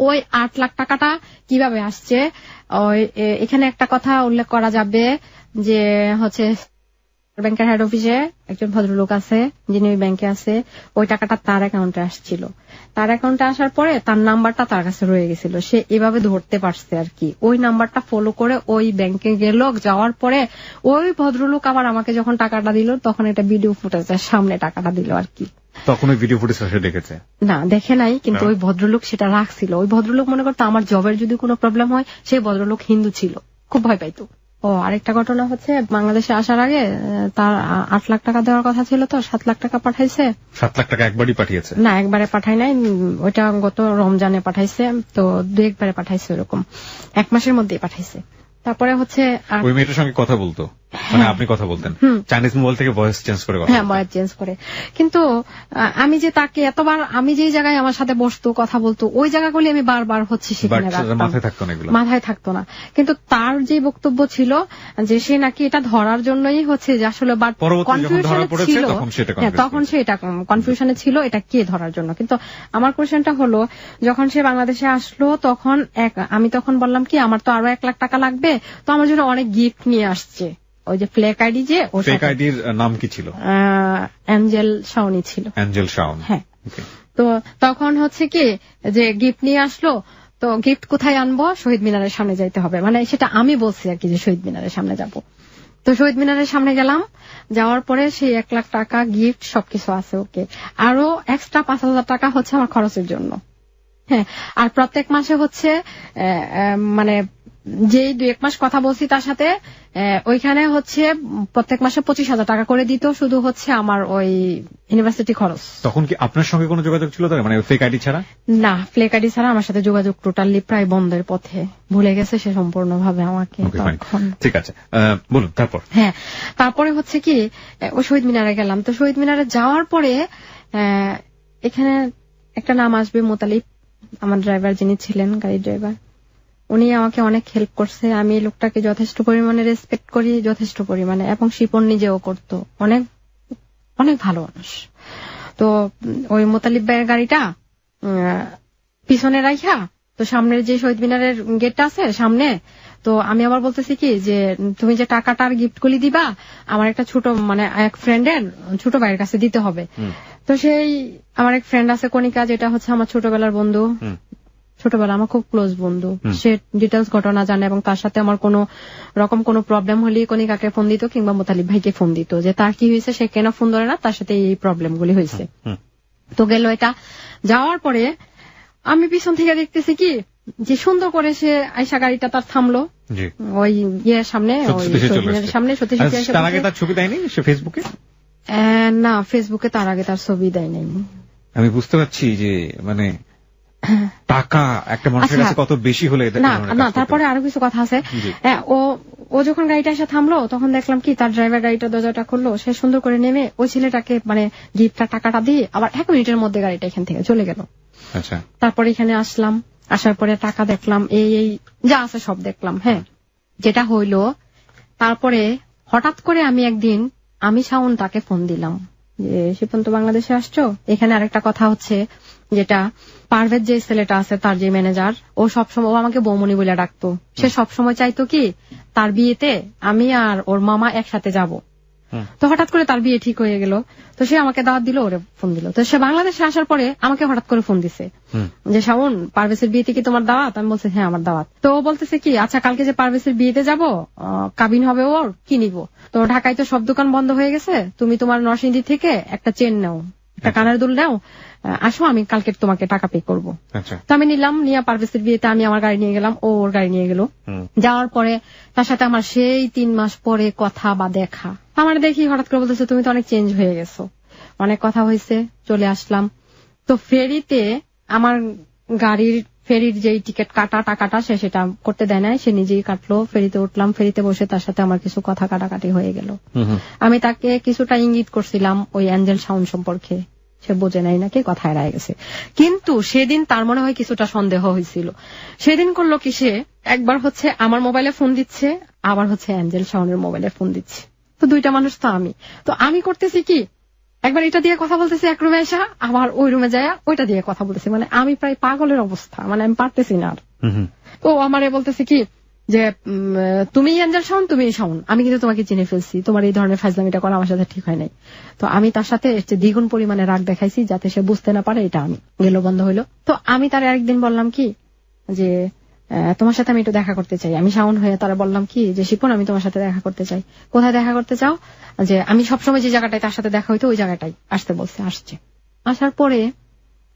ওই 8 লাখ টাকাটা কিভাবে আসছে, এখানে একটা কথা উল্লেখ করা যাবে যে হচ্ছে ব্যাংকের হেড অফিসে একজন ভদ্রলোক আছে যিনি ওই ব্যাংকে আছে, ওই টাকাটা তার অ্যাকাউন্টে আসছিল। তার অ্যাকাউন্টে আসার পরে তার নাম্বারটা তার কাছে রয়ে গেছিল, সে এভাবে ধরতে পারছে আর কি। ওই নাম্বারটা ফলো করে ওই ব্যাংকে গেল, যাওয়ার পরে ওই ভদ্রলোক আবার আমাকে যখন টাকাটা দিল তখন একটা ভিডিও ফুটেজের সামনে টাকাটা দিল আর কি। তখন ওই ভিডিও ফুটেজ সে দেখেছে না, দেখে নাই, কিন্তু ওই ভদ্রলোক সেটা রাখছিল। ওই ভদ্রলোক মনে করতো আমার জবের যদি কোনো প্রবলেম হয়, সেই ভদ্রলোক হিন্দু ছিল, খুব ভয় পাইতো। আরেকটা ঘটনা হচ্ছে, বাংলাদেশে আসার আগে তার 8 লাখ টাকা দেওয়ার কথা ছিল, তো 7 লাখ টাকা পাঠাইছে। 7 লাখ টাকা একবারই পাঠিয়েছে? না, একবারে পাঠাই নাই, ওইটা গত রমজানে পাঠাইছে, তো 2-1 পাঠাইছে, ওরকম 1 মাসের মধ্যেই পাঠাইছে। তারপরে হচ্ছে ওই মেয়েটার সঙ্গে কথা বলতো, মানে আপনি কথা বলতেন চাইনিজ মোবাইল থেকে ভয়েস চেঞ্জ করে? হ্যাঁ, ভয়েস চেঞ্জ করে। কিন্তু আমি যে তাকে এতবার, আমি যেই জায়গায় আমার সাথে বসতো কথা বলতো, ওই জায়গাগুলি আমি বারবার হচ্ছে সেখানে মাথায় থাকতো না। কিন্তু তার যে বক্তব্য ছিল যে সে নাকি এটা ধরার জন্যই হচ্ছে যে আসলে কনফিউশনে ছিল, তখন সে এটা কনফিউশনে ছিল এটা কে ধরার জন্য। কিন্তু আমার কোয়েশ্চেনটা হলো, যখন সে বাংলাদেশে আসলো তখন আমি তখন বললাম কি আমার তো আরো 1 লাখ টাকা লাগবে, তো আমার জন্য অনেক গিফট নিয়ে আসছে। ওই যে ফ্লেক আইডি, যে ফ্লেক আইডির নাম কি ছিল? অ্যাঞ্জেল শাওনি ছিল। অ্যাঞ্জেল শাওনি, হ্যাঁ। তো তখন হচ্ছে কি যে গিফট নিয়ে আসলো, তো গিফট কোথায় আনবো? শহীদ মিনারের সামনে যাইতে হবে, মানে সেটা আমি বলছি আর কি যে শহীদ মিনারের সামনে যাব। তো শহীদ মিনারের সামনে গেলাম, যাওয়ার পরে সেই 1 লাখ টাকা গিফট সবকিছু আছে, ওকে। আরো এক্সট্রা 5,000 টাকা হচ্ছে আমার খরচের জন্য। হ্যাঁ, আর প্রত্যেক মাসে হচ্ছে মানে যেই 2-1 মাস কথা বলছি তার সাথে, ওইখানে হচ্ছে প্রত্যেক মাসে 25,000 টাকা করে দিত, শুধু হচ্ছে আমার ওই ইউনিভার্সিটি খরচ। তখন কি আপনার সঙ্গে কোনো যোগাযোগ ছিল তার, মানে ফেক আইডি ছাড়া? না, ফেক আইডি ছাড়া আমার সাথে যোগাযোগ টোটালি প্রায় বন্ধের পথে, ভুলে গেছে সে সম্পূর্ণভাবে আমাকে। ঠিক আছে, বলুন তারপর। হ্যাঁ, তারপরে হচ্ছে কি ওই শহীদ মিনারে গেলাম। তো শহীদ মিনারে যাওয়ার পরে এখানে একটা নাম আসবে, মোতালিব, আমার ড্রাইভার যিনি ছিলেন, গাড়ির ড্রাইভার, উনি আমাকে অনেক হেল্প করছে। আমি এই লোকটাকে যথেষ্ট পরিমাণে রেসপেক্ট করি, যথেষ্ট পরিমাণে, এবং শিপন নিজেও করতো, অনেক অনেক ভালো মানুষ। তো ওই মোতালিব ভাইয়ের গাড়িটা পিছনে রাখা, তো সামনের যে শহীদ মিনারের গেটটা আছে সামনে, তো আমি আবার বলতেছি কি যে তুমি যে টাকাটার গিফট গুলি দিবা আমার একটা ছোট, মানে এক ফ্রেন্ডের ছোট ভাইয়ের কাছে দিতে হবে। তো সেই আমার এক ফ্রেন্ড আছে কণিকা, যেটা হচ্ছে আমার ছোটবেলার বন্ধু, ছোটবেলা আমার খুব ক্লোজ বন্ধু, সে ডিটেলস ঘটনা জানে, এবং তার সাথে আমার কোন রকম কোনো প্রবলেম হলে কণিকাকে ফোন দিত কিংবা মোতালিব ভাইকে ফোন দিত যে তার কি হয়েছে, সে কেন ফোন ধরে না, তার সাথে এই প্রবলেম গুলি হয়েছে। তো গেল এটা, যাওয়ার পরে আমি পিছন থেকে দেখতেছি কি যে সুন্দর করে সে আয়সা গাড়িটা তার থামলো ওই ইয়ের সামনে, সামনে। সত্যি তার আগে তার ছবি দেয়নি সে ফেসবুকে? না, ফেসবুকে তার আগে তার ছবি দেয় নাই। আমি বুঝতে পারছি যে মানে টাকা একটা মানুষের কাছে কত বেশি হলে না। তারপরে আরো কিছু কথা আছে। ও যখন গাড়িটা এসে থামলো তখন দেখলাম কি তার ড্রাইভার গাড়িটা দরজাটা খুললো, সে সুন্দর করে নেমে ওই ছেলেটাকে মানে গিফটটা টাকাটা দিয়ে আবার 1 মিনিটের মধ্যে গাড়িটা এখান থেকে চলে গেল। আচ্ছা, তারপরে এখানে আসলাম, আসার পরে টাকা দেখলাম, এই যা আছে সব দেখলাম। হ্যাঁ, যেটা হইলো তারপরে হঠাৎ করে আমি একদিন শাওন তাকে ফোন দিলাম যে শিপন তো বাংলাদেশে আসছো, এখানে আরেকটা কথা হচ্ছে যেটা পারভেজ যে ছেলেটা আছে তার যে ম্যানেজার, ও সবসময় আমাকে বৌমনি বলে ডাকতো, সে সবসময় চাইতো কি তার বিয়েতে আমি আর ওর মামা একসাথে যাব। তো হঠাৎ করে তার বিয়ে ঠিক হয়ে গেল, তো সে আমাকে দাওয়াত দিল, ওরে ফোন দিল। তো সে বাংলাদেশে আসার পরে আমাকে হঠাৎ করে ফোন দিছে যে শাওন পারভেজের বিয়েতে কি তোমার দাওয়াত? আমি বলছি হ্যাঁ আমার দাওয়াত। তো ও বলতেছে কি আচ্ছা কালকে যে পারভেজের বিয়েতে যাব, কাবিন হবে ওর, কি নিব? তো ঢাকায় তো সব দোকান বন্ধ হয়ে গেছে, তুমি তোমার নরসিংদী থেকে একটা চেন নাও, একটা কানের দুল নাও, আসো আমি কালকে তোমাকে টাকা পে করবো। তো আমি নিলাম, নিয়ে পারভেজের বিয়েতে আমি আমার গাড়ি নিয়ে গেলাম, ও ওর গাড়ি নিয়ে গেল। যাওয়ার পরে তার সাথে আমার সেই 3 মাস পরে কথা বা দেখা, আমার দেখি হঠাৎ করে বলতেছে তুমি তো অনেক চেঞ্জ হয়ে গেছো, অনেক কথা হয়েছে। চলে আসলাম, তো ফেরিতে আমার গাড়ির ফেরির যেই টিকিট কাটা টাকাটা সে সেটা করতে দেয় নাই, সে নিজেই কাটলো। ফেরিতে উঠলাম, ফেরিতে বসে তার সাথে আমার কিছু কথা কাটাকাটি হয়ে গেল। আমি তাকে কিছুটা ইঙ্গিত করছিলাম ওই অ্যাঞ্জেল শাওন সম্পর্কে, সে বোঝে নাই নাকি, কথা এড়ায় গেছে। কিন্তু সেদিন তার মনে হয় কিছুটা সন্দেহ হয়েছিল। সেদিন করলো কি, সে একবার হচ্ছে আমার মোবাইলে ফোন দিচ্ছে, আবার হচ্ছে অ্যাঞ্জেল শাওনের মোবাইলে ফোন দিচ্ছে। তো 2টা মানুষ তো আমি করতেছি কি একবার এটা দিয়ে কথা বলতেছি এক রুমে এসা, আবার ওই রুমে যায় ওইটা দিয়ে কথা বলতেছি, মানে আমি প্রায় পাগলের অবস্থা, মানে আমি পারতেছি না আর। তো আমারে বলতেছি কি যে তুমি এঞ্জেল শাওন, তুমি শাওন, আমি কিন্তু তোমাকে চিনে ফেলছি, তোমার এই ধরনের ফাজলামিটা করা আমার সাথে ঠিক হয় নাই। তো আমি তার সাথে দ্বিগুণ পরিমাণে রাগ দেখাইছি যাতে সে বুঝতে না পারে এটা আমি। গেল বন্ধ হইলো। তো আমি তার আরেকদিন বললাম কি যে তোমার সাথে আমি একটু দেখা করতে চাই। আমি শাওন হয়ে তারা বললাম কি যে শিপন আমি তোমার সাথে দেখা করতে চাই। কোথায় দেখা করতে চাও? যে আমি সবসময় যে জায়গাটায় তার সাথে দেখা হইতো ওই জায়গাটাই আসতে বলছে। আসছে। আসার পরে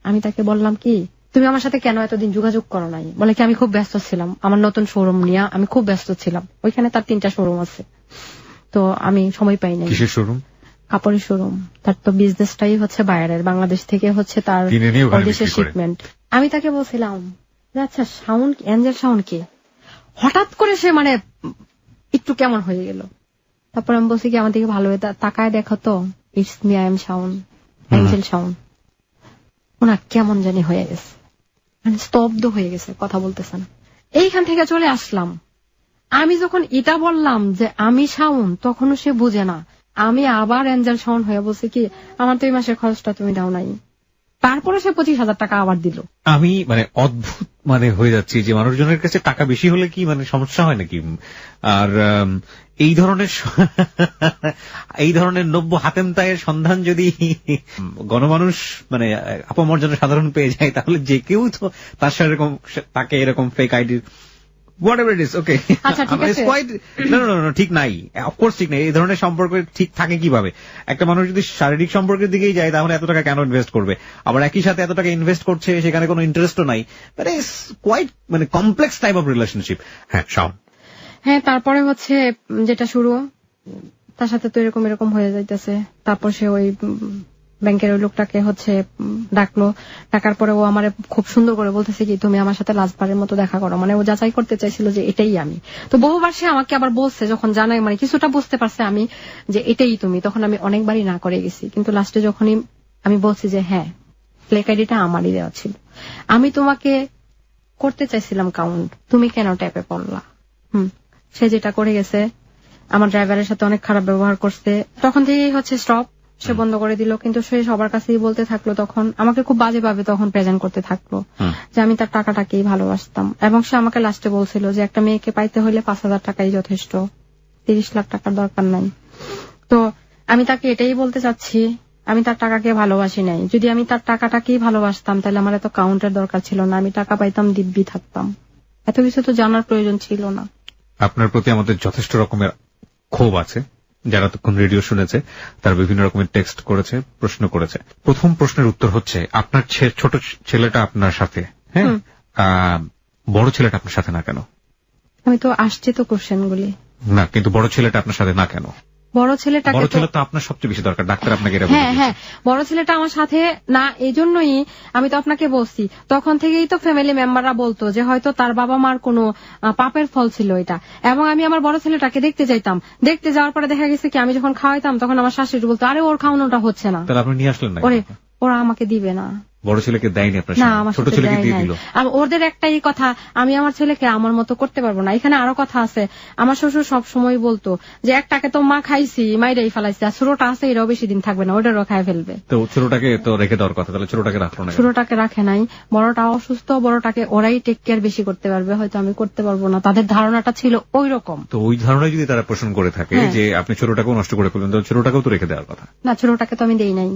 আমি তাকে বললাম কি তুমি আমার সাথে কেন এতদিন যোগাযোগ করো নাই? বলে কি আমি খুব ব্যস্ত ছিলাম, আমার নতুন শোরুম নিয়ে আমি খুব ব্যস্ত ছিলাম, ওইখানে তার 3টা শোরুম আছে, তো আমি সময় পাই নাই। কিসের শোরুম? কাপড়ের শোরুম। তার তো বিজনেসটাই হচ্ছে বাইরের, বাংলাদেশ থেকে হচ্ছে তার দেশের শিপমেন্ট। আমি তাকে বলছিলাম আচ্ছা শাওন এঞ্জেল শাওন কে? হঠাৎ করে সে মানে একটু কেমন হয়ে গেল। তারপর আমি বলছি কি আমার দিকে ভালো তাকায় দেখো তো, it's me, I am Shaon, Angel Shaon. ওনার কেমন জানি হয়ে গেছে, মানে স্তব্ধ হয়ে গেছে, কথা বলতেছে না। এইখান থেকে চলে আসলাম। আমি যখন এটা বললাম যে আমি শাওন, তখনও সে বুঝে না। আমি আবার এঞ্জেল শাওন হয়ে বলছি কি আমার তো এই মাসের খরচটা তুমি দাও নাই। তারপরে সে 25,000 টাকা আবার দিল। আমি মানে অদ্ভুত মানে হয়ে যাচ্ছি যে মানুষজনের কাছে টাকা বেশি হলে কি মানে সমস্যা হয় নাকি? আর এই ধরনের নব্য হাতেম তায়ের সন্ধান যদি গণমানুষ মানে আপমর্যাদা সাধারণ পেয়ে যায়, তাহলে যে কেউ তো তার সাথে এরকম তাকে এরকম fake ID whatever it is, okay. আচ্ছা ঠিক আছে। No, ঠিক নাই, অফকোর্স ঠিক নাই। এই ধরনের সম্পর্ক ঠিক থাকে কিভাবে? একটা মানুষ যদি শারীরিক সম্পর্কের দিকেই যায় তাহলে এত টাকা কেন ইনভেস্ট করবে? আবার একই সাথে এত টাকা ইনভেস্ট করছে, সেখানে কোনো ইন্টারেস্টও নাই, মানে কোয়াইট মানে কমপ্লেক্স টাইপ অফ রিলেশনশিপ। হ্যাঁ শাওন। হ্যাঁ, তারপরে হচ্ছে যেটা শুরু, তার সাথে তো এরকম হয়ে যাইতেছে। তারপর সে ওই ব্যাংকের ওই লোকটাকে হচ্ছে ডাকলো। ডাকার পরে ও আমার খুব সুন্দর করে বলতেছে কি তুমি আমার সাথে লাস্টবারের মতো দেখা করো, মানে ও যাচাই করতে চাইছিল যে এটাই আমি। তো বহুবার সে আমাকে আবার বলছে, যখন জানাই মানে কিছুটা বুঝতে পারছে আমি যে এটাই তুমি, তখন আমি অনেকবারই না করে গেছি। কিন্তু লাস্টে যখনই আমি বলছি যে হ্যাঁ ফ্লেক আইডিটা আমারই দেওয়া ছিল, আমি তোমাকে করতে চাইছিলাম কাউন্ট, তুমি কেন ট্যাপে পড়লা? সে যেটা করে গেছে, আমার ড্রাইভারের সাথে অনেক খারাপ ব্যবহার করছে। তখন থেকেই হচ্ছে স্টপ, সে বন্ধ করে দিল। কিন্তু সে সবার কাছেই বলতে থাকলো, তখন আমাকে খুব বাজেভাবে তখন প্রেজেন্ট করতে থাকলো যে আমি তার টাকাটাকেই ভালোবাসতাম। এবং সে আমাকে লাস্টে বলছিল যে একটা মেয়েকে পাইতে হলে 5,000 টাকাই যথেষ্ট, 30 লাখ টাকার দরকার নাই। তো আমি তাকে এটাই বলতে চাচ্ছি, আমি তার টাকাকে ভালোবাসি নাই। যদি আমি তার টাকাটাকেই ভালোবাসতাম তাহলে আমার এত কাউন্টের দরকার ছিল না, আমি টাকা পাইতাম দিব্যি থাকতাম, এত কিছু তো জানার প্রয়োজন ছিল না। আপনার প্রতি আমাদের যথেষ্ট রকমের ক্ষোভ আছে। যারা তখন রেডিও শুনেছে তারা বিভিন্ন রকমের টেক্সট করেছে, প্রশ্ন করেছে। প্রথম প্রশ্নের উত্তর হচ্ছে আপনার ছোট ছেলেটা আপনার সাথে, হ্যাঁ, বড় ছেলেটা আপনার সাথে না কেন? আমি তো আসছে তো কোশ্চেন গুলি না, কিন্তু বড় ছেলেটা আপনার সাথে না কেন? বড় ছেলে তো আপনার সবচেয়ে বেশি দরকার, ডাক্তার আপনাকে। হ্যাঁ, বড় ছেলেটা আমার সাথে না, এই জন্যই আমি তো আপনাকে বলছি, তখন থেকেই তো ফ্যামিলি মেম্বাররা বলতো যে হয়তো তার বাবা মার কোনো পাপের ফল ছিল এটা। এবং আমি আমার বড় ছেলেটাকে দেখতে যাইতাম, দেখতে যাওয়ার পরে দেখা গেছে কি আমি যখন খাওয়াইতাম তখন আমার শাশুড়ি বলতো আরে ওর খাওয়ানোটা হচ্ছে না, তাহলে আপনি নিয়ে আসলেন না? ওরা আমাকে দিবে না। বড় ছেলেকে দেয়নি আপনার? না, আমার ছোট ছেলেকে দিয়ে দিল। ওদের একটাই কথা, আমি আমার ছেলেকে আমার মতো করতে পারবো না। এখানে আরো কথা আছে, আমার শ্বশুর সব সময় বলতো যে একটাকে তো মা খাইছি, মাইরাই ফেলাইছি, আর ছোটটা আছে এরাও বেশি দিন থাকবে না, ওটারও খাই ফেলবে। তো ছোটটাকে তো রেখে দেওয়ার কথা, তাহলে ছোটটাকে রাখলো না? ছোটটাকে রাখে নাই, বড়টা অসুস্থ, বড়টাকে ওরাই টেক কেয়ার বেশি করতে পারবে, হয়তো আমি করতে পারবো না, তাদের ধারণাটা ছিল ওই রকম। তো ওই ধারণায় যদি তারা পোষণ করে থাকে যে আপনি ছোটটাকেও নষ্ট করে ফেলবেন, তাহলে ছোটটাকেও তো রেখে দেওয়ার কথা না। ছোটটাকে তো আমি দেই নাই।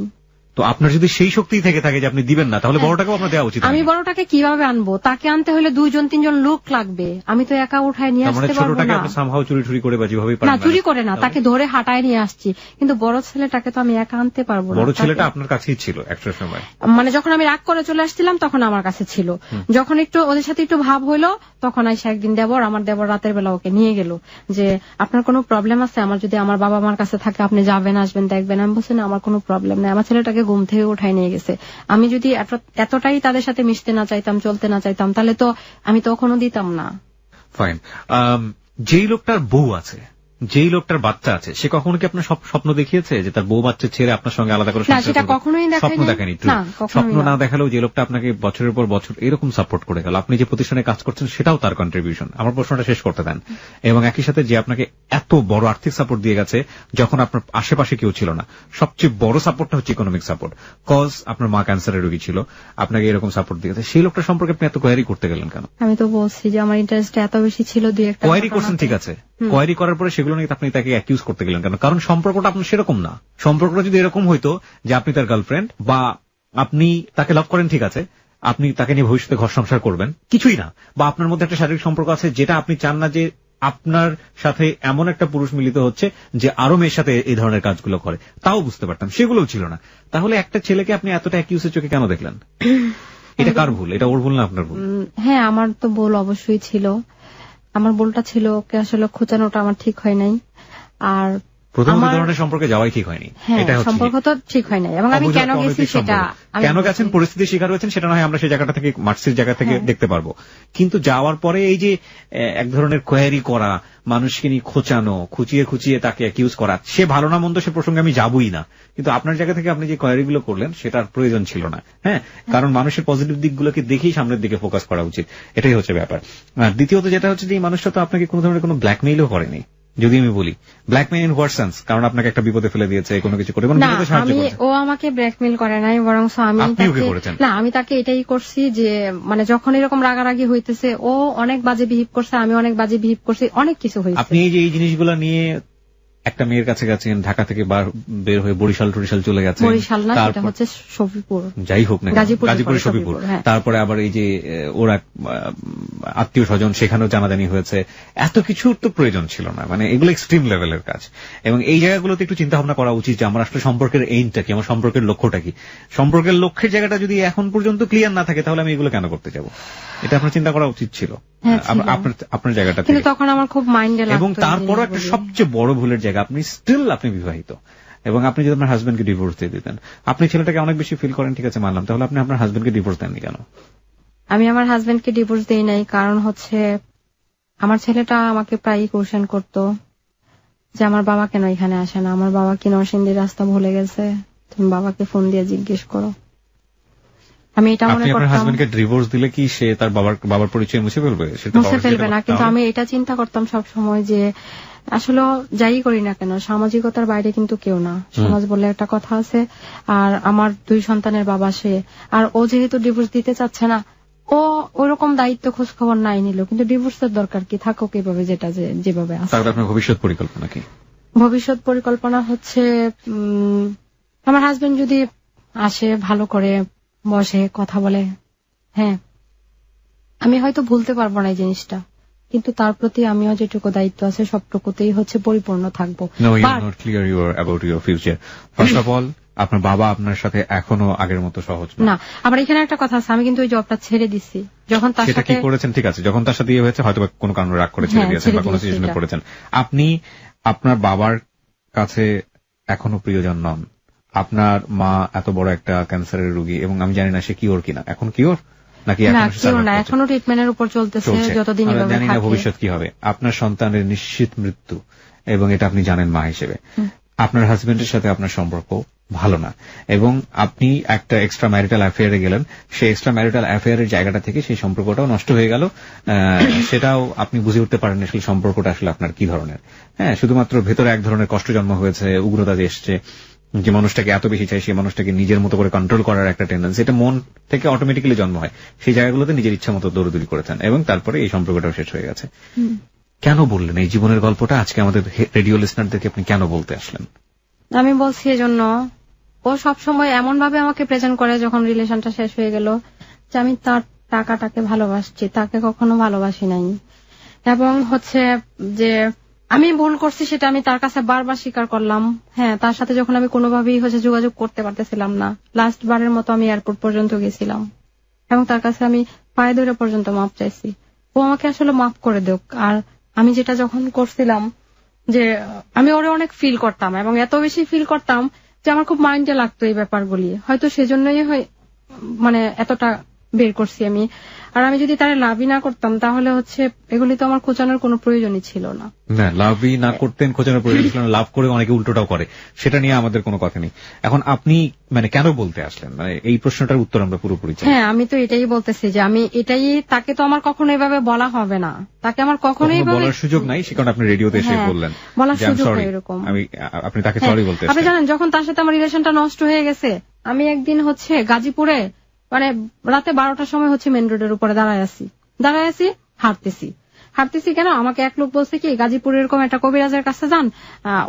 তো আপনার যদি সেই শক্তি থেকে থাকে যে আপনি দিবেন না, তাহলে বড়টাকেও আপনার দেওয়া উচিত। আমি বড়টাকে কিভাবে আনবো? তাকে আনতে হলে 2-3 লোক লাগবে, আমি তো একা উঠায় নিয়ে আসতে পারবো না। ছোটটাকে সামহাও চুরি করে বা যেভাবে পারেন, না চুরি করে না, তাকে ধরে হাঁটায় নিয়ে আসছি। কিন্তু বড় ছেলেটাকে তো আমি একা আনতে পারবো না। বড় ছেলেটা আপনার কাছেই ছিল একটা সময়, মানে যখন আমি রাগ করে চলে আসছিলাম তখন আমার কাছে ছিল। যখন একটু ওদের সাথে একটু ভাব হইলো তখন আইসা একদিন আমার দেবর রাতের বেলা ওকে নিয়ে গেল যে আপনার কোনো প্রবলেম আছে? আমার যদি আমার বাবা মার কাছে থাকে আপনি যাবেন, আসবেন, দেখবেন। আমি বলছি না, আমার কোনো প্রবলেম নেই। আমার ছেলেটাকে ঘুম থেকে উঠাই নিয়ে গেছে। আমি যদি এতটাই তাদের সাথে মিশতে না চাইতাম, চলতে না চাইতাম, তাহলে তো আমি তখনও দিতাম না। ফাইন। যেই লোকটার বউ আছে, যেই লোকটার বাচ্চা আছে, সে কখনো কি আপনার স্বপ্ন দেখিয়েছে যে তার বউ বাচ্চা ছেড়ে আপনার সঙ্গে আলাদা করে? না, সেটা কখনোই স্বপ্ন দেখায়নি। স্বপ্ন না দেখালেও যে লোকটা আপনাকে বছরের পর বছর এরকম সাপোর্ট করে গেল, আপনি যে প্রতিষ্ঠানে কাজ করছেন সেটাও তার কন্ট্রিবিউশন। আমার প্রশ্নটা শেষ করতে দেন। এবং একই সাথে যে আপনাকে এত এত বড় আর্থিক সাপোর্ট দিয়ে গেছে যখন আপনার আশেপাশে কেউ ছিল না। সবচেয়ে বড় সাপোর্টটা হচ্ছে ইকোনমিক সাপোর্ট, কজ আপনার মা ক্যান্সারের রোগী ছিল, আপনাকে এরকম সাপোর্ট দিয়েছে। সেই লোকটা সম্পর্কে আপনি এত কোয়ারি করতে গেলেন কেন? আমি তো বলছি যে আমার ইন্টারেস্ট এত বেশি ছিল, দুই একটা কোয়ারি করছেন, ঠিক আছে, কোয়ারি করার পরে সেগুলো নিয়ে আপনি তাকে অ্যাকিউজ করতে গেলেন কেন? কারণ সম্পর্কটা আপনার সেরকম না। সম্পর্কটা যদি এরকম হইতো যে আপনি তার গার্লফ্রেন্ড বা আপনি তাকে লাভ করেন, ঠিক আছে, আপনি তাকে নিয়ে ভবিষ্যতে ঘর সংসার করবেন, কিছুই না, বা আপনার মধ্যে একটা শারীরিক সম্পর্ক আছে যেটা আপনি চান না যে আপনার সাথে এমন একটা পুরুষ মিলিত হচ্ছে যে আরো মেয়ের সাথে এই ধরনের কাজগুলো করে, তাও বুঝতে পারতাম, সেগুলোও ছিল না। তাহলে একটা ছেলেকে আপনি এতটা অ্যাকিউজের চোখে কেন দেখলেন? এটা কার ভুল? এটা ওর ভুল না আপনার ভুল? হ্যাঁ, আমার তো ভুল অবশ্যই ছিল। আমার ভুলটা ছিল ওকে আসলে খোঁচানোটা আমার ঠিক হয় নাই। আর প্রথম ধরনের সম্পর্কে যাওয়াই ঠিক হয়নি, এটা হচ্ছে সম্পর্ক তো ঠিক হয় নাই। এবং আমি কেন গেছি সেটা, কেন গেছেন, পরিস্থিতির শিকার হয়েছেন, সেটা নয় আমরা সেই জায়গাটা থেকে, মার্সির জায়গা থেকে দেখতে পারবো। কিন্তু যাওয়ার পরে এই যে এক ধরনের কোয়ারি করা, মানুষকে নিয়ে খোঁচানো, খুঁচিয়ে খুঁচিয়ে তাকে অ্যাকিউজ করা, সে ভালো না মন্দ সে প্রসঙ্গে আমি যাবই না, কিন্তু আপনার জায়গা থেকে আপনি যে কোয়ারিগুলো করলেন সেটার প্রয়োজন ছিল না। হ্যাঁ, কারণ মানুষের পজিটিভ দিকগুলোকে দেখেই সামনের দিকে ফোকাস করা উচিত, এটাই হচ্ছে ব্যাপার। আর দ্বিতীয়ত যেটা হচ্ছে যে এই মানুষটা তো আপনাকে কোনো ধরনের কোনো ব্ল্যাকমেইলও করেনি, যদি আমি বলি ব্ল্যাকমেইল ইন হোয়াট সেন্স, কারণ আপনাকে একটা বিপদে ফেলে দিয়েছে, কোনো কিছু করে ও আমাকে ব্ল্যাকমেইল করে নাই, বরং আমি তাকে এটাই করছি যে মানে যখন এরকম রাগারাগি হইতেছে ও অনেক বাজে বিহেভ করছে, আমি অনেক বাজে বিহেভ করছি, অনেক কিছু হয়েছে। আপনি এই যে এই জিনিসগুলো নিয়ে একটা মেয়ের কাছে গেছেন, ঢাকা থেকে বের হয়ে বরিশাল টরিশাল চলে গেছে, বরিশাল না, সেটা হচ্ছে শফিপুর, যাই হোক না, গাজীপুরের শফিপুর। তারপরে আবার এই যে ওরা আত্মীয় স্বজন, সেখানেও জানাজানি হয়েছে, এত কিছুর তো প্রয়োজন ছিল না, মানে এগুলো এক্সট্রিম লেভেলের কাজ। এবং এই জায়গাগুলোতে একটু চিন্তা ভাবনা করা উচিত যে আমার আসলে সম্পর্কের এইমটা কি, আমার সম্পর্কের লক্ষ্যটা কি। সম্পর্কের লক্ষ্যের জায়গাটা যদি এখন পর্যন্ত ক্লিয়ার না থাকে তাহলে আমি এগুলো কেন করতে যাব, এটা আপনার চিন্তা করা উচিত ছিল আপনার জায়গাটা থেকে। তখন আমার খুব মাইন্ডে লাগতো। এবং তারপরও একটা সবচেয়ে বড় ভুলের জায়গা, আপনি স্টিল আপনি বিবাহিত, এবং আপনি যদি আপনার হাজবেন্ডকে ডিভোর্স দিয়ে দিতেন, আপনি ছেলেটাকে অনেক বেশি ফিল করেন, ঠিক আছে মানলাম, তাহলে আপনি আপনার হাজবেন্ডকে ডিভোর্স দেননি কেন? আমি আমার হাজবেন্ডকে ডিভোর্স দেই নাই, কারণ হচ্ছে আমার ছেলেটা আমাকে প্রায়ই কোশ্চেন করতো যে আমার বাবা কেন এখানে আসে না, আমার বাবা কি নরসিংদী রাস্তা ভুলে গেছে, তুমি বাবাকে ফোন দিয়ে জিজ্ঞেস করো। আমি এটা মনে করতাম হাজবেন্ডকে ডিভোর্স দিলে কি সে তার বাবার পরিচয় মুছে ফেলবে? মুছে ফেলবে না, কিন্তু আমি এটা চিন্তা করতাম সব সময় যে আসলে যাই করি না কেন সামাজিকতার বাইরে কিন্তু কেউ না, সমাজ বলে একটা কথা আছে। আর আমার 2 সন্তানের বাবা সে, আর ও যেহেতু ডিভোর্স দিতে চাচ্ছে না, ও ওইরকম দায়িত্ব খোঁজ খবর নাই নিল, কিন্তু ডিভোর্সের দরকার কি, থাকুক এভাবে যেটা যেভাবে আছে। আপনার ভবিষ্যৎ পরিকল্পনা কি? ভবিষ্যৎ পরিকল্পনা হচ্ছে আমার হাজবেন্ড যদি আসে, ভালো করে বসে কথা বলে, হ্যাঁ আমি হয়তো ভুলতে পারবো না এই জিনিসটা, কিন্তু তার প্রতি আমিও যেটুকু দায়িত্ব আছে সবটুকুতেই হচ্ছে পরিপূর্ণ থাকবো। আপনার বাবা আপনার সাথে এখনো আগের মতো সহজ না। আবার এখানে একটা কথা আছে, আমি কিন্তু ওই জবটা ছেড়ে দিচ্ছি যখন তার সাথে। কি করেছেন? ঠিক আছে, যখন তার সাথে ইয়ে হয়েছে হয়তো কোনো কারণে রাগ করে ছেড়ে দিয়েছেন বা কোনো সিচুয়েশনে পড়েছেন। আপনি আপনার বাবার কাছে এখনো প্রিয়জন নন। আপনার মা এত বড় একটা ক্যান্সারের রোগী, এবং আমি জানি না সে কিওর কিনা, এখন কিওর নাকি এখনো ট্রিটমেন্টের উপর চলতেছে, যতদিন জানি না ভবিষ্যৎ কি হবে। আপনার সন্তানের নিশ্চিত মৃত্যু, এবং এটা আপনি জানেন মা হিসেবে। আপনার হাজবেন্ডের সাথে আপনার সম্পর্ক ভালো না, এবং আপনি একটা এক্সট্রা ম্যারিটাল অ্যাফেয়ারে গেলেন, সেই এক্সট্রা ম্যারিটাল অ্যাফেয়ারের জায়গাটা থেকে সেই সম্পর্কটাও নষ্ট হয়ে গেল। সেটাও আপনি বুঝে উঠতে পারেন আসলে সম্পর্কটা আসলে আপনার কি ধরনের। হ্যাঁ, শুধুমাত্র ভেতরে এক ধরনের কষ্ট জন্ম হয়েছে, উগ্রতা এসছে, যে মানুষটাকে এত বেশি চাই সেই মানুষটাকে নিজের মতো করে কন্ট্রোল করার একটা টেন্ডেন্সি, এটা মন থেকে অটোমেটিক্যালি জন্ম হয়। সেই জায়গাগুলোতে নিজের ইচ্ছা মতো দৌড়দৌড়ি করেছেন, এবং তারপরে এই সম্পর্কটাও শেষ হয়ে গেছে। কেন বললেন এই জীবনের গল্পটা আজকে আমাদের রেডিও লিসনারদেরকে? আপনি কেন বলতে আসলেন? আমি বলছি এজন্য, ও সবসময় এমন ভাবে আমাকে প্রেজেন্ট করে যখন রিলেশনটা শেষ হয়ে গেল যে আমি তার টাকাটাকে ভালোবাসছি, তাকে কখনো ভালোবাসি নাই। এবং হচ্ছে যে আমি ভুল করছি সেটা আমি তার কাছে বারবার স্বীকার করলাম। হ্যাঁ, তার সাথে যখন আমি কোনোভাবেই হচ্ছে যোগাযোগ করতে পারতেছিলাম না, লাস্ট বারের মতো আমি এয়ারপোর্ট পর্যন্ত গেছিলাম, এবং তার কাছে আমি পায়ে ধরে পর্যন্ত মাপ চাইছি, ও আমাকে আসলে মাফ করে দেখ। আর আমি যেটা যখন করছিলাম যে আমি ওরে অনেক ফিল করতাম, এবং এত বেশি ফিল করতাম যে আমার খুব মাইন্ডে লাগতো এই ব্যাপারগুলি, হয়তো সেজন্যই মানে এতটা বের করছি আমি। আর আমি যদি তারা লাভই না করতাম তাহলে হচ্ছে এগুলি তো আমার খোঁচানোর কোনো প্রয়োজনই ছিল না। না, লাভই না করতেন, খোঁচানোর প্রয়োজন ছিল না। লাভ করে অনেকে উল্টোটাও করে, সেটা নিয়ে আমাদের কোনো কথা নেই। এখন আপনি মানে কেন বলতে আসলেন, মানে এই প্রশ্নটার উত্তর আমরা পুরোপুরি চাই। হ্যাঁ, আমি তো এটাই বলতেছি যে আমি এটাই, তাকে তো আমার কখনো এভাবে বলা হবে না, তাকে আমার কখনোই বলার সুযোগ নাই, সে কারণে আপনি রেডিওতে এসে বললেন বলার সুযোগ নেই এরকম। আপনি তাকে সরি বলতে। আপনি জানেন যখন তার সাথে আমার রিলেশনটা নষ্ট হয়ে গেছে, আমি একদিন হচ্ছে গাজীপুরে মানে রাতে 12টার সময় হচ্ছে মেন রোডের উপরে দাঁড়ায় আছি হাঁটতেছি কেন, আমাকে এক লোক বলছে কি গাজীপুরের এরকম একটা কবিরাজের কাছে যান,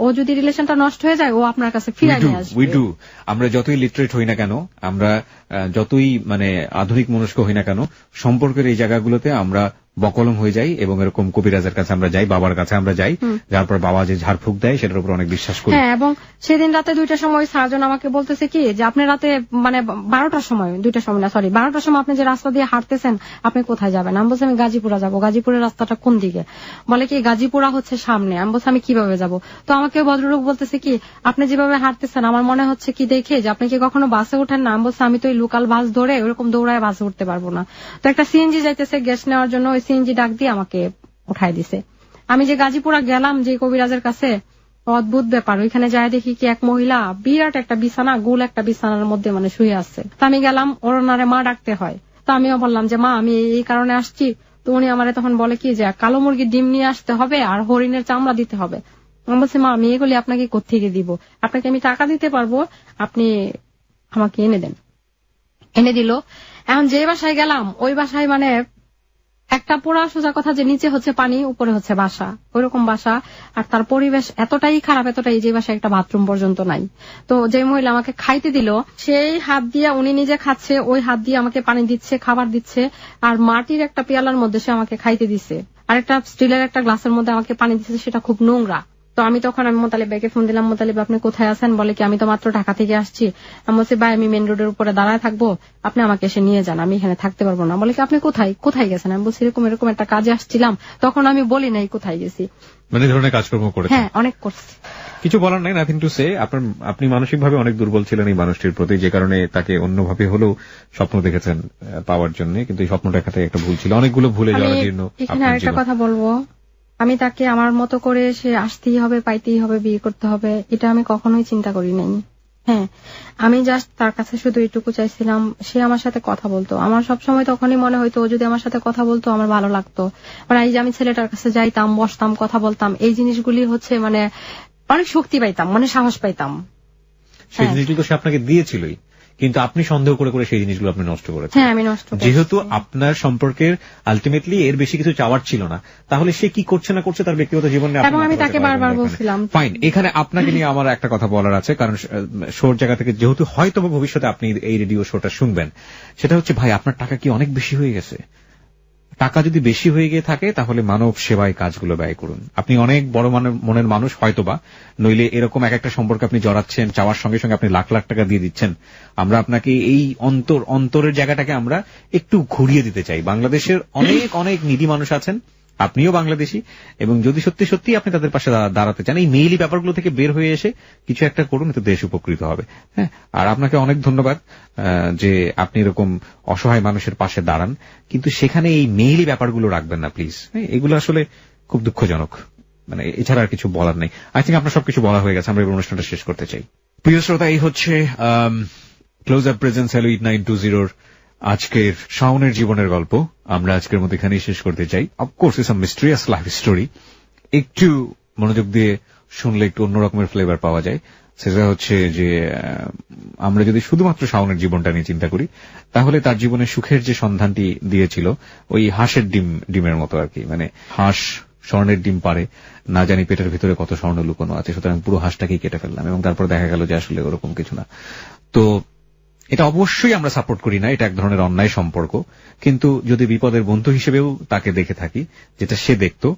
ও যদি রিলেশনটা নষ্ট হয়ে যায় ও আপনার কাছে ফিরে নিয়ে আসবে। আমরা যতই লিটারেট হই না কেন, আমরা যতই মানে আধুনিক মনস্ক হই না কেন, সম্পর্কের এই জায়গাগুলোতে আমরা বকলম হয়ে যাই এবং এরকম কবিরাজের কাছে আমরা যাই, বাবার কাছে আমরা যাই, যার পর বাবা যে ঝাড়ফুঁক দেয় সেটার উপর অনেক বিশ্বাস করি। হ্যাঁ, এবং সেদিন রাতে 2টার সময় সার্জন আমাকে বলতেছে কি যে আপনি রাতে মানে 12টার সময়, 2টার সময় না সরি 12টার সময় আপনি যে রাস্তা দিয়ে হাঁটতেছেন আপনি কোথায় যাবেন? আমি বলছি আমি গাজীপুরা যাবো। গাজীপুরের রাস্তাটা কোন দিকে? বলে কি গাজীপুরা হচ্ছে সামনে। আমি বলছি আমি কিভাবে যাব? তো আমাকে ভদ্রলোক বলতেছে কি আপনি যেভাবে হাঁটতেছেন আমার মনে হচ্ছে কি দেখে যে আপনি কি কখনো বাসে ওঠেন না? আমি বলছি আমি তো এই লোকাল বাস ধরে ওরকম দৌড়ায় বাসে উঠতে পারবো না। তো একটা সিএনজি যাইতেছে গ্যাস নেওয়ার জন্য, ওই সিএনজি ডাক দিয়ে আমাকে উঠাই দিছে। আমি যে গাজীপুরা গেলাম যে কবিরাজের কাছে, অদ্ভুত ব্যাপার, ওইখানে যায় দেখি কি এক মহিলা বিরাট একটা বিছানা, গোল একটা বিছানার মধ্যে মানে শুয়ে আছে। তো আমি গেলাম, ওনারে মা ডাকতে হয়। তো আমিও বললাম যে মা আমি এই কারণে আসছি। তো উনি আমারে তখন বলে কি যে কালো মুরগির ডিম নিয়ে আসতে হবে আর হরিণের চামড়া দিতে হবে। আমি বলছি মা আমি এগুলি আপনাকে কোত্থেকে দিব? আপনাকে আমি টাকা দিতে পারবো, আপনি আমাকে এনে দেন। এনে দিল। এখন যে বাসায় গেলাম ওই বাসায় মানে একটা পোড়া সোজা কথা যে নিচে হচ্ছে পানি উপরে হচ্ছে বাসা, ওইরকম বাসা। আর তার পরিবেশ এতটাই খারাপ, এতটাই যে বাসায় একটা বাথরুম পর্যন্ত নাই। তো যে মহিলা আমাকে খাইতে দিল সেই হাত দিয়ে, উনি নিজে খাচ্ছে, ওই হাত দিয়ে আমাকে পানি দিচ্ছে, খাবার দিচ্ছে, আর মাটির একটা পেয়ালার মধ্যে সে আমাকে খাইতে দিচ্ছে, আর একটা স্টিলের একটা গ্লাসের মধ্যে আমাকে পানি দিচ্ছে, সেটা খুব নোংরা। তো আমি তখন মোতালিব ভাইকে ফোন দিলাম, মোতালিব আপনি কোথায় আছেন? বলে কি আমি তো মাত্র ঢাকা থেকে আসছি। আমি বলছি ভাই আমি মেন রোডের উপরে দাঁড়ায় থাকবো, আপনি আমাকে এসে নিয়ে যান, আমি এখানে থাকতে পারবো না। বলে কি আপনি কোথায় গেছেন? আমি বলছি এরকম এরকম একটা কাজে আসছিলাম। তখন আমি বলি নাই কোথায় গেছি। মানে ধরনের কাজকর্ম করেছেন? হ্যাঁ, অনেক করছি। কিছু বলার নাই, নাথিং টু সে। আপনি মানসিকভাবে অনেক দুর্বল ছিলেন এই মানুষটির প্রতি, যে কারণে তাকে অন্যভাবে হলেও স্বপ্ন দেখেছেন পাওয়ার জন্য, কিন্তু এই স্বপ্ন দেখাতে একটা ভুল ছিল, অনেকগুলো ভুলে যাওয়ার জন্য। এখানে আরেকটা কথা বলবো, আমি তাকে আমার মতো করে সে আসতেই হবে, পাইতেই হবে, বিয়ে করতে হবে, এটা আমি কখনোই চিন্তা করি নাই। হ্যাঁ, আমি জাস্ট তার কাছে শুধু এটুকু চাইছিলাম সে আমার সাথে কথা বলতো। আমার সবসময় তখনই মনে হইতো ও যদি আমার সাথে কথা বলতো আমার ভালো লাগতো। মানে এই যে আমি ছেলেটার কাছে যাইতাম, বসতাম, কথা বলতাম, এই জিনিসগুলি হচ্ছে মানে অনেক শক্তি পাইতাম, মানে সাহস পাইতাম। সেই জিনিসগুলো তো সে আপনাকে দিয়েছিলই, কিন্তু আপনি সন্দেহ করে করে সেই জিনিসগুলো আপনি নষ্ট করেছেন। হ্যাঁ, আমি নষ্ট করেছি। যেহেতু আপনার সম্পর্কের আলটিমেটলি এর বেশি কিছু চাওয়ার ছিল না, তাহলে সে কি করছে না করছে তার ব্যক্তিগত জীবনে। এবং আমি তাকে বারবার বলছিলাম। ফাইন, এখানে আপনাকে নিয়ে আমার একটা কথা বলার আছে, কারণ শোর জায়গা থেকে যেহেতু হয়তো ভবিষ্যতে আপনি এই রেডিও শোটা শুনবেন, সেটা হচ্ছে ভাই আপনার টাকা কি অনেক বেশি হয়ে গেছে? টাকা যদি বেশি হয়ে গিয়ে থাকে তাহলে মানব সেবায় কাজগুলো ব্যয় করুন। আপনি অনেক বড় মনের মানুষ হয়তোবা, নইলে এরকম এক একটা সম্পর্কে আপনি জড়াচ্ছেন, চাওয়ার সঙ্গে সঙ্গে আপনি লাখ লাখ টাকা দিয়ে দিচ্ছেন। আমরা আপনাকে এই অন্তরের জায়গাটাকে আমরা একটু ঘুরিয়ে দিতে চাই। বাংলাদেশের অনেক অনেক নিডি মানুষ আছেন, আপনিও বাংলাদেশী, এবং যদি সত্যি সত্যি আপনি তাদের পাশে দাঁড়াতে চান, এই মেইলি ব্যাপারগুলো থেকে বের হয়ে এসে কিছু একটা করুন, এতে দেশ উপকৃত হবে। হ্যাঁ, আর আপনাকে অনেক ধন্যবাদ যে আপনি এরকম অসহায় মানুষের পাশে দাঁড়ান, কিন্তু সেখানে এই মেইলি ব্যাপারগুলো রাখবেন না প্লিজ। এগুলো আসলে খুব দুঃখজনক, মানে এছাড়া আর কিছু বলার নেই। আই থিঙ্ক আপনার সবকিছু বলা হয়ে গেছে, আমরা এই অনুষ্ঠানটা শেষ করতে চাই। প্রিয় শ্রোতা, এই হচ্ছে ক্লোজ আপ প্রেজেন্স হ্যালো 8920 আজকের শাওনের জীবনের গল্প। আমরা আজকের মতো এখানেই শেষ করতে চাই। Of course it's a mysterious life story, একটু মনোযোগ দিয়ে শুনলে একটু অন্য রকমের ফ্লেভার পাওয়া যায়। সেটা হচ্ছে যে আমরা যদি শুধুমাত্র শাওনের জীবনটা নিয়ে চিন্তা করি, তাহলে তার জীবনে সুখের যে সন্ধানটি দিয়েছিল ওই হাঁসের ডিমের মতো আর কি। মানে হাঁস স্বর্ণের ডিম পারে, না জানি পেটের ভিতরে কত স্বর্ণ লুকোনো আছে, সুতরাং পুরো হাঁসটাকেই কেটে ফেললাম, এবং তারপর দেখা গেল যে আসলে ওরকম কিছু না। তো এটা অবশ্যই আমরা সাপোর্ট করি না, এটা এক ধরনের অন্যায় সম্পর্ক, কিন্তু যদি বিপদের বন্ধু হিসেবেও তাকে দেখে থাকি, যেটা সে দেখতো,